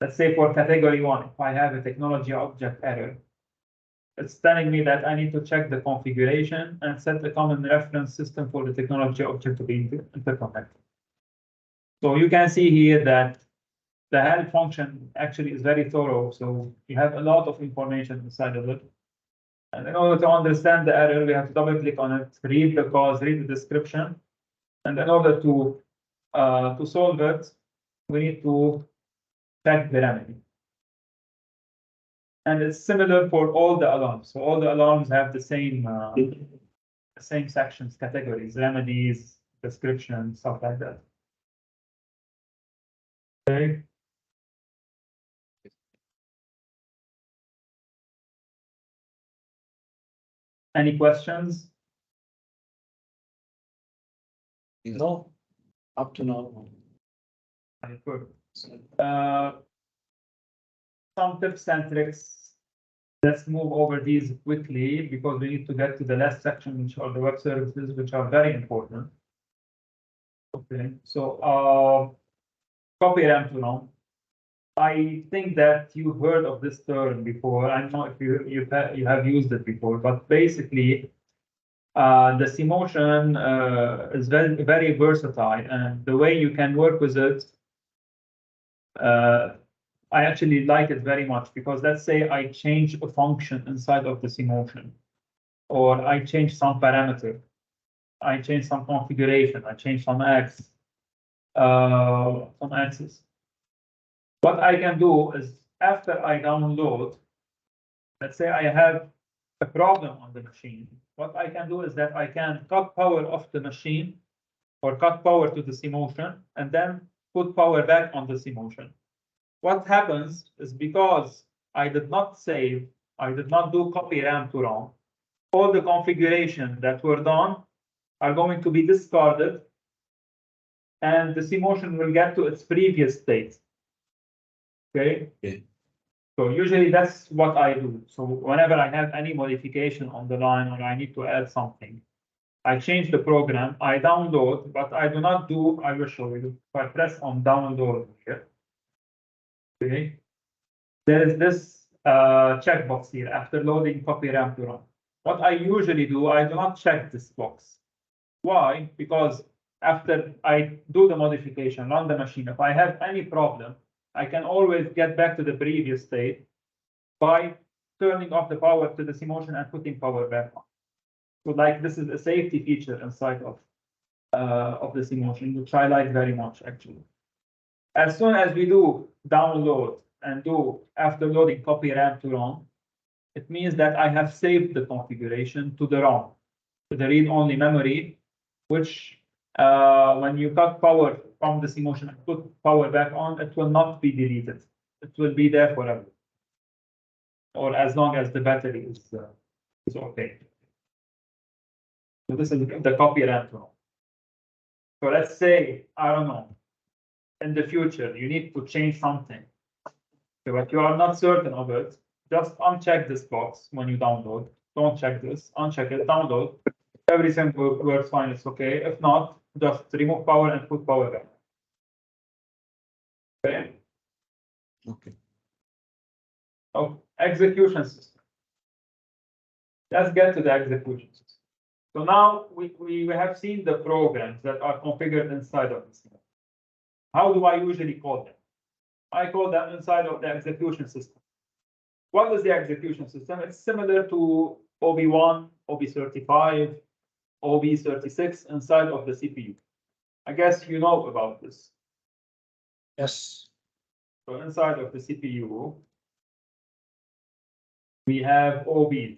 let's say for category 1, if I have a technology object error, it's telling me that I need to check the configuration and set the common reference system for the technology object to be interconnected. So you can see here that the help function actually is very thorough. So you have a lot of information inside of it. And in order to understand the error, we have to double click on it, read the cause, read the description. And in order to solve it, we need to check the remedy. And it's similar for all the alarms. So all the alarms have the same sections, categories, remedies, description, stuff like that. Okay. Any questions? No, up to now. Some tips and tricks. Let's move over these quickly because we need to get to the last section, which are the web services, which are very important. Okay, so copy RAM to ROM. I think that you heard of this term before. I don't know if you have used it before, but basically, the CMotion is very versatile, and the way you can work with it, I actually like it very much because let's say I change a function inside of the CMotion, or I change some parameter, I change some configuration, I change some axis. What I can do is after I download, let's say I have a problem on the machine. What I can do is that I can cut power off the machine or cut power to the CMotion and then put power back on the CMotion. What happens is because I did not save, I did not do copy RAM to ROM, all the configuration that were done are going to be discarded and the CMotion will get to its previous state. Okay? So usually that's what I do. So whenever I have any modification on the line or I need to add something, I change the program, I download, but I do not do, I will show you. If I press on download here, okay, there is this checkbox here after loading copy RAM to ROM. What I usually do, I do not check this box. Why? Because after I do the modification, run the machine, if I have any problem, I can always get back to the previous state by turning off the power to the CMotion and putting power back on. So like this is a safety feature inside of the CMotion, which I like very much actually. As soon as we do download and do after loading copy RAM to ROM, it means that I have saved the configuration to the ROM, to the read-only memory, which when you cut power from the CMotion and put power back on, it will not be deleted. It will be there forever. or as long as the battery is okay. So this is the copy run to. So let's say, I don't know, in the future, you need to change something, but you are not certain of it. Just uncheck this box when you download. Don't check this, uncheck it, download. Everything works fine, it's okay. If not, just remove power and put power back. Okay. Okay. Oh, execution system. Let's get to the execution system. So now we have seen the programs that are configured inside of this. How do I usually call them? I call them inside of the execution system. What is the execution system? It's similar to OB1, OB35, OB36 inside of the CPU. I guess you know about this. Yes. So inside of the CPU, we have OBs.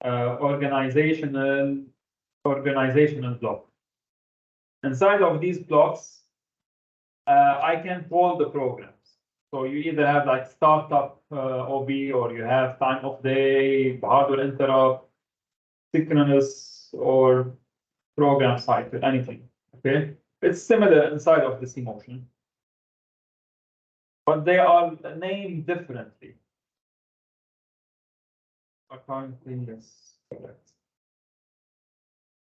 Organizational block. Inside of these blocks, I can call the programs. So you either have like startup OB, or you have time of day, hardware interrupt, synchronous, or program cycle, anything. Okay, it's similar inside of the CMotion, but they are named differently. Currently, yes, correct.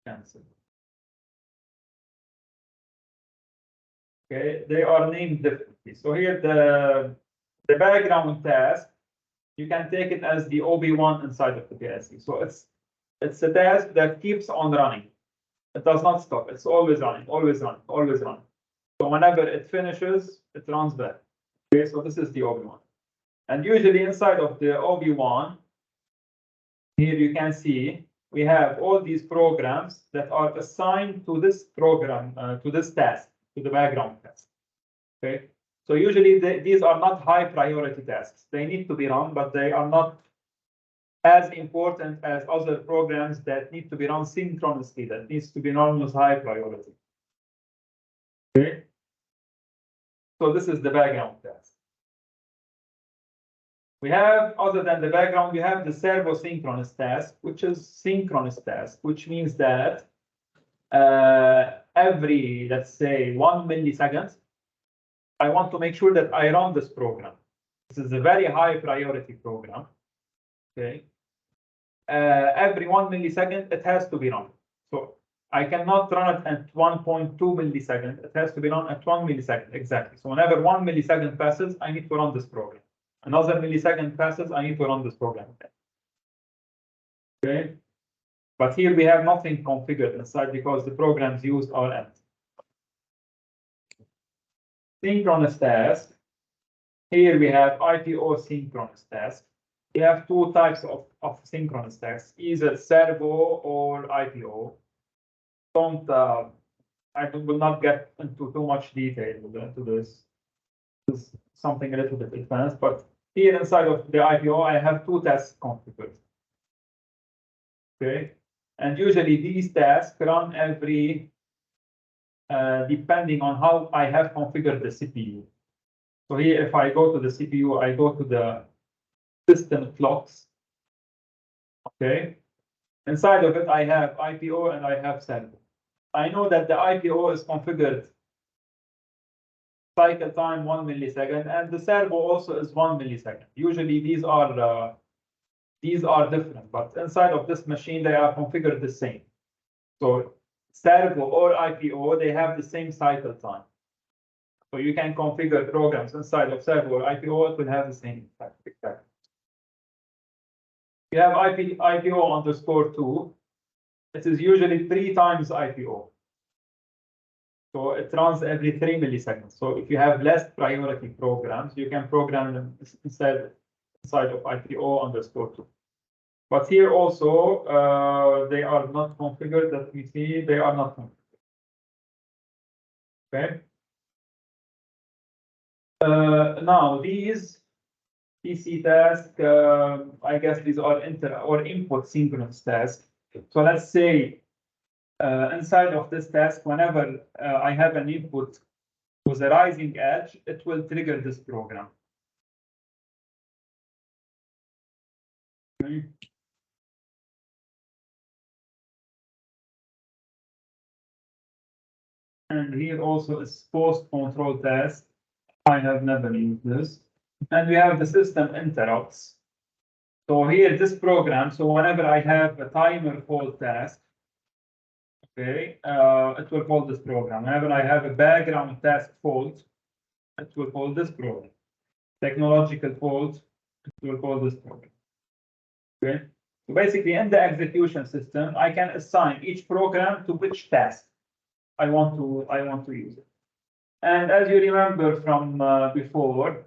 Cancel. Okay, they are named differently. So here the background task, you can take it as the OB1 inside of the PLC. So it's a task that keeps on running. It does not stop. It's always running, always running, always running. So whenever it finishes, it runs back. Okay, so this is the OB1. And usually inside of the OB1, here you can see we have all these programs that are assigned to this program, to this task, to the background task. Okay, so usually these are not high priority tasks. They need to be run, but they are not as important as other programs that need to be run synchronously, that needs to be run with high priority. Okay, so this is the background task. We have, other than the background, we have the servo synchronous task, which is synchronous task, which means that every, let's say, 1 millisecond, I want to make sure that I run this program. This is a very high priority program. Okay. Every 1 millisecond, it has to be run. So I cannot run it at 1.2 milliseconds. It has to be run at 1 millisecond, exactly. So whenever 1 millisecond passes, I need to run this program. Another millisecond passes, I need to run this program. Okay. But here we have nothing configured inside because the programs used are empty. Synchronous task. Here we have IPO synchronous task. We have two types of synchronous tasks, either servo or IPO. I will not get into too much detail into this. This is something a little bit advanced, but here inside of the IPO, I have two tasks configured. Okay, and usually these tasks run every, depending on how I have configured the CPU. So here, if I go to the CPU, I go to the system clocks. Okay, inside of it, I have IPO and I have servo. I know that the IPO is configured cycle time 1 millisecond, and the servo also is 1 millisecond. Usually these are different, but inside of this machine they are configured the same. So servo or IPO, they have the same cycle time. So you can configure programs inside of servo or IPO, it will have the same effect. You have IPO underscore 2. It is usually 3 times IPO. So it runs every 3 milliseconds. So if you have less priority programs, you can program them inside of IPO underscore 2. But here also, they are not configured, that we see they are not configured. Okay. Now these PC tasks, I guess these are input synchronous tasks. So let's say inside of this task, whenever I have an input with a rising edge, it will trigger this program. Okay. And here also is post control test. I have never used this. And we have the system interrupts. So here, this program, so whenever I have a timer fault task, okay, it will call this program. Whenever I have a background task fault, it will call this program. Technological fault, it will call this program. Okay, so basically in the execution system, I can assign each program to which task I want to use it. And as you remember from before,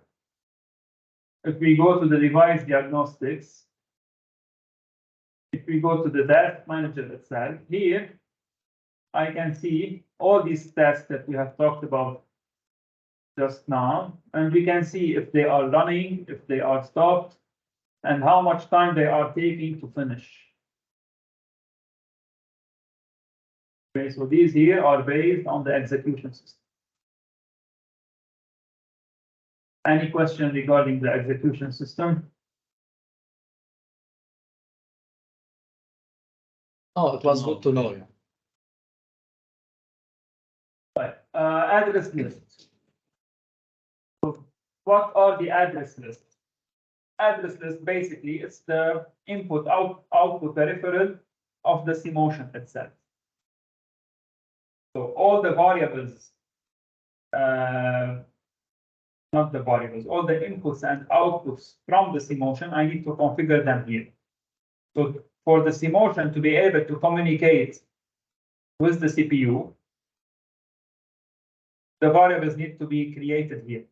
if we go to the device diagnostics, if we go to the task manager itself, here I can see all these tasks that we have talked about just now, and we can see if they are running, if they are stopped, and how much time they are taking to finish. Okay, so these here are based on the execution system. Any question regarding the execution system? Oh, it was good to know. Yeah. Right. Address list. So what are the address lists? Address list basically is the output peripheral of the CMotion itself. So all the variables, not the variables, all the inputs and outputs from the CMotion, I need to configure them here. So for the CMotion to be able to communicate with the CPU, the variables need to be created here.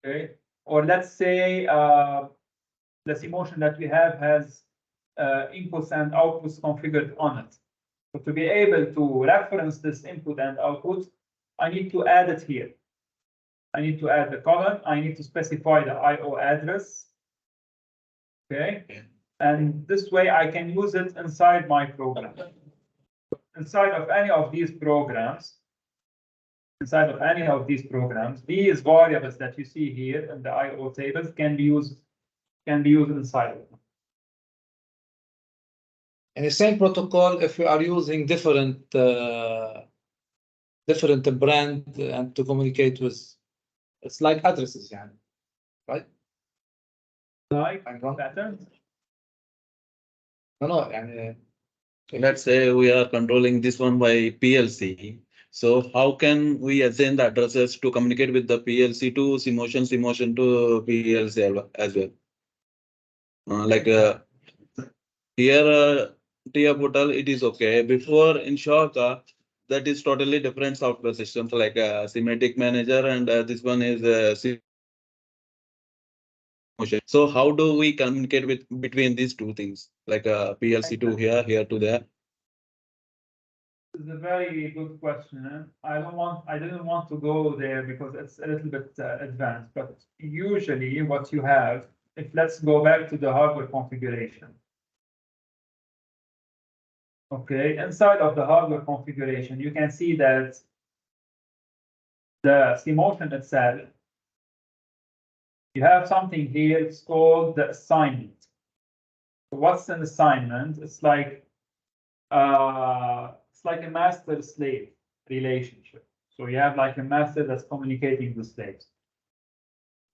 Okay, or let's say the CMotion that we have has inputs and outputs configured on it. So to be able to reference this input and output, I need to add it here. I need to add the column. I need to specify the IO address. Okay, and this way I can use it inside my program. Inside of any of these programs, these variables that you see here in the IO tables can be used inside of them. And the same protocol if we are using different brand and to communicate with, it's like addresses, yeah, right? Like No, patterns. and Let's say we are controlling this one by PLC. So how can we assign the addresses to communicate with the PLC to CMotion to PLC as well? Here, TIA portal, it is okay. Before in Shaka, that is totally different software systems like Semantic Manager, and this one is CMotion. So how do we communicate between these two things, like PLC to here to there? This is a very good question. I didn't want to go there because it's a little bit advanced, but usually what you have, if let's go back to the hardware configuration. Okay, inside of the hardware configuration, you can see that the CMotion itself, you have something here, it's called the assignment. So what's an assignment? It's like a master-slave relationship. So you have like a master that's communicating with slaves.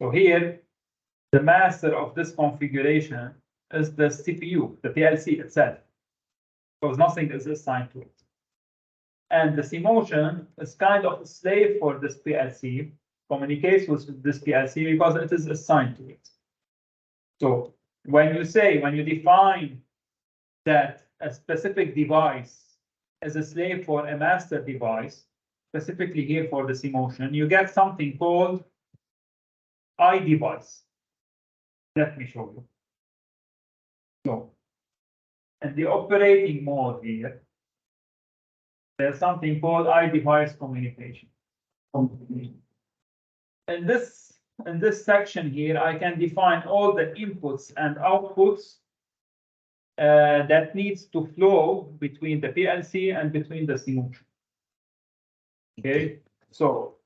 So here, the master of this configuration is the CPU, the PLC itself, because nothing is assigned to it. And the CMotion is kind of a slave for this PLC, communicates with this PLC because it is assigned to it. So when you define that a specific device is a slave for a master device, specifically here for the CMotion, you get something called iDevice. Let me show you. So, in the operating mode here, there's something called iDevice communication. In this section here, I can define all the inputs and outputs that needs to flow between the PLC and between the CMotion. Okay, so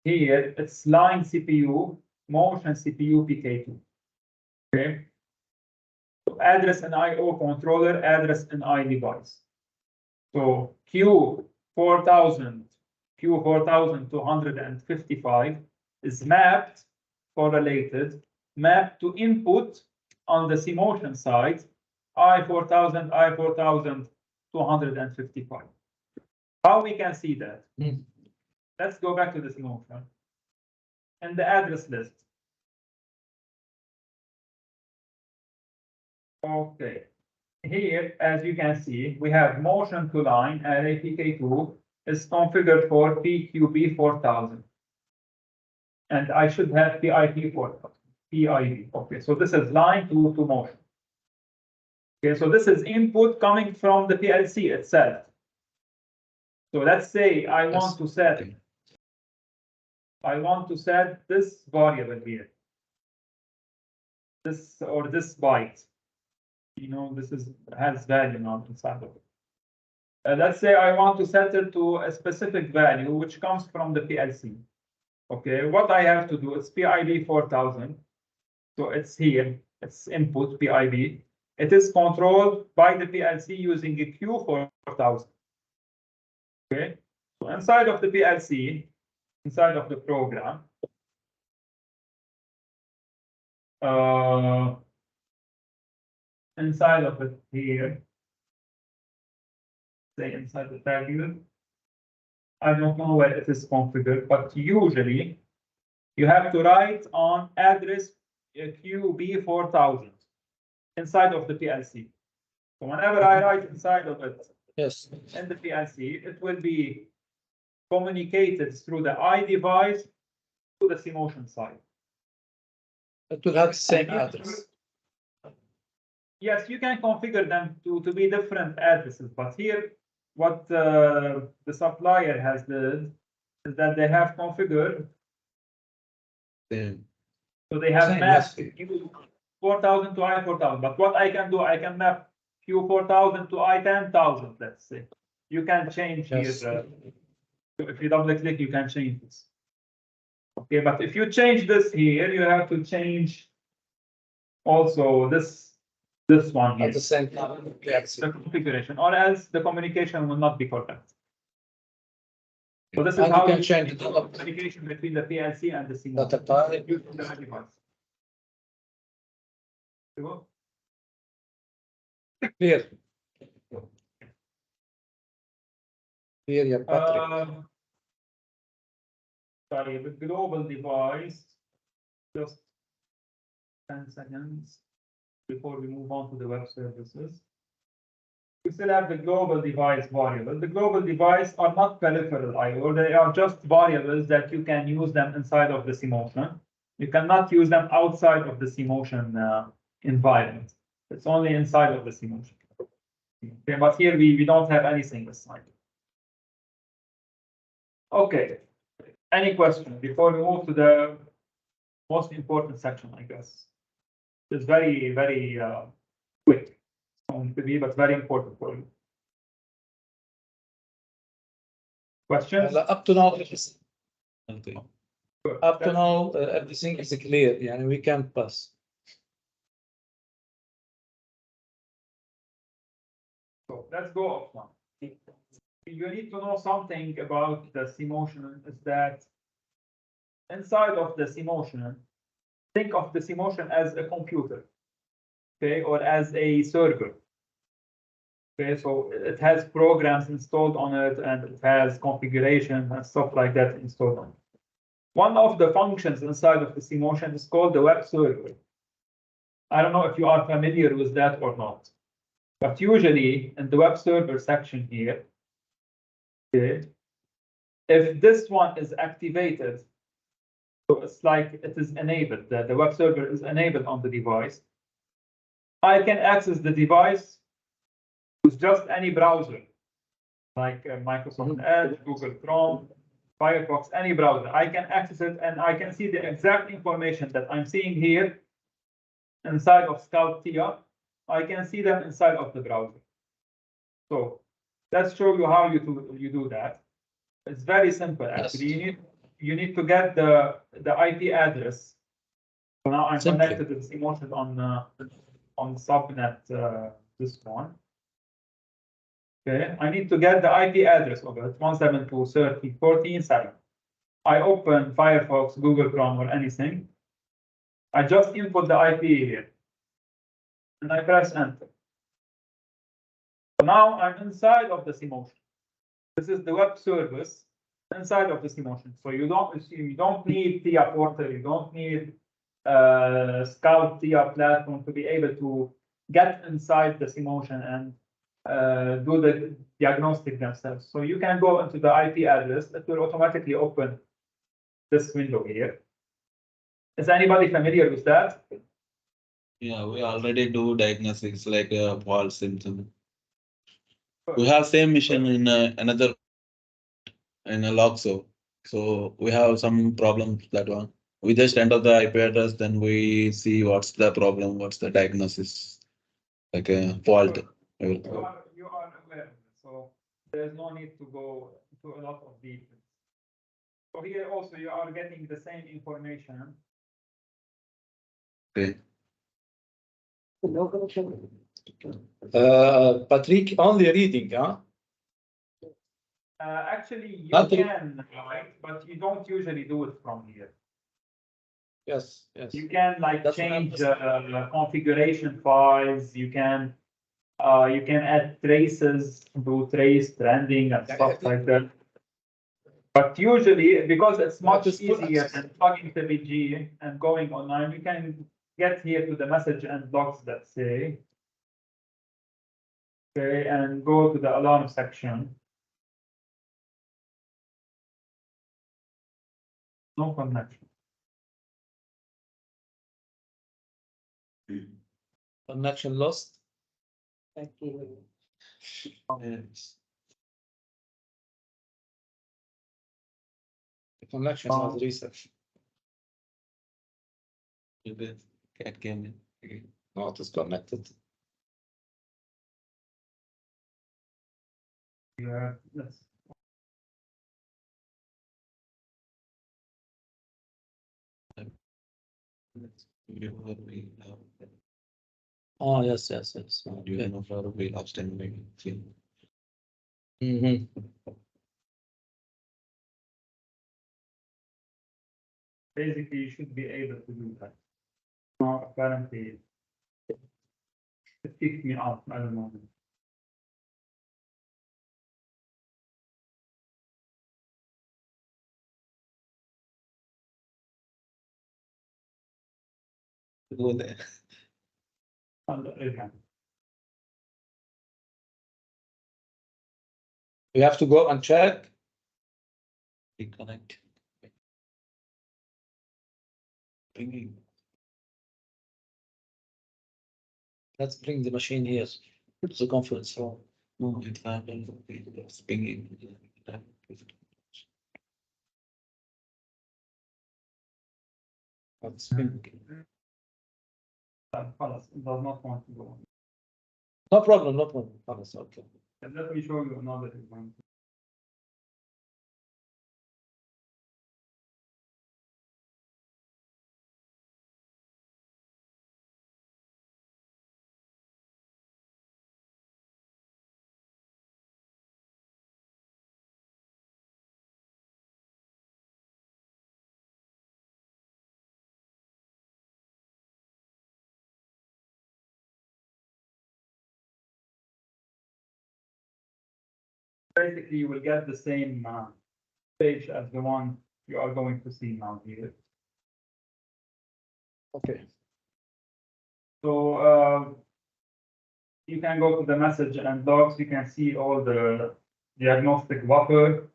here it's line CPU, motion CPU PK2. Okay. So address an IO controller, address an I device. So Q4255 is mapped, correlated, mapped to input on the CMotion side, I4255. How we can see that? Let's go back to the CMotion and the address list. Okay. Here, as you can see, we have motion to line array PK2 is configured for PQB 4000. And I should have PIP 4000, PIB. Okay, so this is line to motion. Okay, so this is input coming from the PLC itself. So let's say I want to set this variable here. This or this byte. You know, this has value now inside of it. Let's say I want to set it to a specific value which comes from the PLC. Okay, what I have to do is PIB 4000. So it's here, it's input PIB. It is controlled by the PLC using a Q 4000. Okay, so inside of the PLC, inside of the program, inside of it here, say inside the tabular, I don't know where it is configured, but usually you have to write on address QB 4000 inside of the PLC. So whenever I write inside of it, Yes. in the PLC, it will be communicated through the I device to the CMotion side. It will have the same address. Yes, you can configure them to be different addresses, but here what the supplier has did is that they have configured. So they have Same, mapped yes. Q 4000 to I 4000. But what I can do, I can map Q 4000 to I 10,000. Let's say you can change Yes. here. If you double click, you can change this. Okay, but if you change this here, you have to change also this one here. At the same time. Yes. The configuration, or else the communication will not be correct. So this is And you how can you change the the communication between the PLC and the data CMOS. type. Using the device. Clear. Clear, yeah, Patrick. Sorry, the global device, just 10 seconds before we move on to the web services. We still have the global device variable. The global device are not peripheral I/O. They are just variables that you can use them inside of the CMotion. You cannot use them outside of the CMotion environment. It's only inside of the CMotion. Okay, but here we don't have anything aside. Okay. Any question before we move to the most important section, I guess? It's very, very quick. Going to be, but very important for you. Questions? Up to now, Okay. everything is clear. Yeah, we can pass. So let's go off one. You need to know something about the CMotion is that inside of the CMotion, think of the CMotion as a computer, okay, or as a server. Okay, so it has programs installed on it and it has configuration and stuff like that installed on it. One of the functions inside of the CMotion is called the web server. I don't know if you are familiar with that or not, but usually in the web server section here, okay, if this one is activated, so it's like it is enabled, the web server is enabled on the device, I can access the device with just any browser, like Microsoft Edge, Google Chrome, Firefox, any browser. I can access it and I can see the exact information that I'm seeing here inside of Scout TIA. I can see them inside of the browser. So let's show you how you do that. It's very simple actually. You need to get the IP address So now I'm Simply. connected to this emotion on subnet, this one. Okay, I need to get the IP address of it, 172.30.14.7. I open Firefox, Google Chrome, or anything. I just input the IP here. And I press enter. So now I'm inside of this emotion. This is the web service inside of this emotion. So you don't need TIA portal, you don't need Scout TIA platform to be able to get inside this emotion and do the diagnostic themselves. So you can go into the IP address, it will automatically open this window here. Is anybody familiar with that? Yeah, we already do diagnostics like a fault symptom. We have same mission in another in a Loxo. So we have some problems with that one. We just enter the IP address, then we see what's the problem, what's the diagnosis, like a fault. You are aware, so there's no need to go into a lot of details. So here also you are getting the same information. Okay. No connection. Patrick, only reading, huh? Actually, you Nothing. can, right, but you don't usually do it from here. Yes, yes. You can like That's what change I'm configuration files. You can add traces, do trace trending and stuff like that. But usually, because it's much Just put easier access. than plugging the BG and going online, you can get here to the message and logs that say. Okay, and go to the alarm section. No connection. Connection lost. Yes. The connection has research. The cat came in. Okay. No, it is connected. Yeah, yes. Oh, yes, yes, yes. You know, for we last time maybe. Basically, you should be able to do that. No, apparently, it kicked me out. I don't know. Go there. Okay. We have to go and check. Reconnect. Pinging. Let's bring the machine here. It's a conference room. No, it happened. It's pinging. Let's bring- It does not want to go. No problem, no problem. خلاص, okay. And let me show you another example. Basically, you will get the same page as the one you are going to see now here. Okay. So you can go to the message and logs. You can see all the diagnostic buffer,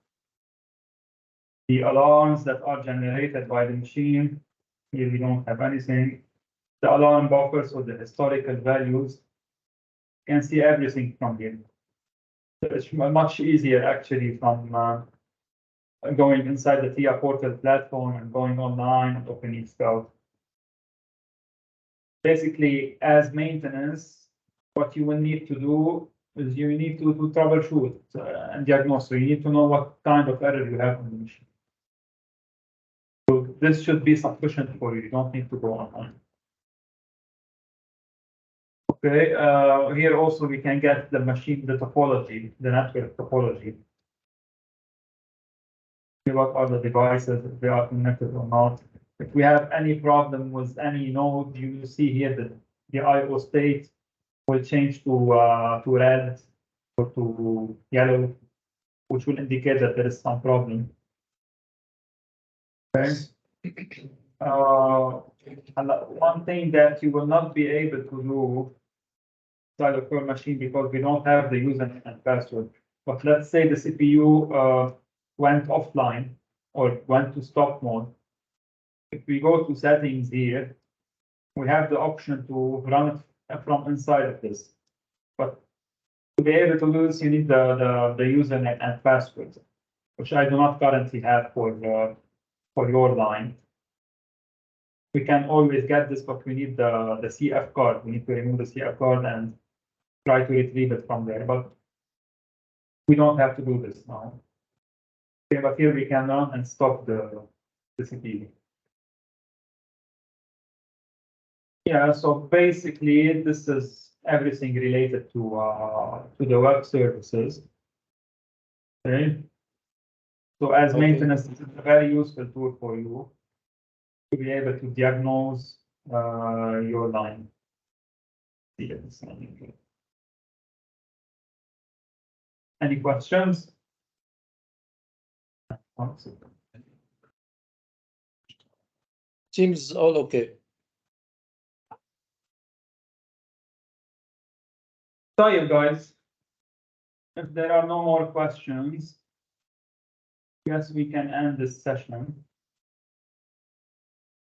the alarms that are generated by the machine. Here we don't have anything. The alarm buffer, so the historical values. You can see everything from here. So it's much easier actually from going inside the TIA portal platform and going online and opening Scout. Basically, as maintenance, what you will need to do is you need to troubleshoot and diagnose. So you need to know what kind of error you have on the machine. So this should be sufficient for you. You don't need to go on. Okay, here also we can get the machine, the topology, the network topology. What are the devices, if they are connected or not. If we have any problem with any node, you see here that the IO state will change to red or to yellow, which will indicate that there is some problem. Okay. And one thing that you will not be able to do inside of your machine because we don't have the username and password. But let's say the CPU went offline or went to stop mode. If we go to settings here, we have the option to run it from inside of this. But to be able to do this, you need the username and password, which I do not currently have for your line. We can always get this, but we need the CF card. We need to remove the CF card and try to retrieve it from there. But we don't have to do this now. Okay, but here we can run and stop the CPU. Yeah, so basically this is everything related to the web services. Okay. So as maintenance, it's a very useful tool for you to be able to diagnose your line. Any questions? Seems all okay. So you guys, if there are no more questions, yes, we can end this session.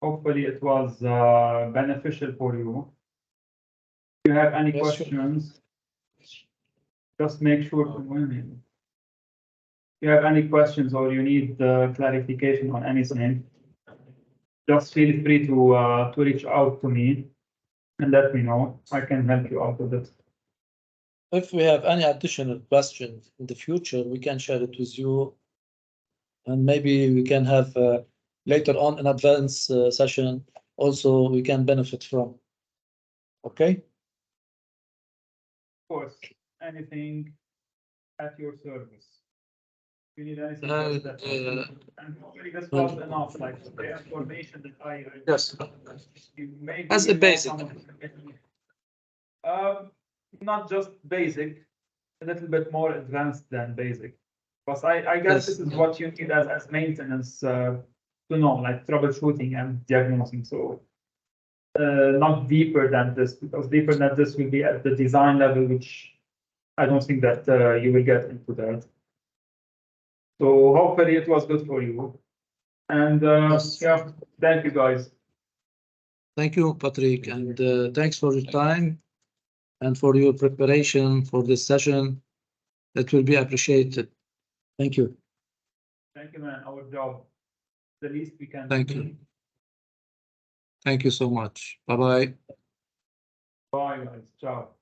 Hopefully it was beneficial for you. If you have any Yes, sure. questions, just make sure to if you have any questions or you need clarification on anything, just feel free to reach out to me and let me know. I can help you out with it. If we have any additional questions in the future, we can share it with you. And maybe we can have later on an advanced session also we can benefit from. Okay? Of course, anything at your service. If you need anything, And, just and hopefully this was enough, like the information that I Yes. you maybe As a you know basic. Not just basic, a little bit more advanced than basic. Because I guess Yes. this is what you need as maintenance to know, like troubleshooting and diagnosing. So not deeper than this, because deeper than this will be at the design level, which I don't think that you will get into that. So hopefully it was good for you. And Yes. yeah, thank you guys. Thank you, Patrick, and thanks for your time and for your preparation for this session. That will be appreciated. Thank you. Thank you, man. Our job, the least we can Thank do. you. Thank you so much. Bye-bye. Bye, guys. Ciao.